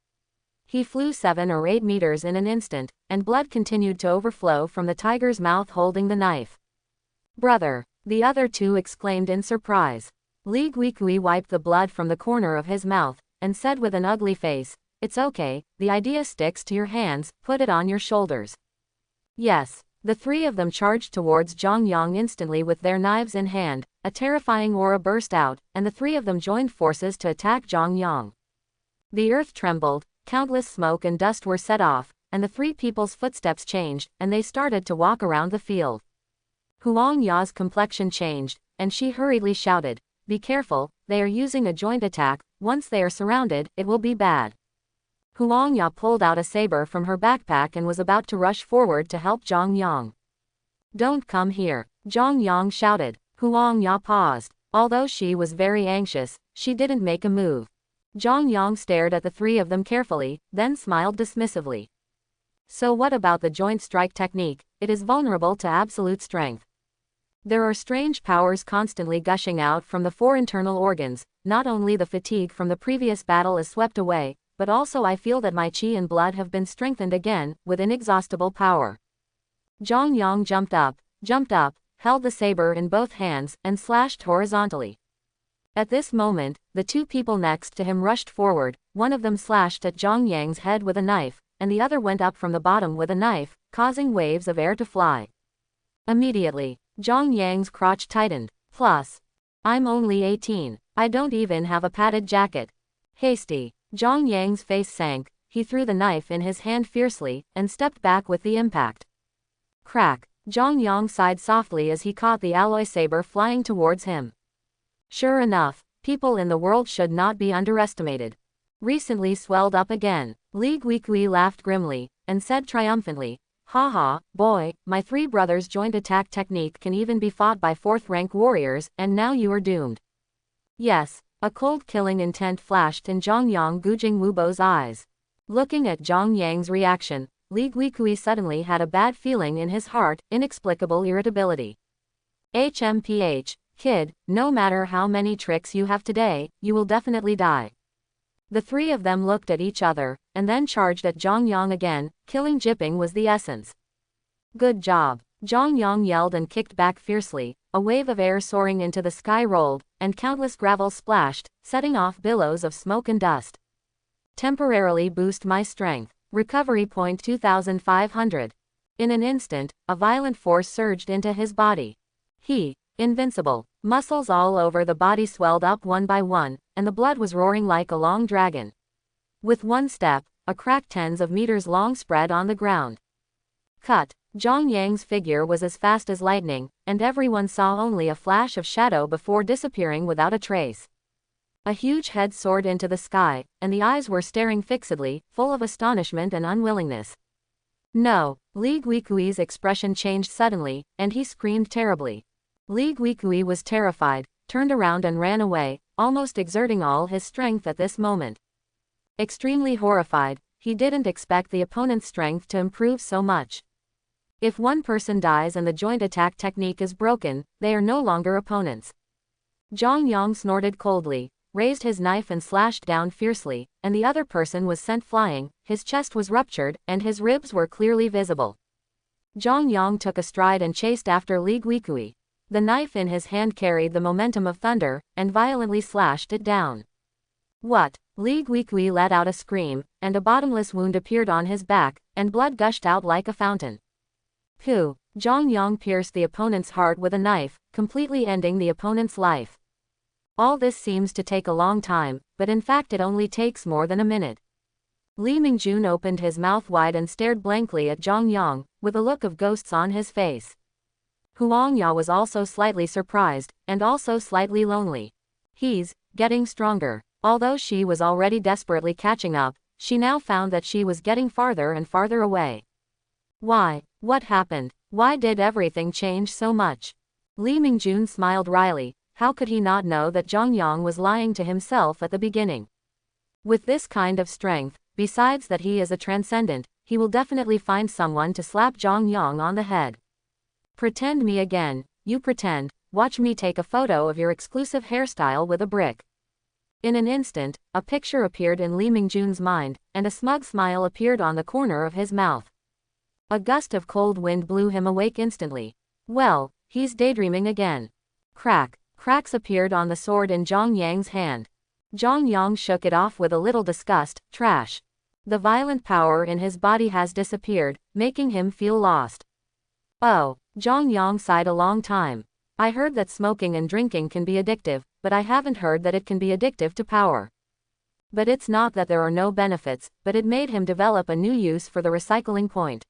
He flew 7 or 8 meters in an instant, and blood continued to overflow from the tiger's mouth holding the knife. "Brother!" the other two exclaimed in surprise. Li Guikui wiped the blood from the corner of his mouth, and said with an ugly face, "It's okay, the idea sticks to your hands, put it on your shoulders." Yes. The three of them charged towards Zhang Yang instantly with their knives in hand, a terrifying aura burst out, and the three of them joined forces to attack Zhang Yang. The earth trembled, countless smoke and dust were set off, and the three people's footsteps changed, and they started to walk around the field. Huang Ya's complexion changed, and she hurriedly shouted, "Be careful, they are using a joint attack, once they are surrounded, it will be bad." Huang Ya pulled out a saber from her backpack and was about to rush forward to help Zhang Yang. "Don't come here," Zhang Yang shouted. Huang Ya paused. Although she was very anxious, she didn't make a move. Zhang Yang stared at the three of them carefully, then smiled dismissively. "So what about the joint strike technique? It is vulnerable to absolute strength. There are strange powers constantly gushing out from the 4 internal organs, not only the fatigue from the previous battle is swept away, but also I feel that my qi and blood have been strengthened again, with inexhaustible power." Zhang Yang jumped up, held the saber in both hands, and slashed horizontally. At this moment, the two people next to him rushed forward, one of them slashed at Zhang Yang's head with a knife, and the other went up from the bottom with a knife, causing waves of air to fly. Immediately, Zhang Yang's crotch tightened. "Plus, I'm only 18. I don't even have a padded jacket." Hasty. Zhang Yang's face sank, he threw the knife in his hand fiercely, and stepped back with the impact. Crack. Zhang Yang sighed softly as he caught the alloy saber flying towards him. Sure enough, people in the world should not be underestimated. Recently swelled up again. Li Guikui laughed grimly, and said triumphantly, "Haha, boy, my 3 brothers' joint attack technique can even be fought by 4th-rank warriors, and now you are doomed." Yes. A cold killing intent flashed in Zhang Yang Gujing Wubo's eyes. Looking at Zhang Yang's reaction, Li Guikui suddenly had a bad feeling in his heart, inexplicable irritability. HMPH. Kid, no matter how many tricks you have today, you will definitely die. The three of them looked at each other, and then charged at Zhang Yang again. Killing Jipping was the essence. Good job. Zhang Yang yelled and kicked back fiercely. A wave of air soaring into the sky rolled, and countless gravel splashed, setting off billows of smoke and dust. Temporarily boost my strength. Recovery point 2500. In an instant, a violent force surged into his body. Invincible. Muscles all over the body swelled up one by one, and the blood was roaring like a long dragon. With one step, a crack tens of meters long spread on the ground. Cut. Zhang Yang's figure was as fast as lightning, and everyone saw only a flash of shadow before disappearing without a trace. A huge head soared into the sky, and the eyes were staring fixedly, full of astonishment and unwillingness. No. Li Guikui's expression changed suddenly, and he screamed terribly. Li Guikui was terrified, turned around and ran away, almost exerting all his strength at this moment. Extremely horrified, he didn't expect the opponent's strength to improve so much. If one person dies and the joint attack technique is broken, they are no longer opponents. Zhang Yang snorted coldly, raised his knife and slashed down fiercely, and the other person was sent flying. His chest was ruptured, and his ribs were clearly visible. Zhang Yang took a stride and chased after Li Guikui. The knife in his hand carried the momentum of thunder, and violently slashed it down. What? Li Guikui let out a scream, and a bottomless wound appeared on his back, and blood gushed out like a fountain. Phew! Zhang Yang pierced the opponent's heart with a knife, completely ending the opponent's life. All this seems to take a long time, but in fact it only takes more than a minute. Li Mingjun opened his mouth wide and stared blankly at Zhang Yang, with a look of ghosts on his face. Huangya was also slightly surprised, and also slightly lonely. He's getting stronger. Although she was already desperately catching up, she now found that she was getting farther and farther away. Why? What happened? Why did everything change so much? Li Mingjun smiled wryly. How could he not know that Zhang Yang was lying to himself at the beginning? With this kind of strength, besides that he is a transcendent, he will definitely find someone to slap Zhang Yang on the head. Pretend me again. You pretend. Watch me take a photo of your exclusive hairstyle with a brick. In an instant, a picture appeared in Li Mingjun's mind, and a smug smile appeared on the corner of his mouth. A gust of cold wind blew him awake instantly. Well, he's daydreaming again. Crack. Cracks appeared on the sword in Zhang Yang's hand. Zhang Yang shook it off with a little disgust. Trash. The violent power in his body has disappeared, making him feel lost. Oh. Zhang Yang sighed a long time. I heard that smoking and drinking can be addictive, but I haven't heard that it can be addictive to power. But it's not that there are no benefits, but it made him develop a new use for the recycling point.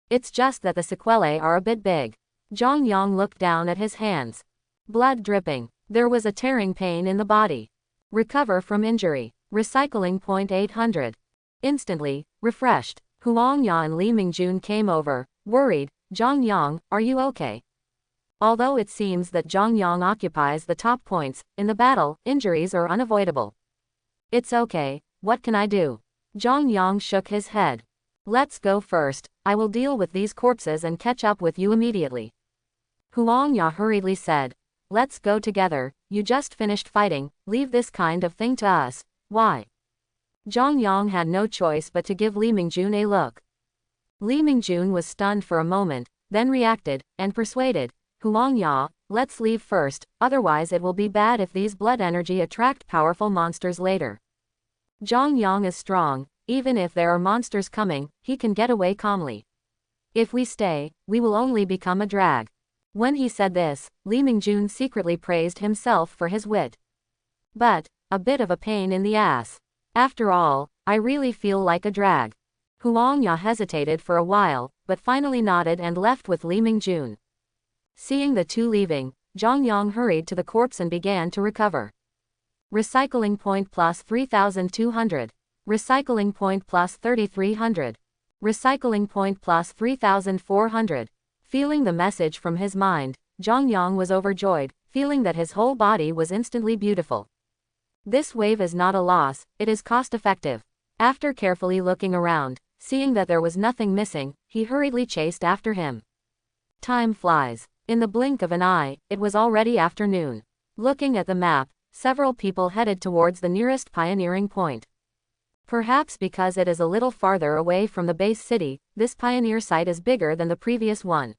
It's just that the sequelae are a bit big. Zhang Yang looked down at his hands. Blood dripping. There was a tearing pain in the body. Recover from injury. Recycling point 800. Instantly, refreshed, Huangya and Li Mingjun came over, worried. Zhang Yang, are you okay? Although it seems that Zhang Yang occupies the top points, in the battle, injuries are unavoidable. It's okay, what can I do? Zhang Yang shook his head. Let's go first, I will deal with these corpses and catch up with you immediately. Huangya hurriedly said. Let's go together, you just finished fighting, leave this kind of thing to us. Why? Zhang Yang had no choice but to give Li Mingjun a look. Li Mingjun was stunned for a moment, then reacted, and persuaded, Huangya, let's leave first, otherwise it will be bad if these blood energy attract powerful monsters later. Zhang Yang is strong, even if there are monsters coming, he can get away calmly. If we stay, we will only become a drag. When he said this, Li Mingjun secretly praised himself for his wit. But, a bit of a pain in the ass. After all, I really feel like a drag. Huangya hesitated for a while, but finally nodded and left with Li Mingjun. Seeing the two leaving, Zhang Yang hurried to the corpse and began to recover. Recycling point plus 3200. Recycling point plus 3300. Recycling point plus 3400. Feeling the message from his mind, Zhang Yang was overjoyed, feeling that his whole body was instantly beautiful. This wave is not a loss, it is cost-effective. After carefully looking around, seeing that there was nothing missing, he hurriedly chased after him. Time flies. In the blink of an eye, it was already afternoon. Looking at the map, several people headed towards the nearest pioneering point. Perhaps because it is a little farther away from the base city, this pioneer site is bigger than the previous one.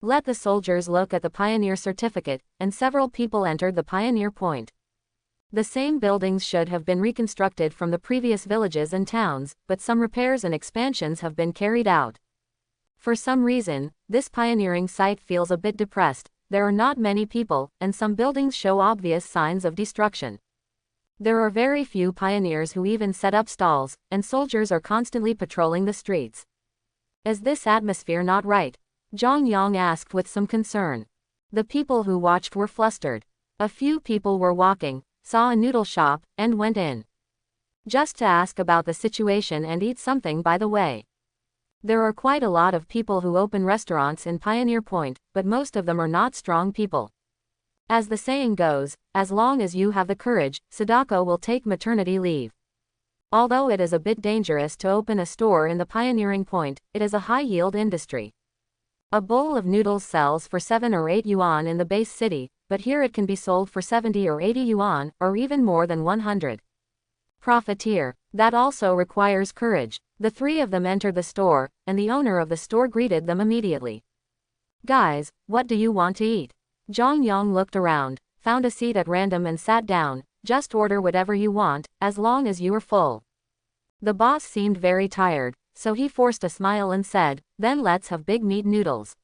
Let the soldiers look at the pioneer certificate, and several people entered the pioneer point. The same buildings should have been reconstructed from the previous villages and towns, but some repairs and expansions have been carried out. For some reason, this pioneering site feels a bit depressed. There are not many people, and some buildings show obvious signs of destruction. There are very few pioneers who even set up stalls, and soldiers are constantly patrolling the streets. Is this atmosphere not right? Zhang Yang asked with some concern. The people who watched were flustered. A few people were walking, saw a noodle shop, and went in. Just to ask about the situation and eat something by the way. There are quite a lot of people who open restaurants in Pioneer Point, but most of them are not strong people. As the saying goes, as long as you have the courage, Sadako will take maternity leave. Although it is a bit dangerous to open a store in the pioneering point, it is a high-yield industry. A bowl of noodles sells for 7 or 8 yuan in the base city, but here it can be sold for 70 or 80 yuan, or even more than 100. Profiteer. That also requires courage. The three of them entered the store, and the owner of the store greeted them immediately. Guys, what do you want to eat? Zhang Yang looked around, found a seat at random and sat down. Just order whatever you want, as long as you are full. The boss seemed very tired, so he forced a smile and said, then let's have big meat noodles.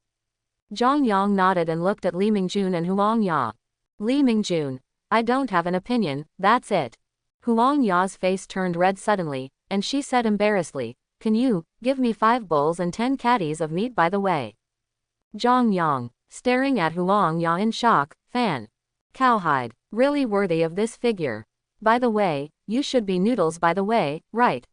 Zhang Yang nodded and looked at Li Mingjun and Huang Ya. Li Mingjun, I don't have an opinion, that's it. Huang Ya's face turned red suddenly, and she said embarrassedly, can you give me 5 bowls and 10 caddies of meat by the way? Zhang Yang, staring at Huang Ya in shock, fan. Cowhide, really worthy of this figure. By the way, you should be noodles by the way, right?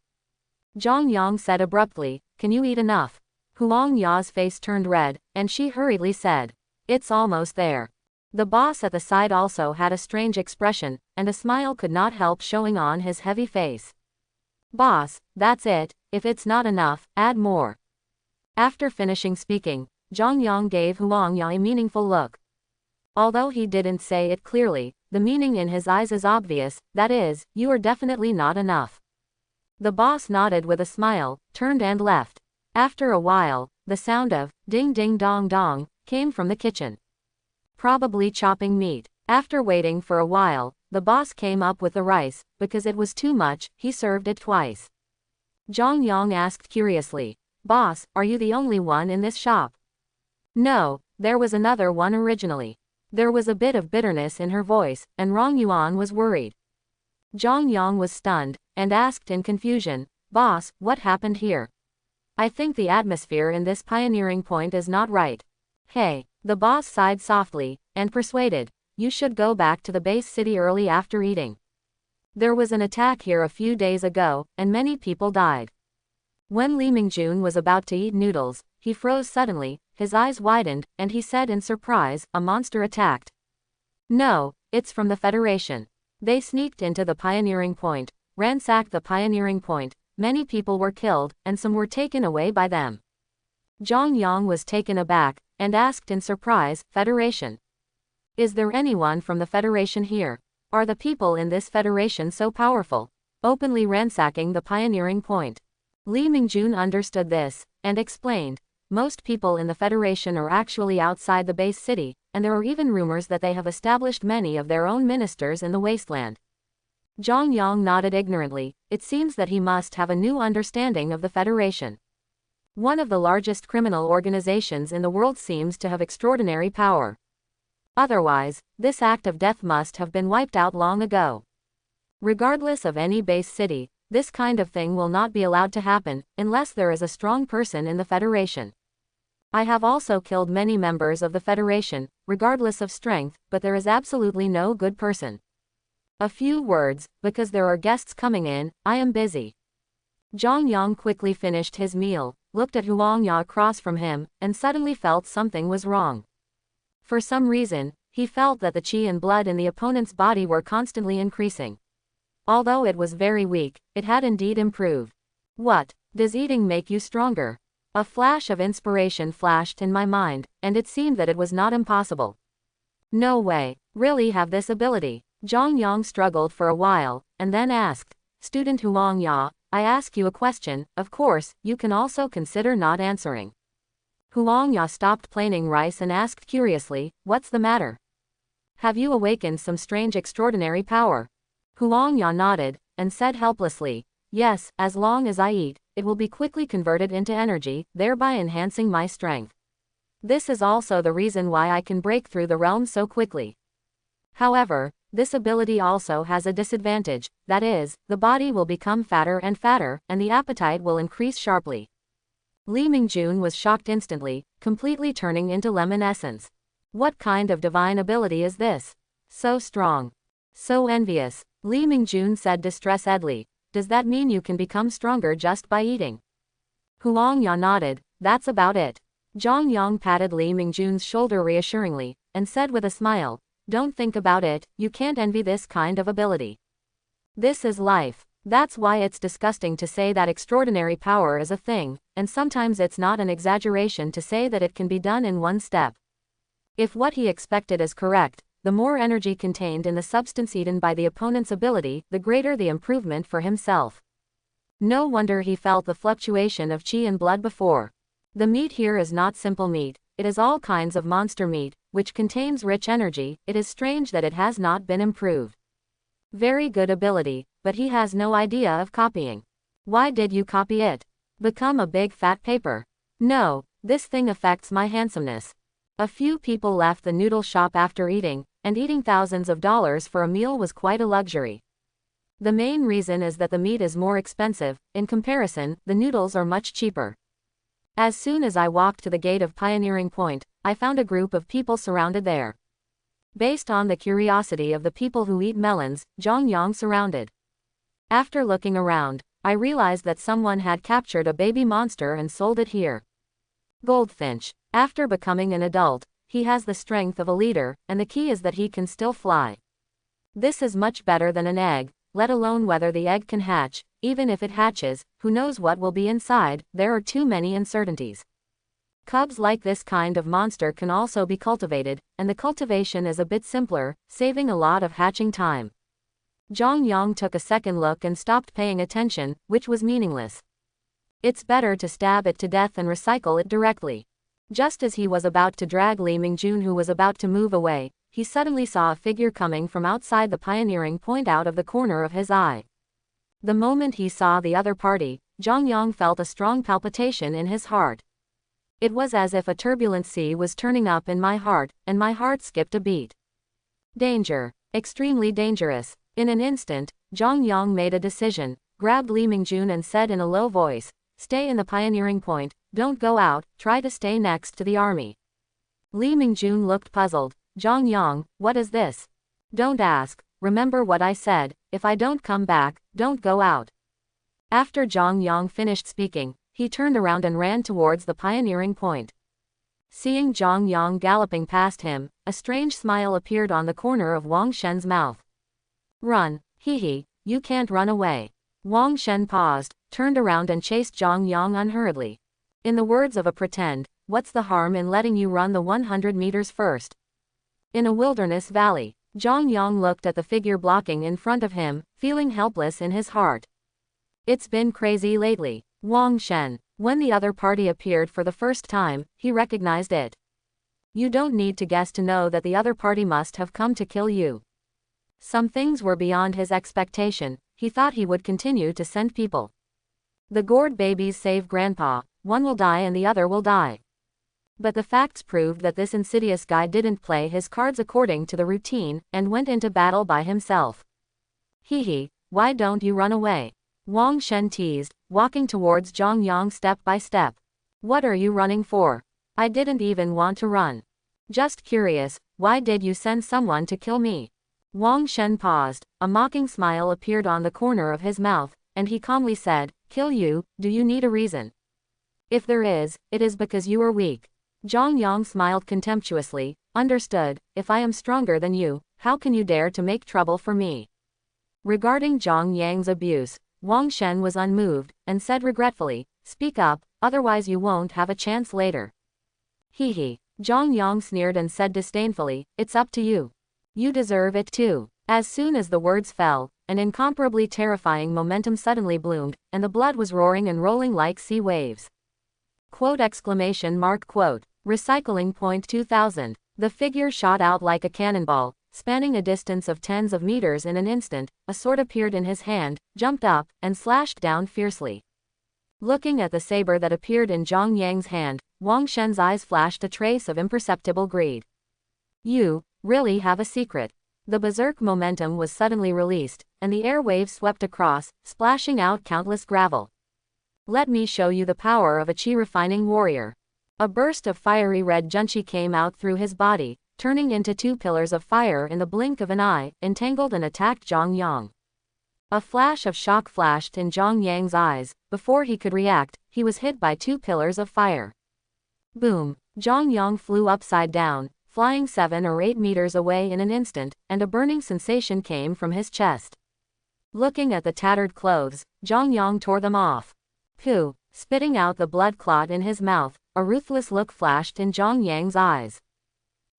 Zhang Yang said abruptly, can you eat enough? Huang Ya's face turned red, and she hurriedly said, it's almost there. The boss at the side also had a strange expression, and a smile could not help showing on his heavy face. Boss, that's it, if it's not enough, add more. After finishing speaking, Zhang Yang gave Huang Ya a meaningful look. Although he didn't say it clearly, the meaning in his eyes is obvious, that is, you are definitely not enough. The boss nodded with a smile, turned and left. After a while, the sound of ding ding dong dong came from the kitchen. Probably chopping meat. After waiting for a while, the boss came up with the rice. Because it was too much, he served it twice. Zhang Yang asked curiously, boss, are you the only one in this shop? No, there was another one originally. There was a bit of bitterness in her voice, and Rong Yuan was worried. Zhang Yang was stunned, and asked in confusion, boss, what happened here? I think the atmosphere in this pioneering point is not right. Hey, the boss sighed softly, and persuaded, you should go back to the base city early after eating. There was an attack here a few days ago, and many people died. When Li Mingjun was about to eat noodles, he froze suddenly, his eyes widened, and he said in surprise, a monster attacked. No, it's from the Federation. They sneaked into the pioneering point, ransacked the pioneering point, many people were killed, and some were taken away by them. Zhang Yang was taken aback, and asked in surprise, Federation? Is there anyone from the Federation here? Are the people in this Federation so powerful? Openly ransacking the pioneering point. Li Mingjun understood this, and explained, most people in the Federation are actually outside the base city, and there are even rumors that they have established many of their own ministers in the wasteland. Zhang Yang nodded ignorantly. It seems that he must have a new understanding of the Federation. One of the largest criminal organizations in the world seems to have extraordinary power. Otherwise, this act of death must have been wiped out long ago. Regardless of any base city, this kind of thing will not be allowed to happen, unless there is a strong person in the Federation. I have also killed many members of the Federation, regardless of strength, but there is absolutely no good person. A few words, because there are guests coming in, I am busy. Zhang Yang quickly finished his meal, looked at Huang Ya across from him, and suddenly felt something was wrong. For some reason, he felt that the qi and blood in the opponent's body were constantly increasing. Although it was very weak, it had indeed improved. What? Does eating make you stronger? A flash of inspiration flashed in my mind, and it seemed that it was not impossible. No way, really have this ability. Zhang Yang struggled for a while, and then asked, Student Huang Ya, I ask you a question, of course, you can also consider not answering. Huang Ya stopped planing rice and asked curiously, what's the matter? Have you awakened some strange extraordinary power? Huang Ya nodded, and said helplessly, yes, as long as I eat, it will be quickly converted into energy, thereby enhancing my strength. This is also the reason why I can break through the realm so quickly. However, this ability also has a disadvantage, that is, the body will become fatter, and the appetite will increase sharply. Li Mingjun was shocked instantly, completely turning into lemon essence. What kind of divine ability is this? So strong. So envious. Li Mingjun said distressedly, does that mean you can become stronger just by eating? Huang Ya nodded, that's about it. Zhang Yang patted Li Mingjun's shoulder reassuringly, and said with a smile, don't think about it, you can't envy this kind of ability. This is life. That's why it's disgusting to say that extraordinary power is a thing, and sometimes it's not an exaggeration to say that it can be done in one step. If what he expected is correct, the more energy contained in the substance eaten by the opponent's ability, the greater the improvement for himself. No wonder he felt the fluctuation of qi and blood before. The meat here is not simple meat, it is all kinds of monster meat, which contains rich energy. It is strange that it has not been improved. Very good ability, but he has no idea of copying. Why did you copy it? Become a big fat paper. No, this thing affects my handsomeness. A few people left the noodle shop after eating, and eating thousands of dollars for a meal was quite a luxury. The main reason is that the meat is more expensive, in comparison, the noodles are much cheaper. As soon as I walked to the gate of Pioneering Point, I found a group of people surrounded there. Based on the curiosity of the people who eat melons, Zhang Yang surrounded. After looking around, I realized that someone had captured a baby monster and sold it here. Goldfinch. After becoming an adult, he has the strength of a leader, and the key is that he can still fly. This is much better than an egg, let alone whether the egg can hatch. Even if it hatches, who knows what will be inside, there are too many uncertainties. Cubs like this kind of monster can also be cultivated, and the cultivation is a bit simpler, saving a lot of hatching time. Zhang Yang took a second look and stopped paying attention, which was meaningless. It's better to stab it to death and recycle it directly. Just as he was about to drag Li Mingjun, who was about to move away, he suddenly saw a figure coming from outside the Pioneering Point out of the corner of his eye. The moment he saw the other party, Zhang Yang felt a strong palpitation in his heart. It was as if a turbulent sea was turning up in my heart, and my heart skipped a beat. Danger. Extremely dangerous. In an instant, Zhang Yang made a decision, grabbed Li Mingjun and said in a low voice, stay in the Pioneering Point, don't go out, try to stay next to the army. Li Mingjun looked puzzled. Zhang Yang, what is this? Don't ask, remember what I said, if I don't come back, don't go out. After Zhang Yang finished speaking, he turned around and ran towards the Pioneering Point. Seeing Zhang Yang galloping past him, a strange smile appeared on the corner of Wang Shen's mouth. Run, hee, you can't run away. Wang Shen paused, turned around and chased Zhang Yang unhurriedly. In the words of a pretend, what's the harm in letting you run the 100 meters first? In a wilderness valley, Zhang Yang looked at the figure blocking in front of him, feeling helpless in his heart. It's been crazy lately. Wang Shen. When the other party appeared for the first time, he recognized it. You don't need to guess to know that the other party must have come to kill you. Some things were beyond his expectation. He thought he would continue to send people. The gourd babies save grandpa, one will die and the other will die. But the facts proved that this insidious guy didn't play his cards according to the routine, and went into battle by himself. Hee, why don't you run away? Wang Shen teased, walking towards Zhang Yang step by step. What are you running for? I didn't even want to run. Just curious, why did you send someone to kill me? Wang Shen paused, a mocking smile appeared on the corner of his mouth, and he calmly said, kill you, do you need a reason? If there is, it is because you are weak. Zhang Yang smiled contemptuously, understood, if I am stronger than you, how can you dare to make trouble for me? Regarding Zhang Yang's abuse, Wang Shen was unmoved, and said regretfully, speak up, otherwise you won't have a chance later. Hee hee. Zhang Yang sneered and said disdainfully, it's up to you. You deserve it too. As soon as the words fell, an incomparably terrifying momentum suddenly bloomed, and the blood was roaring and rolling like sea waves. Quote exclamation mark quote. Recycling point 2000. The figure shot out like a cannonball, spanning a distance of tens of meters in an instant. A sword appeared in his hand, jumped up, and slashed down fiercely. Looking at the saber that appeared in Zhang Yang's hand, Wang Shen's eyes flashed a trace of imperceptible greed. You really have a secret. The berserk momentum was suddenly released, and the air waves swept across, splashing out countless gravel. Let me show you the power of a chi-refining warrior. A burst of fiery red junchi came out through his body, turning into two pillars of fire in the blink of an eye, entangled and attacked Zhang Yang. A flash of shock flashed in Zhang Yang's eyes. Before he could react, he was hit by two pillars of fire. Boom! Zhang Yang flew upside down, flying 7 or 8 meters away in an instant, and a burning sensation came from his chest. Looking at the tattered clothes, Zhang Yang tore them off. Pooh! Spitting out the blood clot in his mouth, a ruthless look flashed in Zhang Yang's eyes.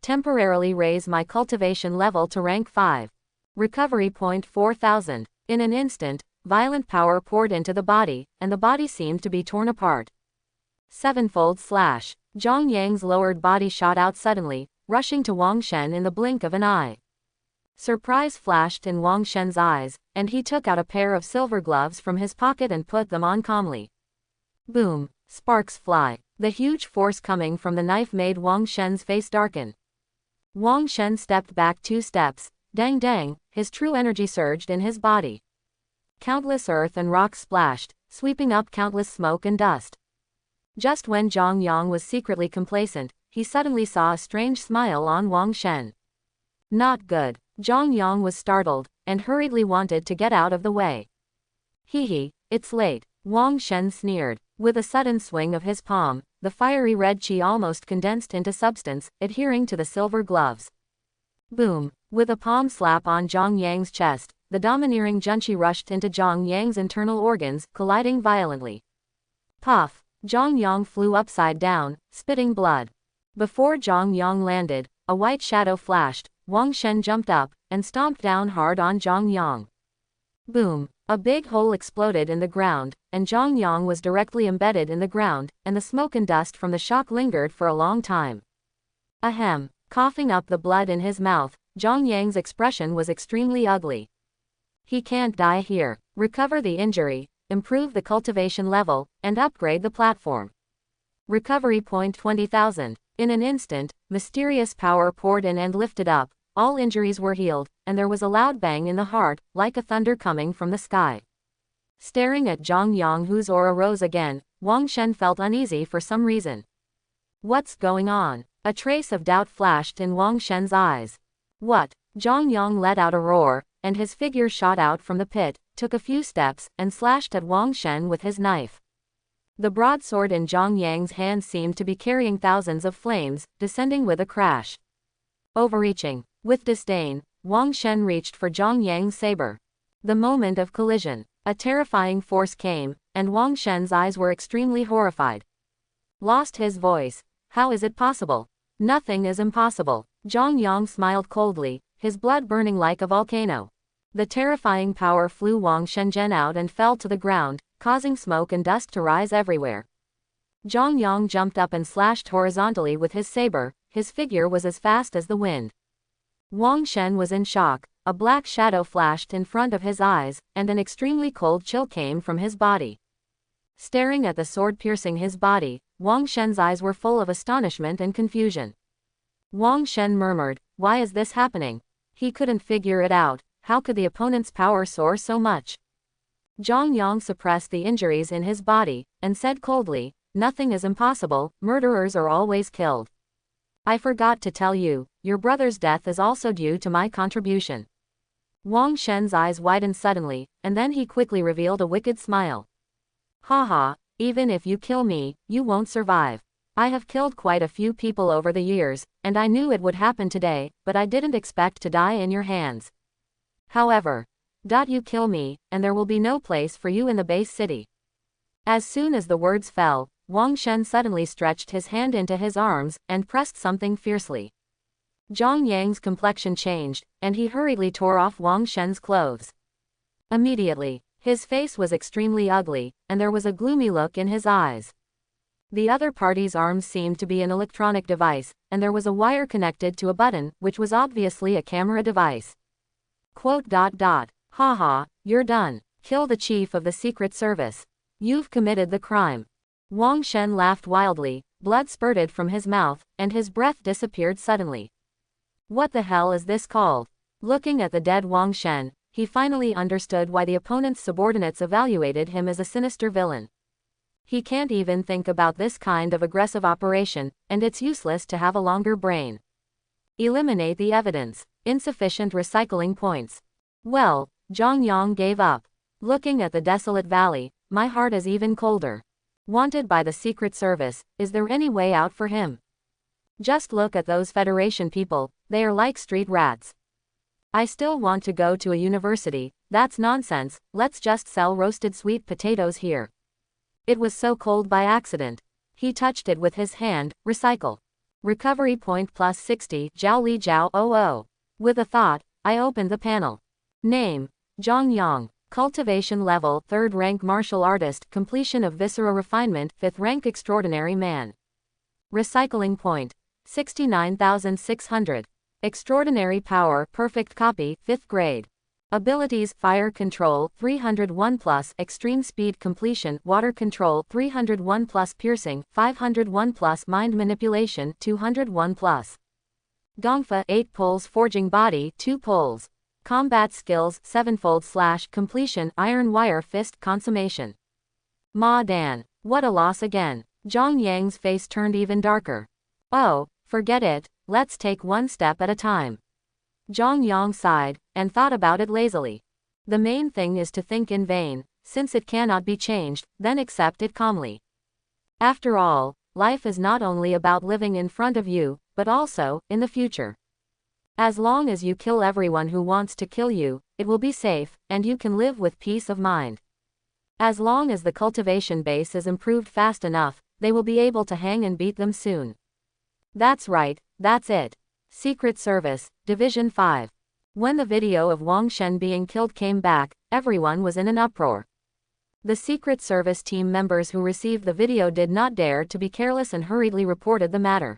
Temporarily raise my cultivation level to rank 5. Recovery point 4000. In an instant, violent power poured into the body, and the body seemed to be torn apart. Sevenfold slash. Zhang Yang's lowered body shot out suddenly, rushing to Wang Shen in the blink of an eye. Surprise flashed in Wang Shen's eyes, and he took out a pair of silver gloves from his pocket and put them on calmly. Boom! Sparks fly. The huge force coming from the knife made Wang Shen's face darken. Wang Shen stepped back 2 steps. Dang dang, his true energy surged in his body. Countless earth and rocks splashed, sweeping up countless smoke and dust. Just when Zhang Yang was secretly complacent, he suddenly saw a strange smile on Wang Shen. Not good. Zhang Yang was startled, and hurriedly wanted to get out of the way. Hee hee, it's late. Wang Shen sneered. With a sudden swing of his palm, the fiery red qi almost condensed into substance, adhering to the silver gloves. Boom! With a palm slap on Zhang Yang's chest, the domineering junchi rushed into Zhang Yang's internal organs, colliding violently. Puff! Zhang Yang flew upside down, spitting blood. Before Zhang Yang landed, a white shadow flashed. Wang Shen jumped up, and stomped down hard on Zhang Yang. Boom! A big hole exploded in the ground, and Zhang Yang was directly embedded in the ground, and the smoke and dust from the shock lingered for a long time. Ahem! Coughing up the blood in his mouth, Zhang Yang's expression was extremely ugly. He can't die here. Recover the injury, improve the cultivation level, and upgrade the platform. Recovery point 20,000. In an instant, mysterious power poured in and lifted up. All injuries were healed, and there was a loud bang in the heart, like a thunder coming from the sky. Staring at Zhang Yang, whose aura rose again, Wang Shen felt uneasy for some reason. What's going on? A trace of doubt flashed in Wang Shen's eyes. What? Zhang Yang let out a roar, and his figure shot out from the pit, took a few steps, and slashed at Wang Shen with his knife. The broadsword in Zhang Yang's hand seemed to be carrying thousands of flames, descending with a crash. Overreaching. With disdain, Wang Shen reached for Zhang Yang's saber. The moment of collision. A terrifying force came, and Wang Shen's eyes were extremely horrified. Lost his voice. How is it possible? Nothing is impossible. Zhang Yang smiled coldly, his blood burning like a volcano. The terrifying power flew Wang Shenzhen out and fell to the ground, causing smoke and dust to rise everywhere. Zhang Yang jumped up and slashed horizontally with his saber. His figure was as fast as the wind. Wang Shen was in shock. A black shadow flashed in front of his eyes, and an extremely cold chill came from his body. Staring at the sword piercing his body, Wang Shen's eyes were full of astonishment and confusion. Wang Shen murmured, "Why is this happening?" He couldn't figure it out. How could the opponent's power soar so much? Zhang Yang suppressed the injuries in his body, and said coldly, "Nothing is impossible, murderers are always killed. I forgot to tell you, your brother's death is also due to my contribution." Wang Shen's eyes widened suddenly, and then he quickly revealed a wicked smile. "Haha, even if you kill me, you won't survive. I have killed quite a few people over the years, and I knew it would happen today, but I didn't expect to die in your hands. However, you kill me, and there will be no place for you in the base city." As soon as the words fell, Wang Shen suddenly stretched his hand into his arms and pressed something fiercely. Zhang Yang's complexion changed, and he hurriedly tore off Wang Shen's clothes. Immediately, his face was extremely ugly, and there was a gloomy look in his eyes. The other party's arms seemed to be an electronic device, and there was a wire connected to a button, which was obviously a camera device. Haha, you're done. Kill the chief of the Secret Service. You've committed the crime. Wang Shen laughed wildly, blood spurted from his mouth, and his breath disappeared suddenly. What the hell is this called? Looking at the dead Wang Shen, he finally understood why the opponent's subordinates evaluated him as a sinister villain. He can't even think about this kind of aggressive operation, and it's useless to have a longer brain. Eliminate the evidence. Insufficient recycling points. Well, Zhang Yang gave up. Looking at the desolate valley, my heart is even colder. Wanted by the Secret Service, is there any way out for him? Just look at those Federation people, they are like street rats. I still want to go to a university, that's nonsense, let's just sell roasted sweet potatoes here. It was so cold by accident. He touched it with his hand. Recycle. Recovery point plus 60, Zhao Li Zhao 00. With a thought, I opened the panel. Name, Zhang Yang. Cultivation level, 3rd rank martial artist, completion of viscera refinement, 5th rank extraordinary man. Recycling point, 69,600. Extraordinary power, perfect copy, 5th grade. Abilities, fire control, 301 plus, extreme speed completion, water control, 301 plus, piercing, 501 plus, mind manipulation, 201 plus. Gongfa, 8 poles, forging body, 2 poles. Combat skills, 7-fold / completion, iron wire fist consummation. Ma Dan. What a loss again. Zhang Yang's face turned even darker. Oh, forget it, let's take one step at a time. Zhang Yang sighed, and thought about it lazily. The main thing is to think in vain, since it cannot be changed, then accept it calmly. After all, life is not only about living in front of you, but also, in the future. As long as you kill everyone who wants to kill you, it will be safe, and you can live with peace of mind. As long as the cultivation base is improved fast enough, they will be able to hang and beat them soon. That's right, that's it. Secret Service, Division 5. When the video of Wang Shen being killed came back, everyone was in an uproar. The Secret Service team members who received the video did not dare to be careless and hurriedly reported the matter.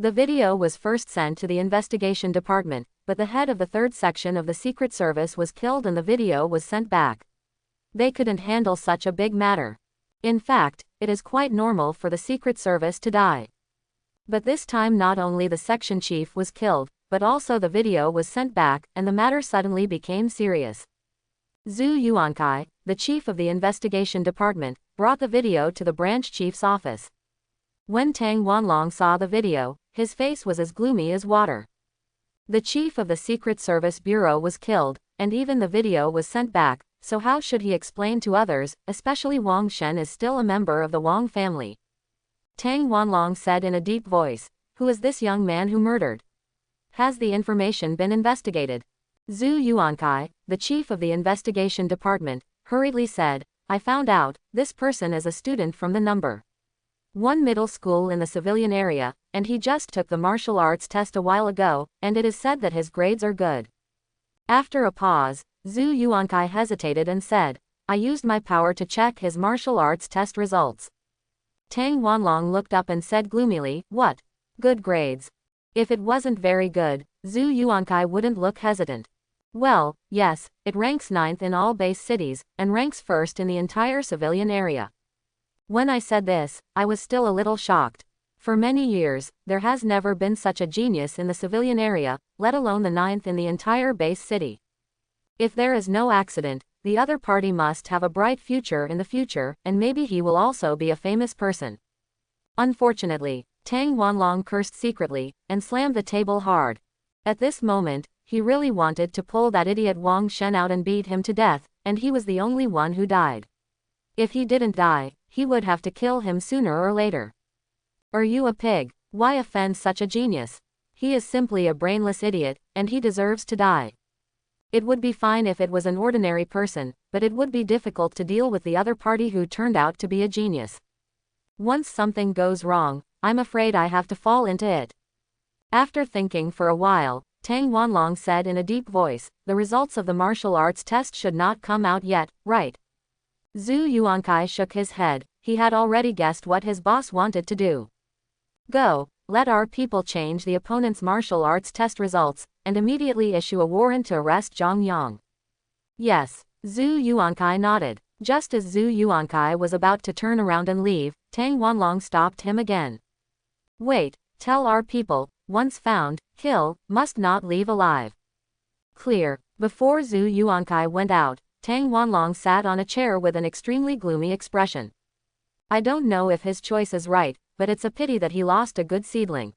The video was first sent to the investigation department, but the head of the 3rd section of the Secret Service was killed and the video was sent back. They couldn't handle such a big matter. In fact, it is quite normal for the Secret Service to die. But this time not only the section chief was killed, but also the video was sent back, and the matter suddenly became serious. Zhu Yuankai, the chief of the investigation department, brought the video to the branch chief's office. When Tang Wanlong saw the video, his face was as gloomy as water. The chief of the Secret Service Bureau was killed, and even the video was sent back, so how should he explain to others, especially Wang Shen is still a member of the Wang family? Tang Wanlong said in a deep voice, "Who is this young man who murdered? Has the information been investigated?" Zhu Yuankai, the chief of the investigation department, hurriedly said, "I found out, this person is a student from the number 1 middle school in the civilian area, and he just took the martial arts test a while ago, and it is said that his grades are good." After a pause, Zhu Yuankai hesitated and said, "I used my power to check his martial arts test results." Tang Wanlong looked up and said gloomily, "What? Good grades?" If it wasn't very good, Zhu Yuankai wouldn't look hesitant. "Well, yes, it ranks 9th in all base cities, and ranks 1st in the entire civilian area." When I said this, I was still a little shocked. For many years, there has never been such a genius in the civilian area, let alone the 9th in the entire base city. If there is no accident, the other party must have a bright future in the future, and maybe he will also be a famous person. Unfortunately, Tang Wanlong cursed secretly, and slammed the table hard. At this moment, he really wanted to pull that idiot Wang Shen out and beat him to death, and he was the only one who died. If he didn't die, he would have to kill him sooner or later. Are you a pig? Why offend such a genius? He is simply a brainless idiot, and he deserves to die. It would be fine if it was an ordinary person, but it would be difficult to deal with the other party who turned out to be a genius. Once something goes wrong, I'm afraid I have to fall into it. After thinking for a while, Tang Wanlong said in a deep voice, the results of the martial arts test should not come out yet, right? Zhu Yuankai shook his head. He had already guessed what his boss wanted to do. Go, let our people change the opponent's martial arts test results, and immediately issue a warrant to arrest Zhang Yang. Yes, Zhu Yuankai nodded. Just as Zhu Yuankai was about to turn around and leave, Tang Wanlong stopped him again. Wait, tell our people, once found, kill, must not leave alive. Clear. Before Zhu Yuankai went out, Tang Wanlong sat on a chair with an extremely gloomy expression. I don't know if his choice is right, but it's a pity that he lost a good seedling.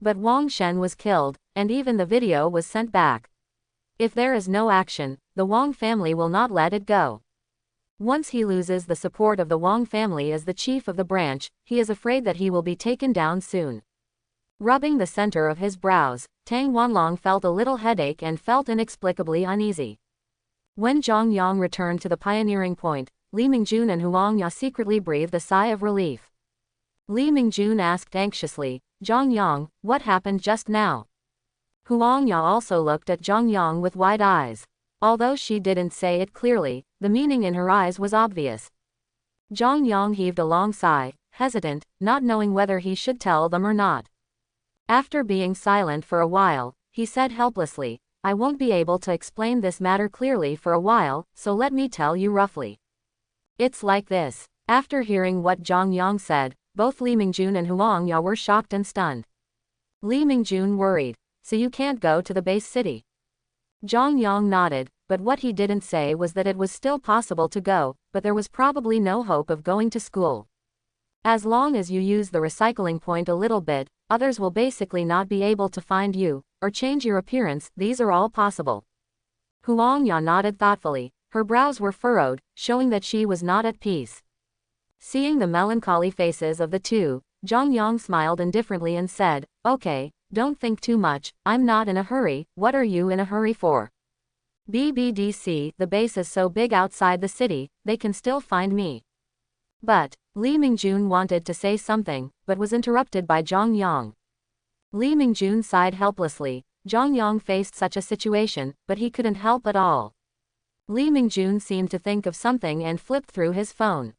But Wang Shen was killed, and even the video was sent back. If there is no action, the Wang family will not let it go. Once he loses the support of the Wang family as the chief of the branch, he is afraid that he will be taken down soon. Rubbing the center of his brows, Tang Wanlong felt a little headache and felt inexplicably uneasy. When Zhang Yang returned to the pioneering point, Li Mingjun and Huang Ya secretly breathed a sigh of relief. Li Mingjun asked anxiously, Zhang Yang, what happened just now? Huang Ya also looked at Zhang Yang with wide eyes. Although she didn't say it clearly, the meaning in her eyes was obvious. Zhang Yang heaved a long sigh, hesitant, not knowing whether he should tell them or not. After being silent for a while, he said helplessly, I won't be able to explain this matter clearly for a while, so let me tell you roughly. It's like this. After hearing what Zhang Yang said, both Li Mingjun and Huang Ya were shocked and stunned. Li Mingjun worried, so you can't go to the base city? Zhang Yang nodded, but what he didn't say was that it was still possible to go, but there was probably no hope of going to school. As long as you use the recycling point a little bit, others will basically not be able to find you, or change your appearance, these are all possible. Huang Ya nodded thoughtfully. Her brows were furrowed, showing that she was not at peace. Seeing the melancholy faces of the two, Zhang Yang smiled indifferently and said, okay, don't think too much, I'm not in a hurry, what are you in a hurry for? BBDC, the base is so big outside the city, they can still find me. But, Li Mingjun wanted to say something, but was interrupted by Zhang Yang. Li Mingjun sighed helplessly. Zhang Yang faced such a situation, but he couldn't help at all. Li Mingjun seemed to think of something and flipped through his phone.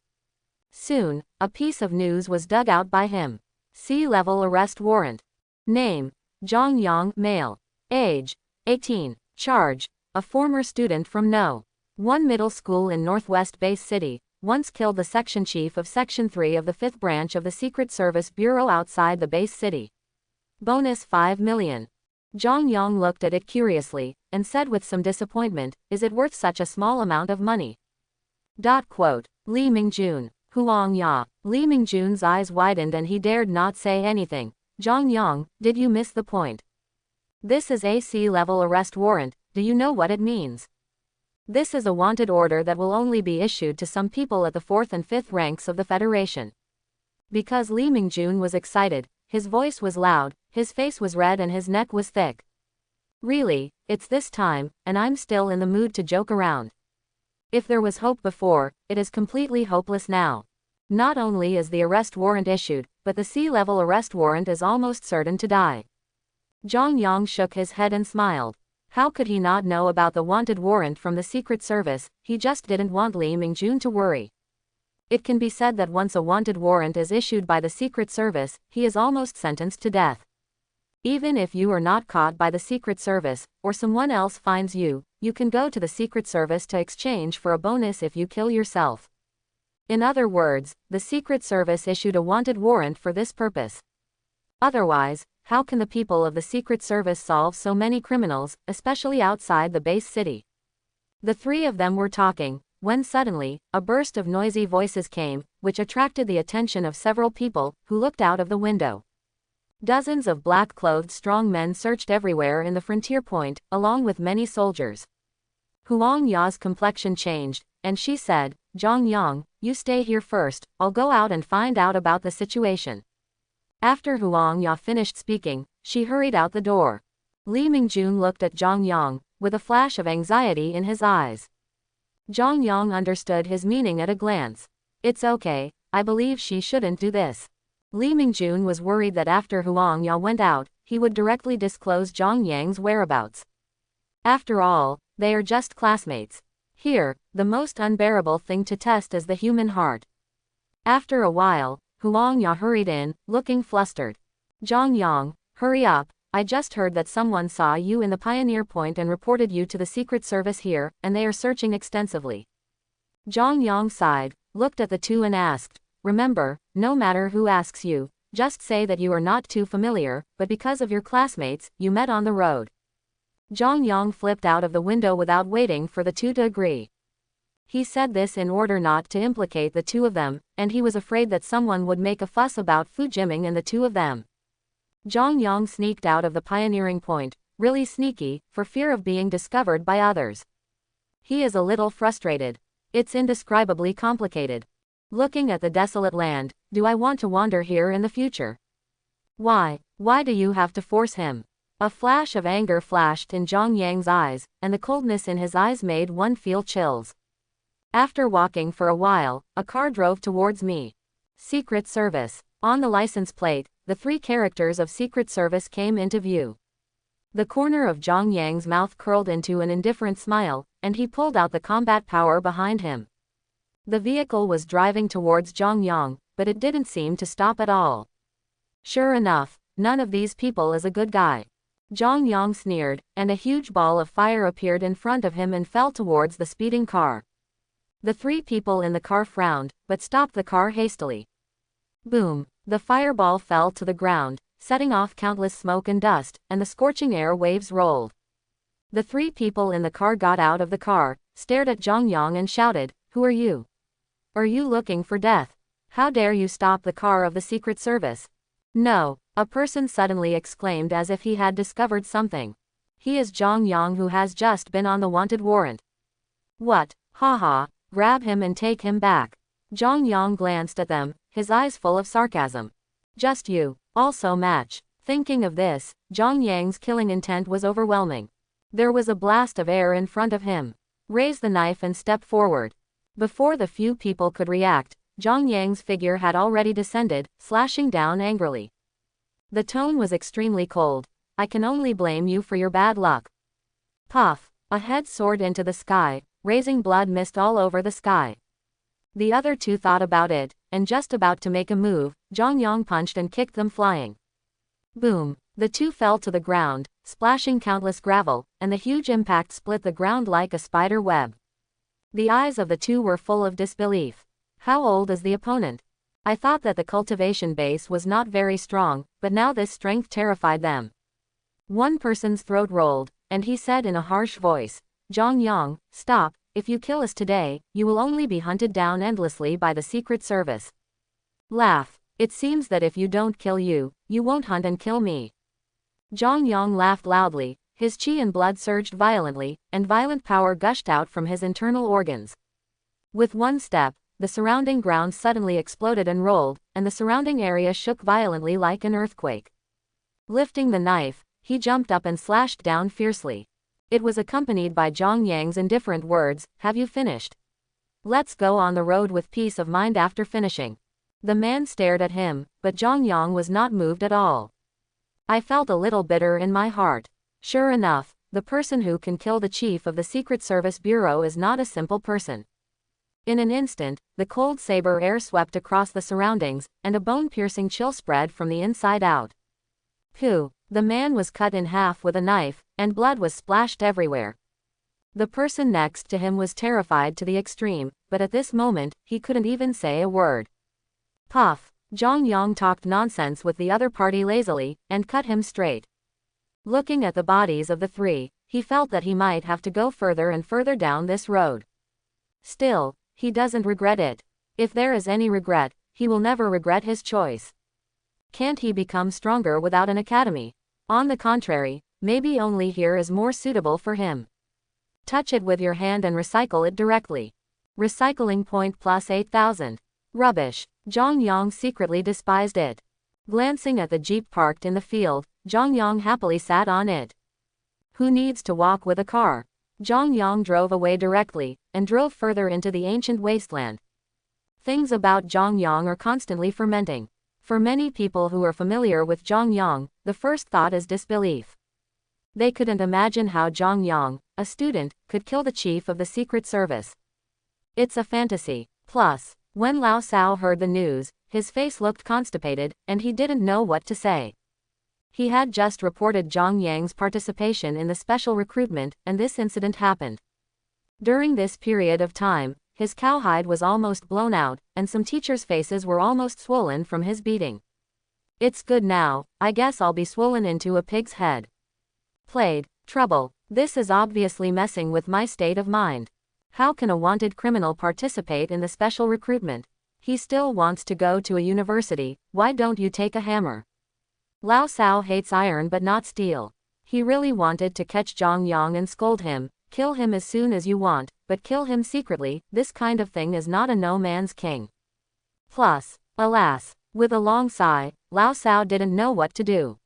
Soon, a piece of news was dug out by him. C-level arrest warrant. Name, Zhang Yang, male. Age, 18. Charge, a former student from No. 1 middle school in Northwest Base City, once killed the section chief of Section 3 of the 5th branch of the Secret Service Bureau outside the base city. Bonus 5 million. Zhang Yang looked at it curiously, and said with some disappointment, is it worth such a small amount of money? Li Mingjun. Huang Ya. Li Mingjun's eyes widened and he dared not say anything. Zhang Yang, did you miss the point? This is a C-level arrest warrant, do you know what it means? This is a wanted order that will only be issued to some people at the 4th and 5th ranks of the Federation. Because Li Mingjun was excited, his voice was loud, his face was red and his neck was thick. Really, it's this time, and I'm still in the mood to joke around. If there was hope before, it is completely hopeless now. Not only is the arrest warrant issued, but the C-level arrest warrant is almost certain to die. Zhang Yang shook his head and smiled. How could he not know about the wanted warrant from the Secret Service? He just didn't want Li Mingjun to worry. It can be said that once a wanted warrant is issued by the Secret Service, he is almost sentenced to death. Even if you are not caught by the Secret Service, or someone else finds you, you can go to the Secret Service to exchange for a bonus if you kill yourself. In other words, the Secret Service issued a wanted warrant for this purpose. Otherwise, how can the people of the Secret Service solve so many criminals, especially outside the base city? The three of them were talking, when suddenly, a burst of noisy voices came, which attracted the attention of several people, who looked out of the window. Dozens of black-clothed strong men searched everywhere in the frontier point, along with many soldiers. Huang Ya's complexion changed, and she said, Zhang Yang, you stay here first, I'll go out and find out about the situation. After Huang Ya finished speaking, she hurried out the door. Li Mingjun looked at Zhang Yang, with a flash of anxiety in his eyes. Zhang Yang understood his meaning at a glance. It's okay, I believe she shouldn't do this. Li Mingjun was worried that after Huang Ya went out, he would directly disclose Zhang Yang's whereabouts. After all, they are just classmates. Here, the most unbearable thing to test is the human heart. After a while, Huang Ya hurried in, looking flustered. Zhang Yang, hurry up, I just heard that someone saw you in the Pioneer Point and reported you to the Secret Service here, and they are searching extensively. Zhang Yang sighed, looked at the two and asked, remember, no matter who asks you, just say that you are not too familiar, but because of your classmates, you met on the road. Zhang Yang flipped out of the window without waiting for the two to agree. He said this in order not to implicate the two of them, and he was afraid that someone would make a fuss about Fu Jiming and the two of them. Zhang Yang sneaked out of the pioneering point, really sneaky, for fear of being discovered by others. He is a little frustrated. It's indescribably complicated. Looking at the desolate land, do I want to wander here in the future? Why do you have to force him? A flash of anger flashed in Zhang Yang's eyes, and the coldness in his eyes made one feel chills. After walking for a while, a car drove towards me. Secret Service. On the license plate, the three characters of Secret Service came into view. The corner of Zhang Yang's mouth curled into an indifferent smile, and he pulled out the combat power behind him. The vehicle was driving towards Zhang Yang, but it didn't seem to stop at all. Sure enough, none of these people is a good guy. Zhang Yang sneered, and a huge ball of fire appeared in front of him and fell towards the speeding car. The three people in the car frowned, but stopped the car hastily. Boom! The fireball fell to the ground, setting off countless smoke and dust, and the scorching air waves rolled. The three people in the car got out of the car, stared at Zhang Yang and shouted, "Who are you? Are you looking for death? How dare you stop the car of the Secret Service?" "No," a person suddenly exclaimed as if he had discovered something. "He is Zhang Yang who has just been on the wanted warrant." "What? Haha, grab him and take him back." Zhang Yang glanced at them, his eyes full of sarcasm. "Just you, also match." Thinking of this, Zhang Yang's killing intent was overwhelming. There was a blast of air in front of him. Raise the knife and step forward. Before the few people could react, Zhang Yang's figure had already descended, slashing down angrily. The tone was extremely cold. "I can only blame you for your bad luck." Puff! A head soared into the sky, raising blood mist all over the sky. The other two thought about it, and just about to make a move, Zhang Yang punched and kicked them flying. Boom! The two fell to the ground, splashing countless gravel, and the huge impact split the ground like a spider web. The eyes of the two were full of disbelief. How old is the opponent? I thought that the cultivation base was not very strong, but now this strength terrified them. One person's throat rolled, and he said in a harsh voice, "Zhang Yang, stop, if you kill us today, you will only be hunted down endlessly by the Secret Service." Laugh. "It seems that if you don't kill you, you won't hunt and kill me." Zhang Yang laughed loudly, his qi and blood surged violently, and violent power gushed out from his internal organs. With one step, the surrounding ground suddenly exploded and rolled, and the surrounding area shook violently like an earthquake. Lifting the knife, he jumped up and slashed down fiercely. It was accompanied by Zhang Yang's indifferent words, "Have you finished? Let's go on the road with peace of mind after finishing." The man stared at him, but Zhang Yang was not moved at all. I felt a little bitter in my heart. Sure enough, the person who can kill the chief of the Secret Service Bureau is not a simple person. In an instant, the cold saber air swept across the surroundings, and a bone-piercing chill spread from the inside out. Phew! The man was cut in half with a knife, and blood was splashed everywhere. The person next to him was terrified to the extreme, but at this moment, he couldn't even say a word. Puff! Zhang Yang talked nonsense with the other party lazily, and cut him straight. Looking at the bodies of the three, he felt that he might have to go further and further down this road. Still, he doesn't regret it. If there is any regret, he will never regret his choice. Can't he become stronger without an academy? On the contrary, maybe only here is more suitable for him. Touch it with your hand and recycle it directly. Recycling point plus 8,000. Rubbish. Zhang Yang secretly despised it. Glancing at the jeep parked in the field, Zhang Yang happily sat on it. Who needs to walk with a car? Zhang Yang drove away directly, and drove further into the ancient wasteland. Things about Zhongyang are constantly fermenting. For many people who are familiar with Zhongyang, the first thought is disbelief. They couldn't imagine how Zhongyang, a student, could kill the chief of the Secret Service. It's a fantasy. Plus, when Lao Sao heard the news, his face looked constipated, and he didn't know what to say. He had just reported Zhang Yang's participation in the special recruitment, and this incident happened. During this period of time, his cowhide was almost blown out, and some teachers' faces were almost swollen from his beating. It's good now, I guess I'll be swollen into a pig's head. Played. Trouble. This is obviously messing with my state of mind. How can a wanted criminal participate in the special recruitment? He still wants to go to a university, why don't you take a hammer? Lao Sao hates iron but not steel. He really wanted to catch Zhang Yang and scold him, kill him as soon as you want, but kill him secretly, this kind of thing is not a no man's king. Plus, alas, with a long sigh, Lao Sao didn't know what to do.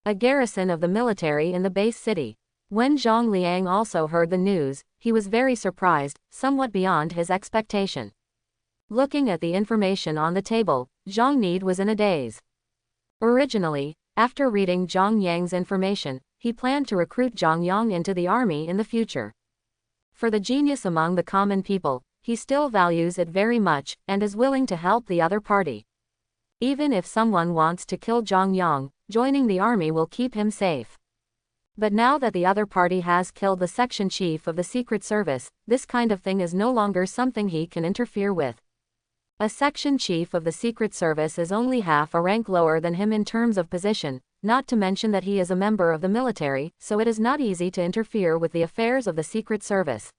A garrison of the military in the base city. When Zhang Liang also heard the news, he was very surprised, somewhat beyond his expectation. Looking at the information on the table, Zhang Need was in a daze. Originally, after reading Zhang Yang's information, he planned to recruit Zhang Yang into the army in the future. For the genius among the common people, he still values it very much, and is willing to help the other party. Even if someone wants to kill Zhang Yang, joining the army will keep him safe. But now that the other party has killed the section chief of the Secret Service, this kind of thing is no longer something he can interfere with. A section chief of the Secret Service is only half a rank lower than him in terms of position, not to mention that he is a member of the military, so it is not easy to interfere with the affairs of the Secret Service.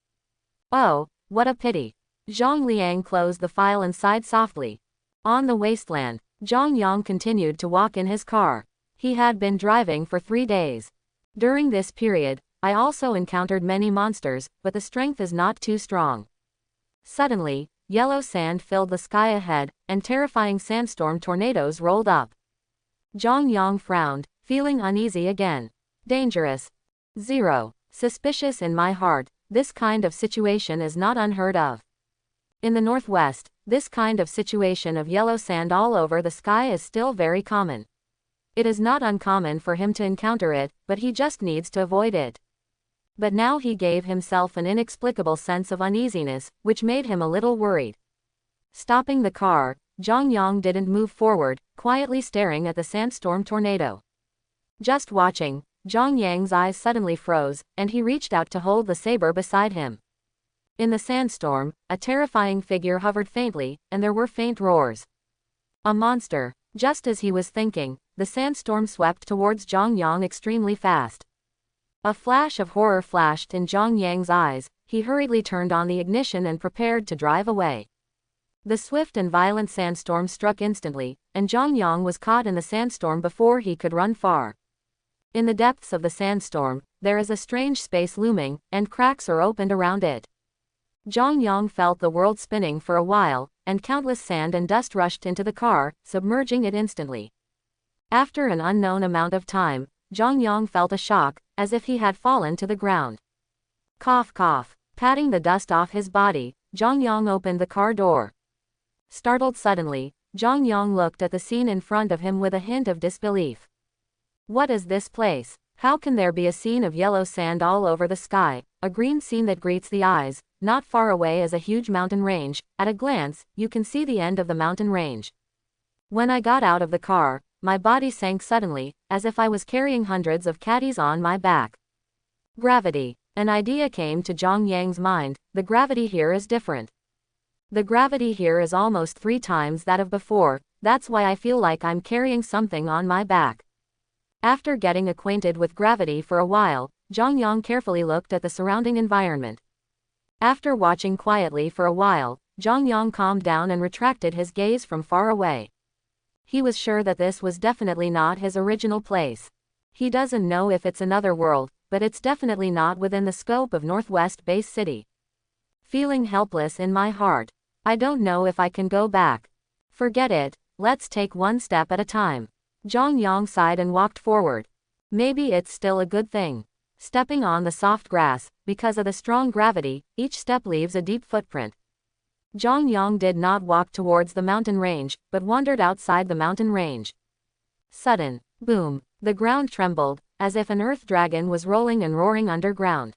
Oh, what a pity. Zhang Liang closed the file and sighed softly. On the wasteland, Zhang Yang continued to walk in his car. He had been driving for 3 days. During this period, I also encountered many monsters, but the strength is not too strong. Suddenly, yellow sand filled the sky ahead, and terrifying sandstorm tornadoes rolled up. Zhang Yang frowned, feeling uneasy again. Dangerous. 0. Suspicious in my heart, this kind of situation is not unheard of. In the northwest, this kind of situation of yellow sand all over the sky is still very common. It is not uncommon for him to encounter it, but he just needs to avoid it. But now he gave himself an inexplicable sense of uneasiness, which made him a little worried. Stopping the car, Zhang Yang didn't move forward, quietly staring at the sandstorm tornado. Just watching, Zhang Yang's eyes suddenly froze, and he reached out to hold the saber beside him. In the sandstorm, a terrifying figure hovered faintly, and there were faint roars. A monster. Just as he was thinking, the sandstorm swept towards Zhang Yang extremely fast. A flash of horror flashed in Zhang Yang's eyes, he hurriedly turned on the ignition and prepared to drive away. The swift and violent sandstorm struck instantly, and Zhang Yang was caught in the sandstorm before he could run far. In the depths of the sandstorm, there is a strange space looming, and cracks are opened around it. Zhang Yang felt the world spinning for a while, and countless sand and dust rushed into the car, submerging it instantly. After an unknown amount of time, Zhang Yang felt a shock, as if he had fallen to the ground. Cough cough. Patting the dust off his body, Zhang Yang opened the car door. Startled suddenly, Zhang Yang looked at the scene in front of him with a hint of disbelief. What is this place? How can there be a scene of yellow sand all over the sky, a green scene that greets the eyes? Not far away is a huge mountain range. At a glance, you can see the end of the mountain range. When I got out of the car, my body sank suddenly, as if I was carrying hundreds of caddies on my back. Gravity. An idea came to Zhang Yang's mind. The gravity here is different. The gravity here is almost 3 times that of before, that's why I feel like I'm carrying something on my back. After getting acquainted with gravity for a while, Zhang Yang carefully looked at the surrounding environment. After watching quietly for a while, Zhang Yang calmed down and retracted his gaze from far away. He was sure that this was definitely not his original place. He doesn't know if it's another world, but it's definitely not within the scope of Northwest Base City. Feeling helpless in my heart. I don't know if I can go back. Forget it, let's take one step at a time. Zhang Yang sighed and walked forward. Maybe it's still a good thing. Stepping on the soft grass, because of the strong gravity, each step leaves a deep footprint. Zhang Yang did not walk towards the mountain range, but wandered outside the mountain range. Sudden, boom, the ground trembled, as if an earth dragon was rolling and roaring underground.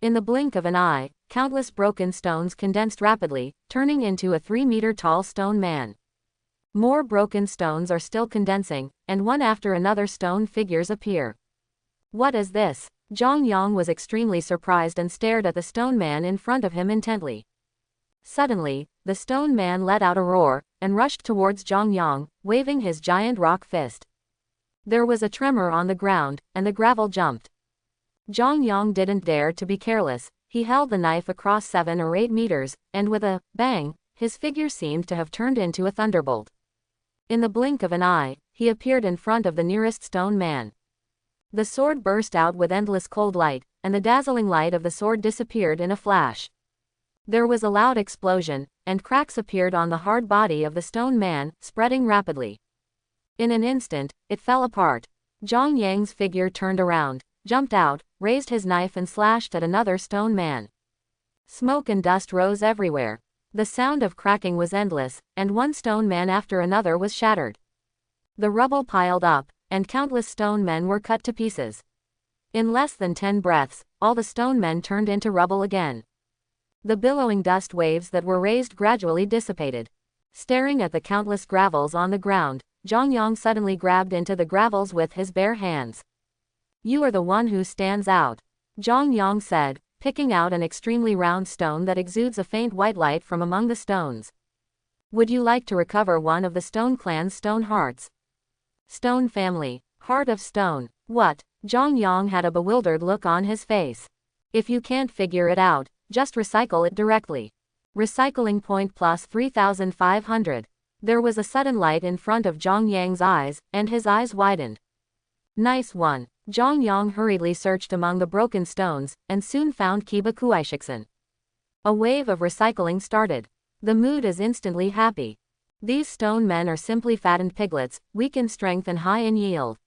In the blink of an eye, countless broken stones condensed rapidly, turning into a 3-meter-tall stone man. More broken stones are still condensing, and one after another stone figures appear. What is this? Zhang Yang was extremely surprised and stared at the stone man in front of him intently. Suddenly, the stone man let out a roar, and rushed towards Zhang Yang, waving his giant rock fist. There was a tremor on the ground, and the gravel jumped. Zhang Yang didn't dare to be careless. He held the knife across 7 or 8 meters, and with a bang, his figure seemed to have turned into a thunderbolt. In the blink of an eye, he appeared in front of the nearest stone man. The sword burst out with endless cold light, and the dazzling light of the sword disappeared in a flash. There was a loud explosion, and cracks appeared on the hard body of the stone man, spreading rapidly. In an instant, it fell apart. Zhang Yang's figure turned around, jumped out, raised his knife and slashed at another stone man. Smoke and dust rose everywhere. The sound of cracking was endless, and one stone man after another was shattered. The rubble piled up, and countless stone men were cut to pieces. In less than 10 breaths, all the stone men turned into rubble again. The billowing dust waves that were raised gradually dissipated. Staring at the countless gravels on the ground, Zhang Yang suddenly grabbed into the gravels with his bare hands. "You are the one who stands out," Zhang Yang said, picking out an extremely round stone that exudes a faint white light from among the stones. "Would you like to recover one of the Stone Clan's stone hearts?" Stone family, heart of stone. What? Zhang Yang had a bewildered look on his face. If you can't figure it out, just recycle it directly. Recycling point plus 3,500. There was a sudden light in front of Zhang Yang's eyes, and his eyes widened. Nice one. Zhang Yang hurriedly searched among the broken stones, and soon found Kiba Kuaishiksen. A wave of recycling started. The mood is instantly happy. These stone men are simply fattened piglets, weak in strength and high in yield.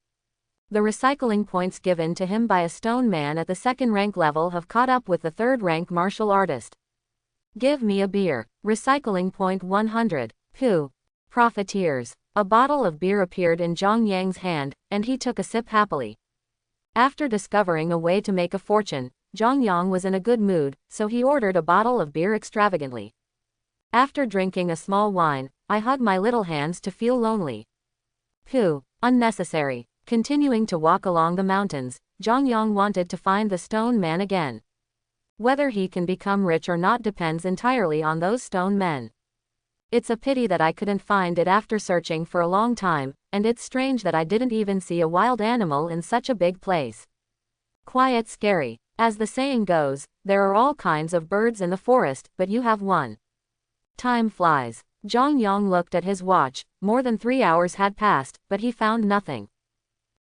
The recycling points given to him by a stone man at the 2nd rank level have caught up with the 3rd rank martial artist. Give me a beer. Recycling point 100. Pooh. Profiteers. A bottle of beer appeared in Zhang Yang's hand, and he took a sip happily. After discovering a way to make a fortune, Zhang Yang was in a good mood, so he ordered a bottle of beer extravagantly. After drinking a small wine, I hug my little hands to feel lonely. Pooh. Unnecessary. Continuing to walk along the mountains, Zhang Yang wanted to find the stone man again. Whether he can become rich or not depends entirely on those stone men. It's a pity that I couldn't find it after searching for a long time, and it's strange that I didn't even see a wild animal in such a big place. Quiet scary. As the saying goes, there are all kinds of birds in the forest, but you have one. Time flies. Zhang Yang looked at his watch. More than 3 hours had passed, but he found nothing.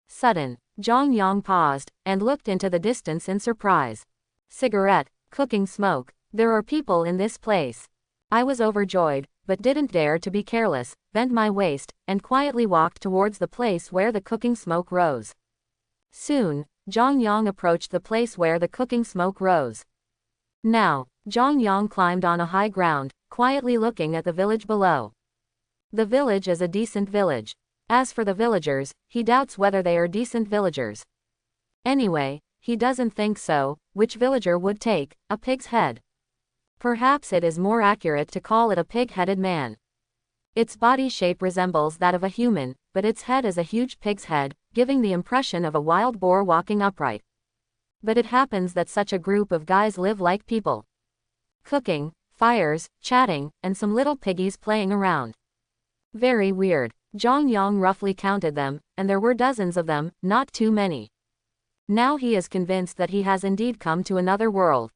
Sudden, Zhang Yang paused, and looked into the distance in surprise. Cigarette, cooking smoke. There are people in this place. I was overjoyed, but didn't dare to be careless, bent my waist, and quietly walked towards the place where the cooking smoke rose. Soon, Zhang Yang approached the place where the cooking smoke rose. Now, Zhang Yang climbed on a high ground, quietly looking at the village below. The village is a decent village. As for the villagers, he doubts whether they are decent villagers. Anyway, he doesn't think so. Which villager would take a pig's head? Perhaps it is more accurate to call it a pig-headed man. Its body shape resembles that of a human, but its head is a huge pig's head, giving the impression of a wild boar walking upright. But it happens that such a group of guys live like people. Cooking, fires, chatting, and some little piggies playing around. Very weird. Zhang Yang roughly counted them, and there were dozens of them, not too many. Now he is convinced that he has indeed come to another world.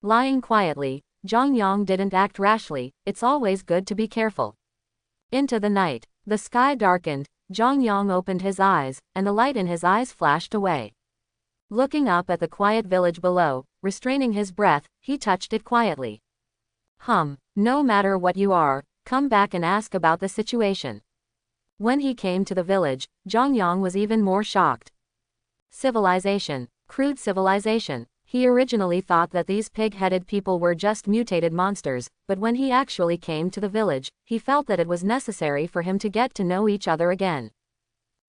Lying quietly, Zhang Yang didn't act rashly. It's always good to be careful. Into the night, the sky darkened. Zhang Yang opened his eyes, and the light in his eyes flashed away. Looking up at the quiet village below, restraining his breath, he touched it quietly. No matter what you are, come back and ask about the situation. When he came to the village, Zhang Yang was even more shocked. Civilization. Crude civilization. He originally thought that these pig-headed people were just mutated monsters, but when he actually came to the village, he felt that it was necessary for him to get to know each other again.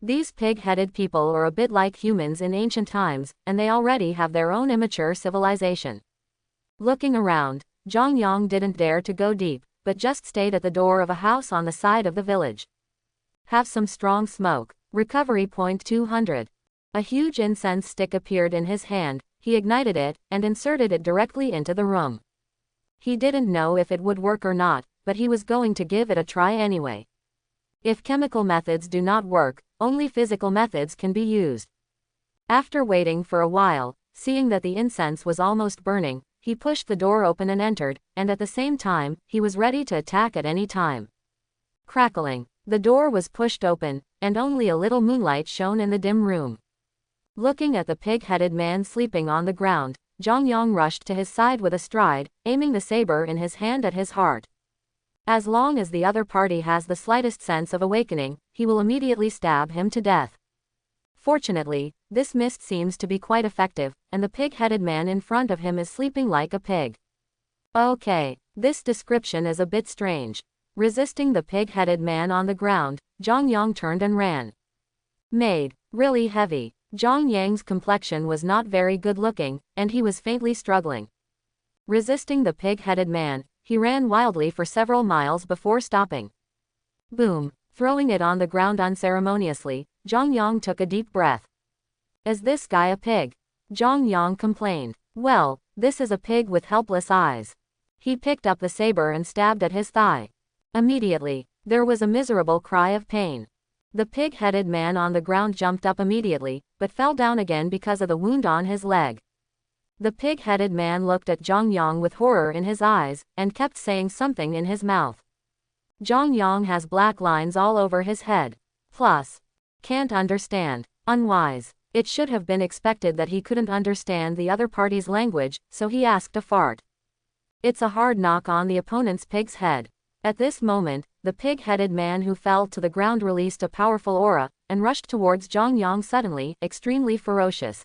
These pig-headed people are a bit like humans in ancient times, and they already have their own immature civilization. Looking around, Zhang Yang didn't dare to go deep, but just stayed at the door of a house on the side of the village. Have some strong smoke. Recovery point 200. A huge incense stick appeared in his hand. He ignited it, and inserted it directly into the room. He didn't know if it would work or not, but he was going to give it a try anyway. If chemical methods do not work, only physical methods can be used. After waiting for a while, seeing that the incense was almost burning, he pushed the door open and entered, and at the same time, he was ready to attack at any time. Crackling. The door was pushed open, and only a little moonlight shone in the dim room. Looking at the pig-headed man sleeping on the ground, Zhang Yang rushed to his side with a stride, aiming the saber in his hand at his heart. As long as the other party has the slightest sense of awakening, he will immediately stab him to death. Fortunately, this mist seems to be quite effective, and the pig-headed man in front of him is sleeping like a pig. Okay, this description is a bit strange. Resisting the pig-headed man on the ground, Zhang Yang turned and ran. Made really heavy. Zhang Yang's complexion was not very good-looking, and he was faintly struggling. Resisting the pig-headed man, he ran wildly for several miles before stopping. Boom! Throwing it on the ground unceremoniously, Zhang Yang took a deep breath. Is this guy a pig? Zhang Yang complained. Well, this is a pig with helpless eyes. He picked up the saber and stabbed at his thigh. Immediately, there was a miserable cry of pain. The pig-headed man on the ground jumped up immediately, but fell down again because of the wound on his leg. The pig-headed man looked at Zhang Yang with horror in his eyes, and kept saying something in his mouth. Zhang Yang has black lines all over his head. Plus, can't understand. Unwise. It should have been expected that he couldn't understand the other party's language, so he asked to fart. It's a hard knock on the opponent's pig's head. At this moment, the pig-headed man who fell to the ground released a powerful aura, and rushed towards Zhang Yang suddenly, extremely ferocious.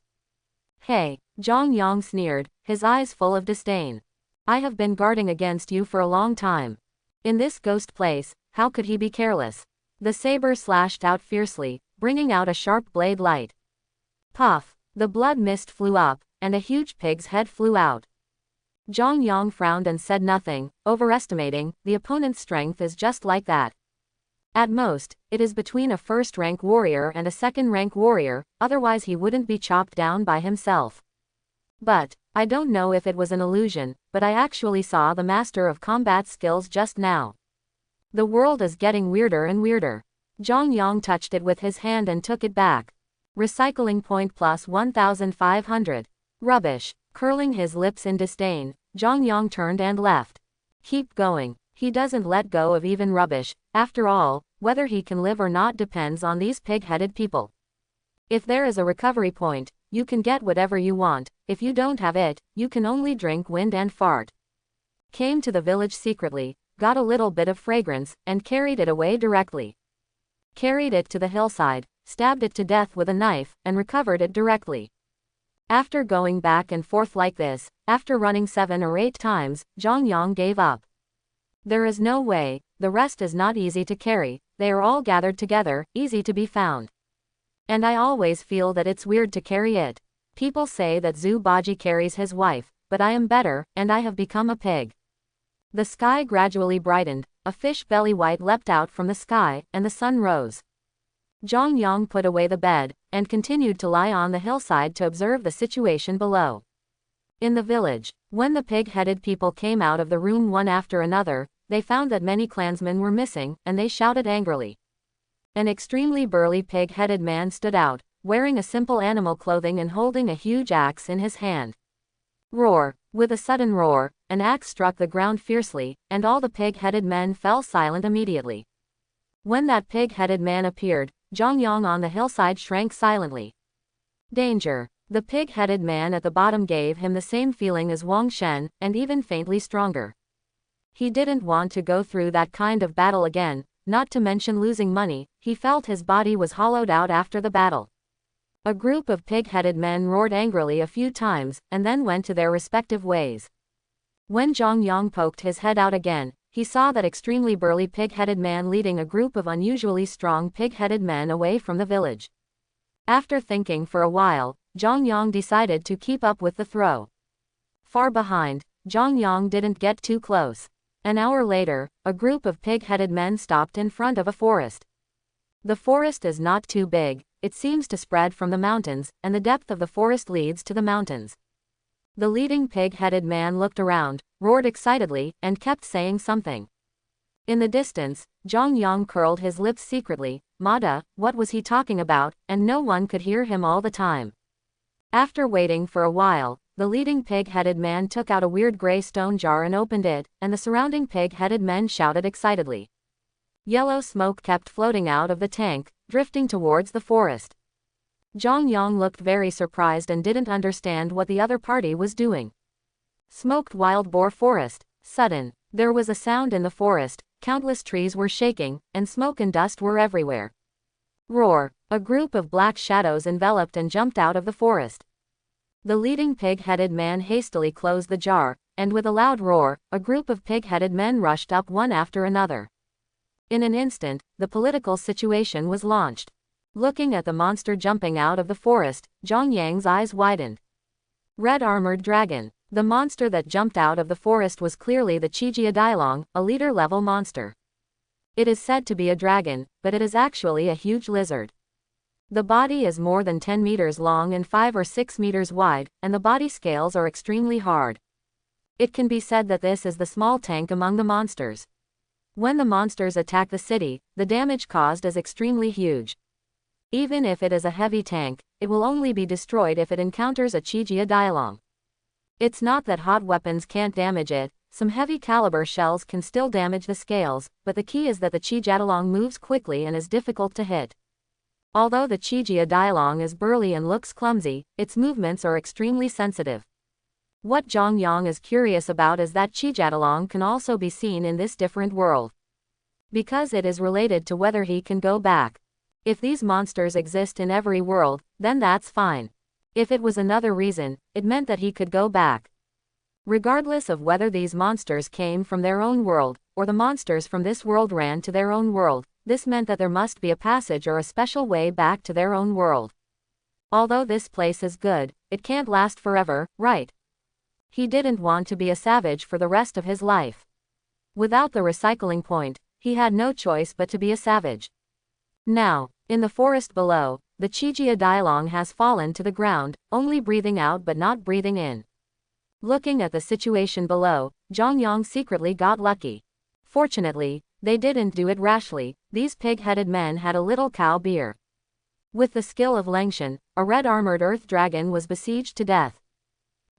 Hey, Zhang Yang sneered, his eyes full of disdain. I have been guarding against you for a long time. In this ghost place, how could he be careless? The saber slashed out fiercely, bringing out a sharp blade light. Puff! The blood mist flew up, and a huge pig's head flew out. Zhang Yang frowned and said nothing, overestimating the opponent's strength is just like that. At most, it is between a first-rank warrior and a second-rank warrior, otherwise he wouldn't be chopped down by himself. But, I don't know if it was an illusion, but I actually saw the master of combat skills just now. The world is getting weirder and weirder. Zhang Yang touched it with his hand and took it back. Recycling point plus 1,500. Rubbish. Curling his lips in disdain, Zhang Yang turned and left. Keep going. He doesn't let go of even rubbish. After all, whether he can live or not depends on these pig-headed people. If there is a recovery point, you can get whatever you want. If you don't have it, you can only drink wind and fart. Came to the village secretly, got a little bit of fragrance, and carried it away directly. Carried it to the hillside, stabbed it to death with a knife, and recovered it directly. After going back and forth like this, after running 7 or 8 times, Zhang Yang gave up. There is no way, the rest is not easy to carry, they are all gathered together, easy to be found. And I always feel that it's weird to carry it. People say that Zhu Baji carries his wife, but I am better, and I have become a pig. The sky gradually brightened, a fish belly white leapt out from the sky, and the sun rose. Zhang Yang put away the bed, and continued to lie on the hillside to observe the situation below. In the village, when the pig-headed people came out of the room one after another, they found that many clansmen were missing, and they shouted angrily. An extremely burly pig-headed man stood out, wearing a simple animal clothing and holding a huge axe in his hand. Roar! With a sudden roar, an axe struck the ground fiercely, and all the pig-headed men fell silent immediately. When that pig-headed man appeared, Zhang Yang on the hillside shrank silently. Danger! The pig-headed man at the bottom gave him the same feeling as Wang Shen, and even faintly stronger. He didn't want to go through that kind of battle again, not to mention losing money. He felt his body was hollowed out after the battle. A group of pig-headed men roared angrily a few times, and then went to their respective ways. When Zhang Yang poked his head out again, he saw that extremely burly pig-headed man leading a group of unusually strong pig-headed men away from the village. After thinking for a while, Zhang Yang decided to keep up with the throw. Far behind, Zhang Yang didn't get too close. An hour later, a group of pig-headed men stopped in front of a forest. The forest is not too big, it seems to spread from the mountains, and the depth of the forest leads to the mountains. The leading pig-headed man looked around, roared excitedly, and kept saying something. In the distance, Zhang Yang curled his lips secretly. Mada, what was he talking about? And no one could hear him all the time. After waiting for a while, the leading pig-headed man took out a weird gray stone jar and opened it, and the surrounding pig-headed men shouted excitedly. Yellow smoke kept floating out of the tank, drifting towards the forest. Zhang Yang looked very surprised and didn't understand what the other party was doing. Smoked wild boar forest. Sudden, there was a sound in the forest, countless trees were shaking, and smoke and dust were everywhere. Roar! A group of black shadows enveloped and jumped out of the forest. The leading pig-headed man hastily closed the jar, and with a loud roar, a group of pig-headed men rushed up one after another. In an instant, the political situation was launched. Looking at the monster jumping out of the forest, Zhang Yang's eyes widened. Red armored dragon. The monster that jumped out of the forest was clearly the Qijia Dailong, a leader-level monster. It is said to be a dragon, but it is actually a huge lizard. The body is more than 10 meters long and 5 or 6 meters wide, and the body scales are extremely hard. It can be said that this is the small tank among the monsters. When the monsters attack the city, the damage caused is extremely huge. Even if it is a heavy tank, it will only be destroyed if it encounters a Qijia Dailong. It's not that hot weapons can't damage it, some heavy caliber shells can still damage the scales, but the key is that the Qijia Dailong moves quickly and is difficult to hit. Although the Qijia Dailong is burly and looks clumsy, its movements are extremely sensitive. What Zhang Yang is curious about is that Qijia Dailong can also be seen in this different world. Because it is related to whether he can go back. If these monsters exist in every world, then that's fine. If it was another reason, it meant that he could go back. Regardless of whether these monsters came from their own world, or the monsters from this world ran to their own world, this meant that there must be a passage or a special way back to their own world. Although this place is good, it can't last forever, right? He didn't want to be a savage for the rest of his life. Without the recycling point, he had no choice but to be a savage. Now, in the forest below, the Qijia Dailong has fallen to the ground, only breathing out but not breathing in. Looking at the situation below, Zhang Yang secretly got lucky. Fortunately, they didn't do it rashly. These pig-headed men had a little cow beer. With the skill of Lengshan, a red-armored earth dragon was besieged to death.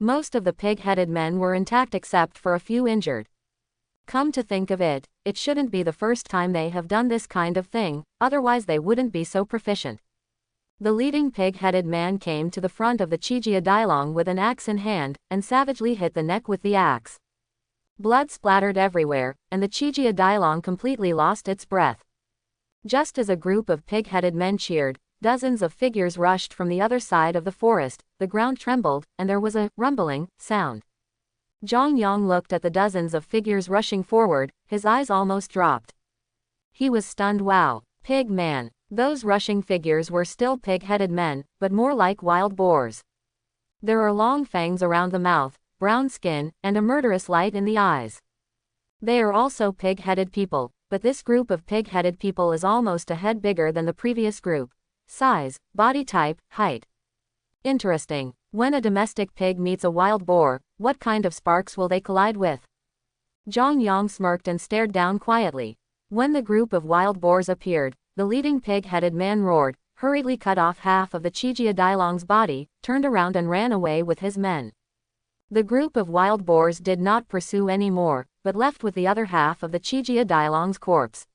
Most of the pig-headed men were intact except for a few injured. Come to think of it, it shouldn't be the first time they have done this kind of thing, otherwise they wouldn't be so proficient. The leading pig-headed man came to the front of the Qijia Dailong with an axe in hand, and savagely hit the neck with the axe. Blood splattered everywhere, and the Qijia Dailong completely lost its breath. Just as a group of pig-headed men cheered, dozens of figures rushed from the other side of the forest, the ground trembled, and there was a rumbling sound. Zhang Yang looked at the dozens of figures rushing forward, his eyes almost dropped. He was stunned. Wow, pig man. Those rushing figures were still pig-headed men, but more like wild boars. There are long fangs around the mouth, brown skin, and a murderous light in the eyes. They are also pig-headed people, but this group of pig-headed people is almost a head bigger than the previous group. Size, body type, height. Interesting. When a domestic pig meets a wild boar, what kind of sparks will they collide with? Zhang Yang smirked and stared down quietly. When the group of wild boars appeared, the leading pig-headed man roared, hurriedly cut off half of the Qijia Dailong's body, turned around and ran away with his men. The group of wild boars did not pursue anymore, but left with the other half of the Qijia Dailong's corpse.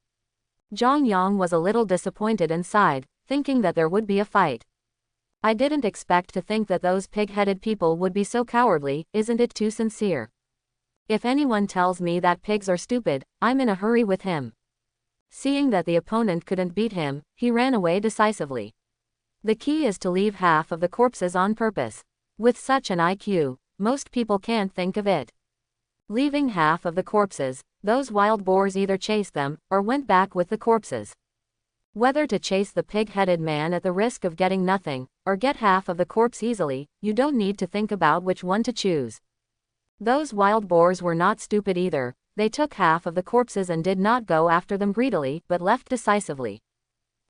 Zhang Yang was a little disappointed and sighed, thinking that there would be a fight. I didn't expect to think that those pig-headed people would be so cowardly, isn't it too sincere? If anyone tells me that pigs are stupid, I'm in a hurry with him. Seeing that the opponent couldn't beat him, he ran away decisively. The key is to leave half of the corpses on purpose. With such an IQ, most people can't think of it. Leaving half of the corpses, those wild boars either chased them, or went back with the corpses. Whether to chase the pig-headed man at the risk of getting nothing, or get half of the corpse easily, you don't need to think about which one to choose. Those wild boars were not stupid either. They took half of the corpses and did not go after them greedily, but left decisively.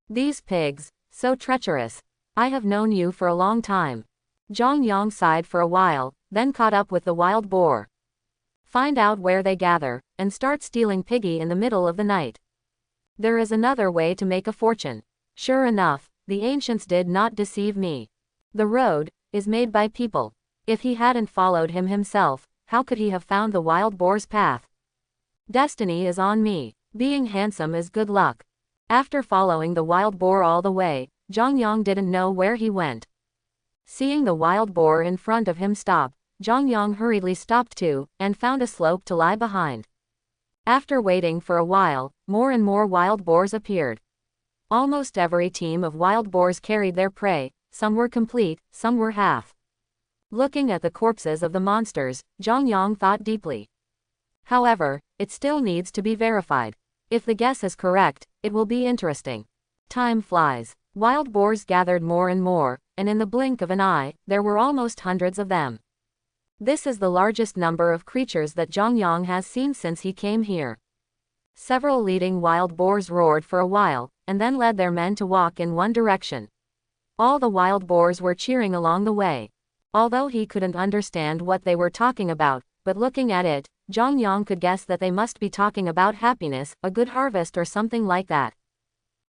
These pigs, so treacherous. I have known you for a long time. Zhang Yang sighed for a while, then caught up with the wild boar. Find out where they gather, and start stealing piggy in the middle of the night. There is another way to make a fortune. Sure enough, the ancients did not deceive me. The road is made by people. If he hadn't followed him himself, how could he have found the wild boar's path? Destiny is on me. Being handsome is good luck. After following the wild boar all the way, Zhang Yang didn't know where he went. Seeing the wild boar in front of him stop, Zhang Yang hurriedly stopped too, and found a slope to lie behind. After waiting for a while, more and more wild boars appeared. Almost every team of wild boars carried their prey, some were complete, some were half. Looking at the corpses of the monsters, Zhang Yang thought deeply. However, it still needs to be verified. If the guess is correct, it will be interesting. Time flies. Wild boars gathered more and more, and in the blink of an eye, there were almost hundreds of them. This is the largest number of creatures that Zhang Yang has seen since he came here. Several leading wild boars roared for a while, and then led their men to walk in one direction. All the wild boars were cheering along the way. Although he couldn't understand what they were talking about, but looking at it, Zhang Yang could guess that they must be talking about happiness, a good harvest or something like that.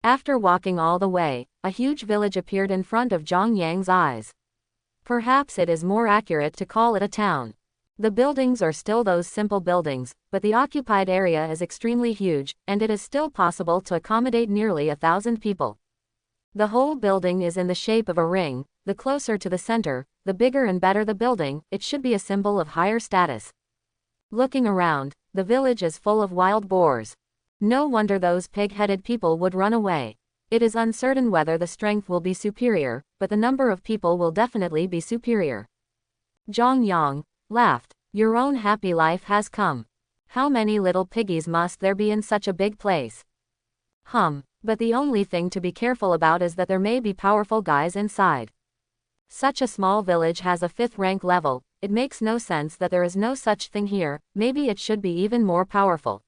After walking all the way, a huge village appeared in front of Zhang Yang's eyes. Perhaps it is more accurate to call it a town. The buildings are still those simple buildings, but the occupied area is extremely huge, and it is still possible to accommodate nearly 1,000 people. The whole building is in the shape of a ring. The closer to the center, the bigger and better the building, it should be a symbol of higher status. Looking around, the village is full of wild boars. No wonder those pig-headed people would run away. It is uncertain whether the strength will be superior, but the number of people will definitely be superior. Zhang Yang laughed. Your own happy life has come. How many little piggies must there be in such a big place? But the only thing to be careful about is that there may be powerful guys inside. Such a small village has a 5th rank level. It makes no sense that there is no such thing here. Maybe it should be even more powerful.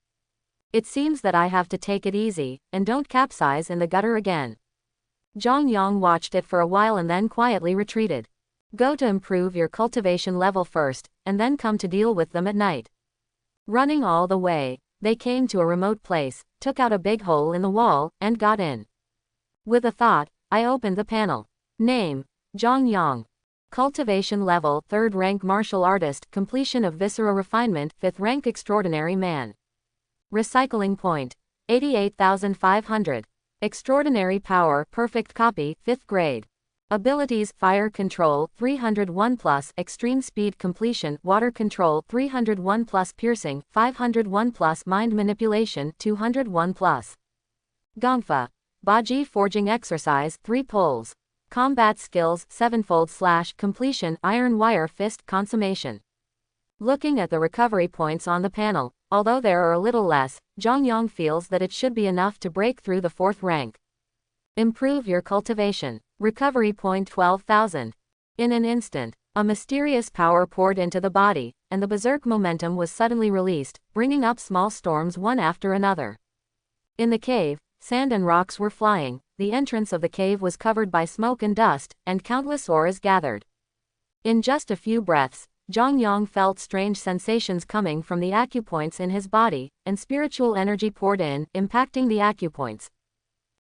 It seems that I have to take it easy, and don't capsize in the gutter again. Zhang Yang watched it for a while and then quietly retreated. Go to improve your cultivation level first, and then come to deal with them at night. Running all the way, they came to a remote place, took out a big hole in the wall, and got in. With a thought, I opened the panel. Name: Zhang Yang. Cultivation level: 3rd rank martial artist, completion of viscera refinement, 5th rank extraordinary man. Recycling point: 88,500. Extraordinary power, perfect copy, 5th grade. Abilities: fire control, 301+, extreme speed completion, water control, 301+, piercing, 501+, mind manipulation, 201+. Gongfa. Baji forging exercise, 3 poles. Combat skills, 7-fold / completion, iron wire fist consummation. Looking at the recovery points on the panel, although there are a little less, Zhang Yang feels that it should be enough to break through the 4th rank. Improve your cultivation. Recovery point 12,000. In an instant, a mysterious power poured into the body, and the berserk momentum was suddenly released, bringing up small storms one after another. In the cave, sand and rocks were flying, the entrance of the cave was covered by smoke and dust, and countless auras gathered. In just a few breaths, Zhang Yang felt strange sensations coming from the acupoints in his body, and spiritual energy poured in, impacting the acupoints.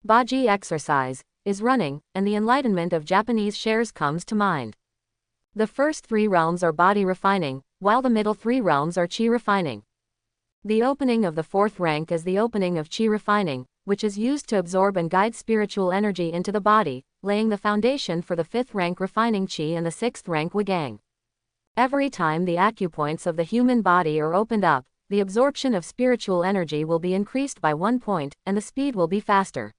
Baji exercise is running, and the enlightenment of Japanese shares comes to mind. The first 3 realms are body refining, while the middle 3 realms are chi refining. The opening of the 4th rank is the opening of chi refining, which is used to absorb and guide spiritual energy into the body, laying the foundation for the 5th rank refining chi and the 6th rank wigang. Every time the acupoints of the human body are opened up, the absorption of spiritual energy will be increased by 1 point, and the speed will be faster.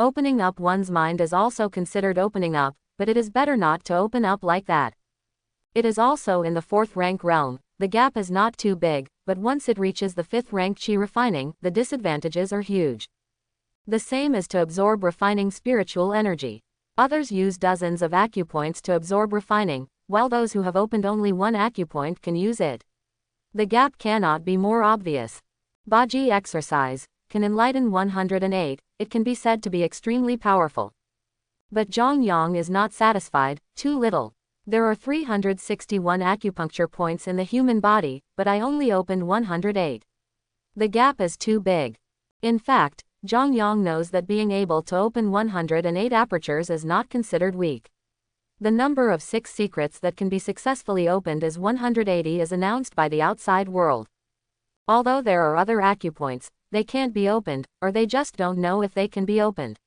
Opening up one's mind is also considered opening up, but it is better not to open up like that. It is also in the 4th rank realm. The gap is not too big, but once it reaches the 5th rank chi refining, the disadvantages are huge. The same is to absorb refining spiritual energy. Others use dozens of acupoints to absorb refining, while those who have opened only one acupoint can use it. The gap cannot be more obvious. Baji exercise can enlighten 108, it can be said to be extremely powerful. But Zhang Yang is not satisfied, too little. There are 361 acupuncture points in the human body, but I only opened 108. The gap is too big. In fact, Zhang Yang knows that being able to open 108 apertures is not considered weak. The number of 6 secrets that can be successfully opened is 180 as announced by the outside world. Although there are other acupoints, they can't be opened, or they just don't know if they can be opened.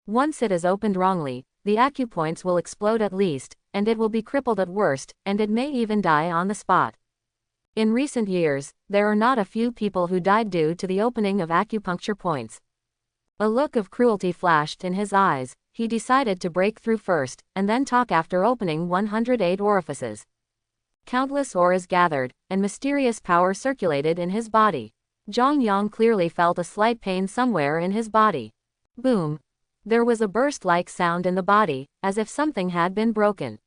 Once it is opened wrongly, the acupoints will explode at least, and it will be crippled at worst, and it may even die on the spot. In recent years, there are not a few people who died due to the opening of acupuncture points. A look of cruelty flashed in his eyes. He decided to break through first, and then talk after opening 108 orifices. Countless auras gathered, and mysterious power circulated in his body. Zhang Yang clearly felt a slight pain somewhere in his body. Boom! There was a burst-like sound in the body, as if something had been broken.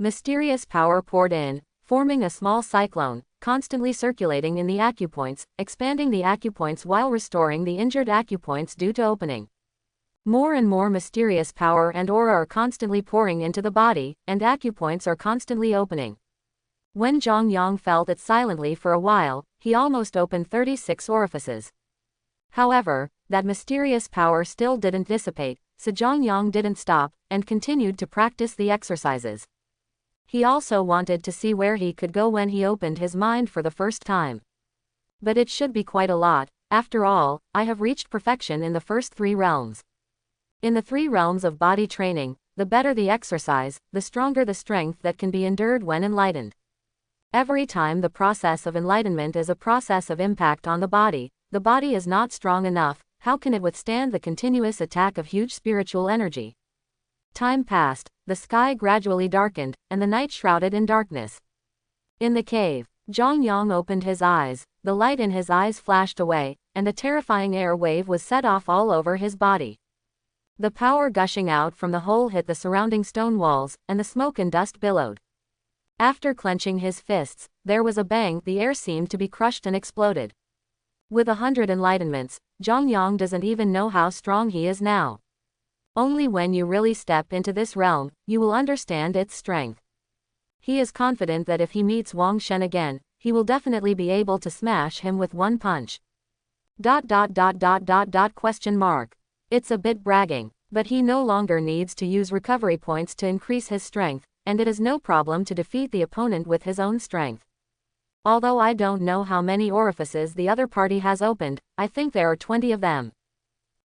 Mysterious power poured in, forming a small cyclone, constantly circulating in the acupoints, expanding the acupoints while restoring the injured acupoints due to opening. More and more mysterious power and aura are constantly pouring into the body, and acupoints are constantly opening. When Zhang Yang felt it silently for a while, he almost opened 36 orifices. However, that mysterious power still didn't dissipate, so Zhang Yang didn't stop, and continued to practice the exercises. He also wanted to see where he could go when he opened his mind for the first time. But it should be quite a lot. After all, I have reached perfection in the first 3 realms. In the 3 realms of body training, the better the exercise, the stronger the strength that can be endured when enlightened. Every time the process of enlightenment is a process of impact on the body is not strong enough. How can it withstand the continuous attack of huge spiritual energy? Time passed, the sky gradually darkened, and the night shrouded in darkness. In the cave, Zhang Yang opened his eyes, the light in his eyes flashed away, and a terrifying air wave was set off all over his body. The power gushing out from the hole hit the surrounding stone walls, and the smoke and dust billowed. After clenching his fists, there was a bang, the air seemed to be crushed and exploded. With 100 enlightenments, Zhang Yang doesn't even know how strong he is now. Only when you really step into this realm, you will understand its strength. He is confident that if he meets Wang Shen again, he will definitely be able to smash him with one punch. Question mark. It's a bit bragging, but he no longer needs to use recovery points to increase his strength, and it is no problem to defeat the opponent with his own strength. Although I don't know how many orifices the other party has opened, I think there are 20 of them.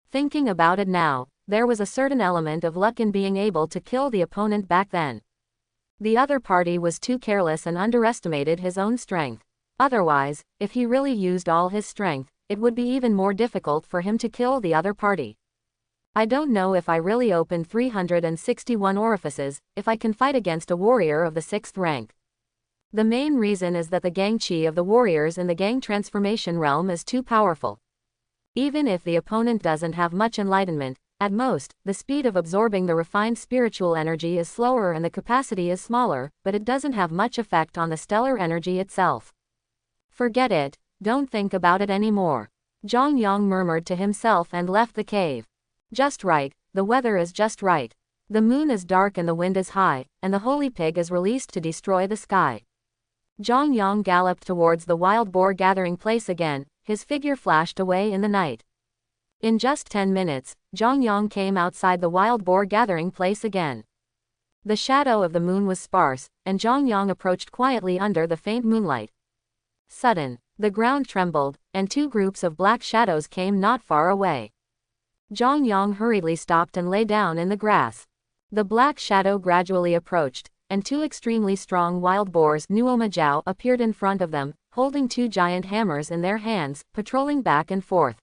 Thinking about it now, there was a certain element of luck in being able to kill the opponent back then. The other party was too careless and underestimated his own strength. Otherwise, if he really used all his strength, it would be even more difficult for him to kill the other party. I don't know if I really opened 361 orifices, if I can fight against a warrior of the 6th rank. The main reason is that the gang chi of the warriors in the gang transformation realm is too powerful. Even if the opponent doesn't have much enlightenment, at most, the speed of absorbing the refined spiritual energy is slower and the capacity is smaller, but it doesn't have much effect on the stellar energy itself. Forget it, don't think about it anymore. Zhang Yang murmured to himself and left the cave. Just right, the weather is just right. The moon is dark and the wind is high, and the holy pig is released to destroy the sky. Zhang Yang galloped towards the wild boar gathering place again, his figure flashed away in the night. In just 10 minutes, Zhang Yang came outside the wild boar gathering place again. The shadow of the moon was sparse, and Zhang Yang approached quietly under the faint moonlight. Sudden, the ground trembled, and 2 groups of black shadows came not far away. Zhang Yang hurriedly stopped and lay down in the grass. The black shadow gradually approached, and 2 extremely strong wild boars Nuoma Jiao appeared in front of them, holding 2 giant hammers in their hands, patrolling back and forth.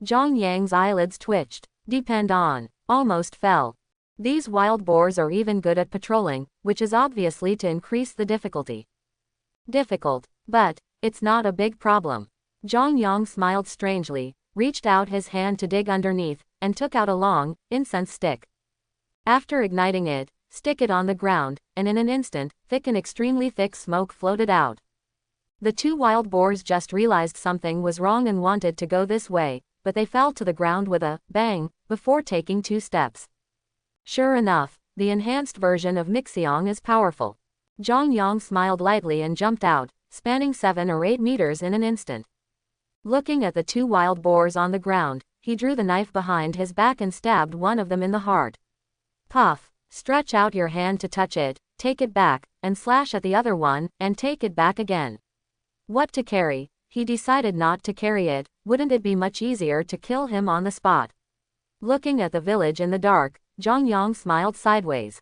Zhang Yang's eyelids twitched. Depend on. Almost fell. These wild boars are even good at patrolling, which is obviously to increase the difficulty. Difficult. But it's not a big problem. Zhang Yang smiled strangely, reached out his hand to dig underneath, and took out a long, incense stick. After igniting it, stick it on the ground, and in an instant, thick and extremely thick smoke floated out. The two wild boars just realized something was wrong and wanted to go this way, but they fell to the ground with a bang before taking 2 steps. Sure enough, the enhanced version of Mixiang is powerful. Zhang Yang smiled lightly and jumped out, spanning 7 or 8 meters in an instant. Looking at the 2 wild boars on the ground, he drew the knife behind his back and stabbed one of them in the heart. Puff. Stretch out your hand to touch it, take it back, and slash at the other one, and take it back again. What to carry? He decided not to carry it. Wouldn't it be much easier to kill him on the spot? Looking at the village in the dark, Zhang Yang smiled sideways.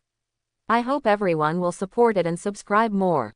I hope everyone will support it and subscribe more.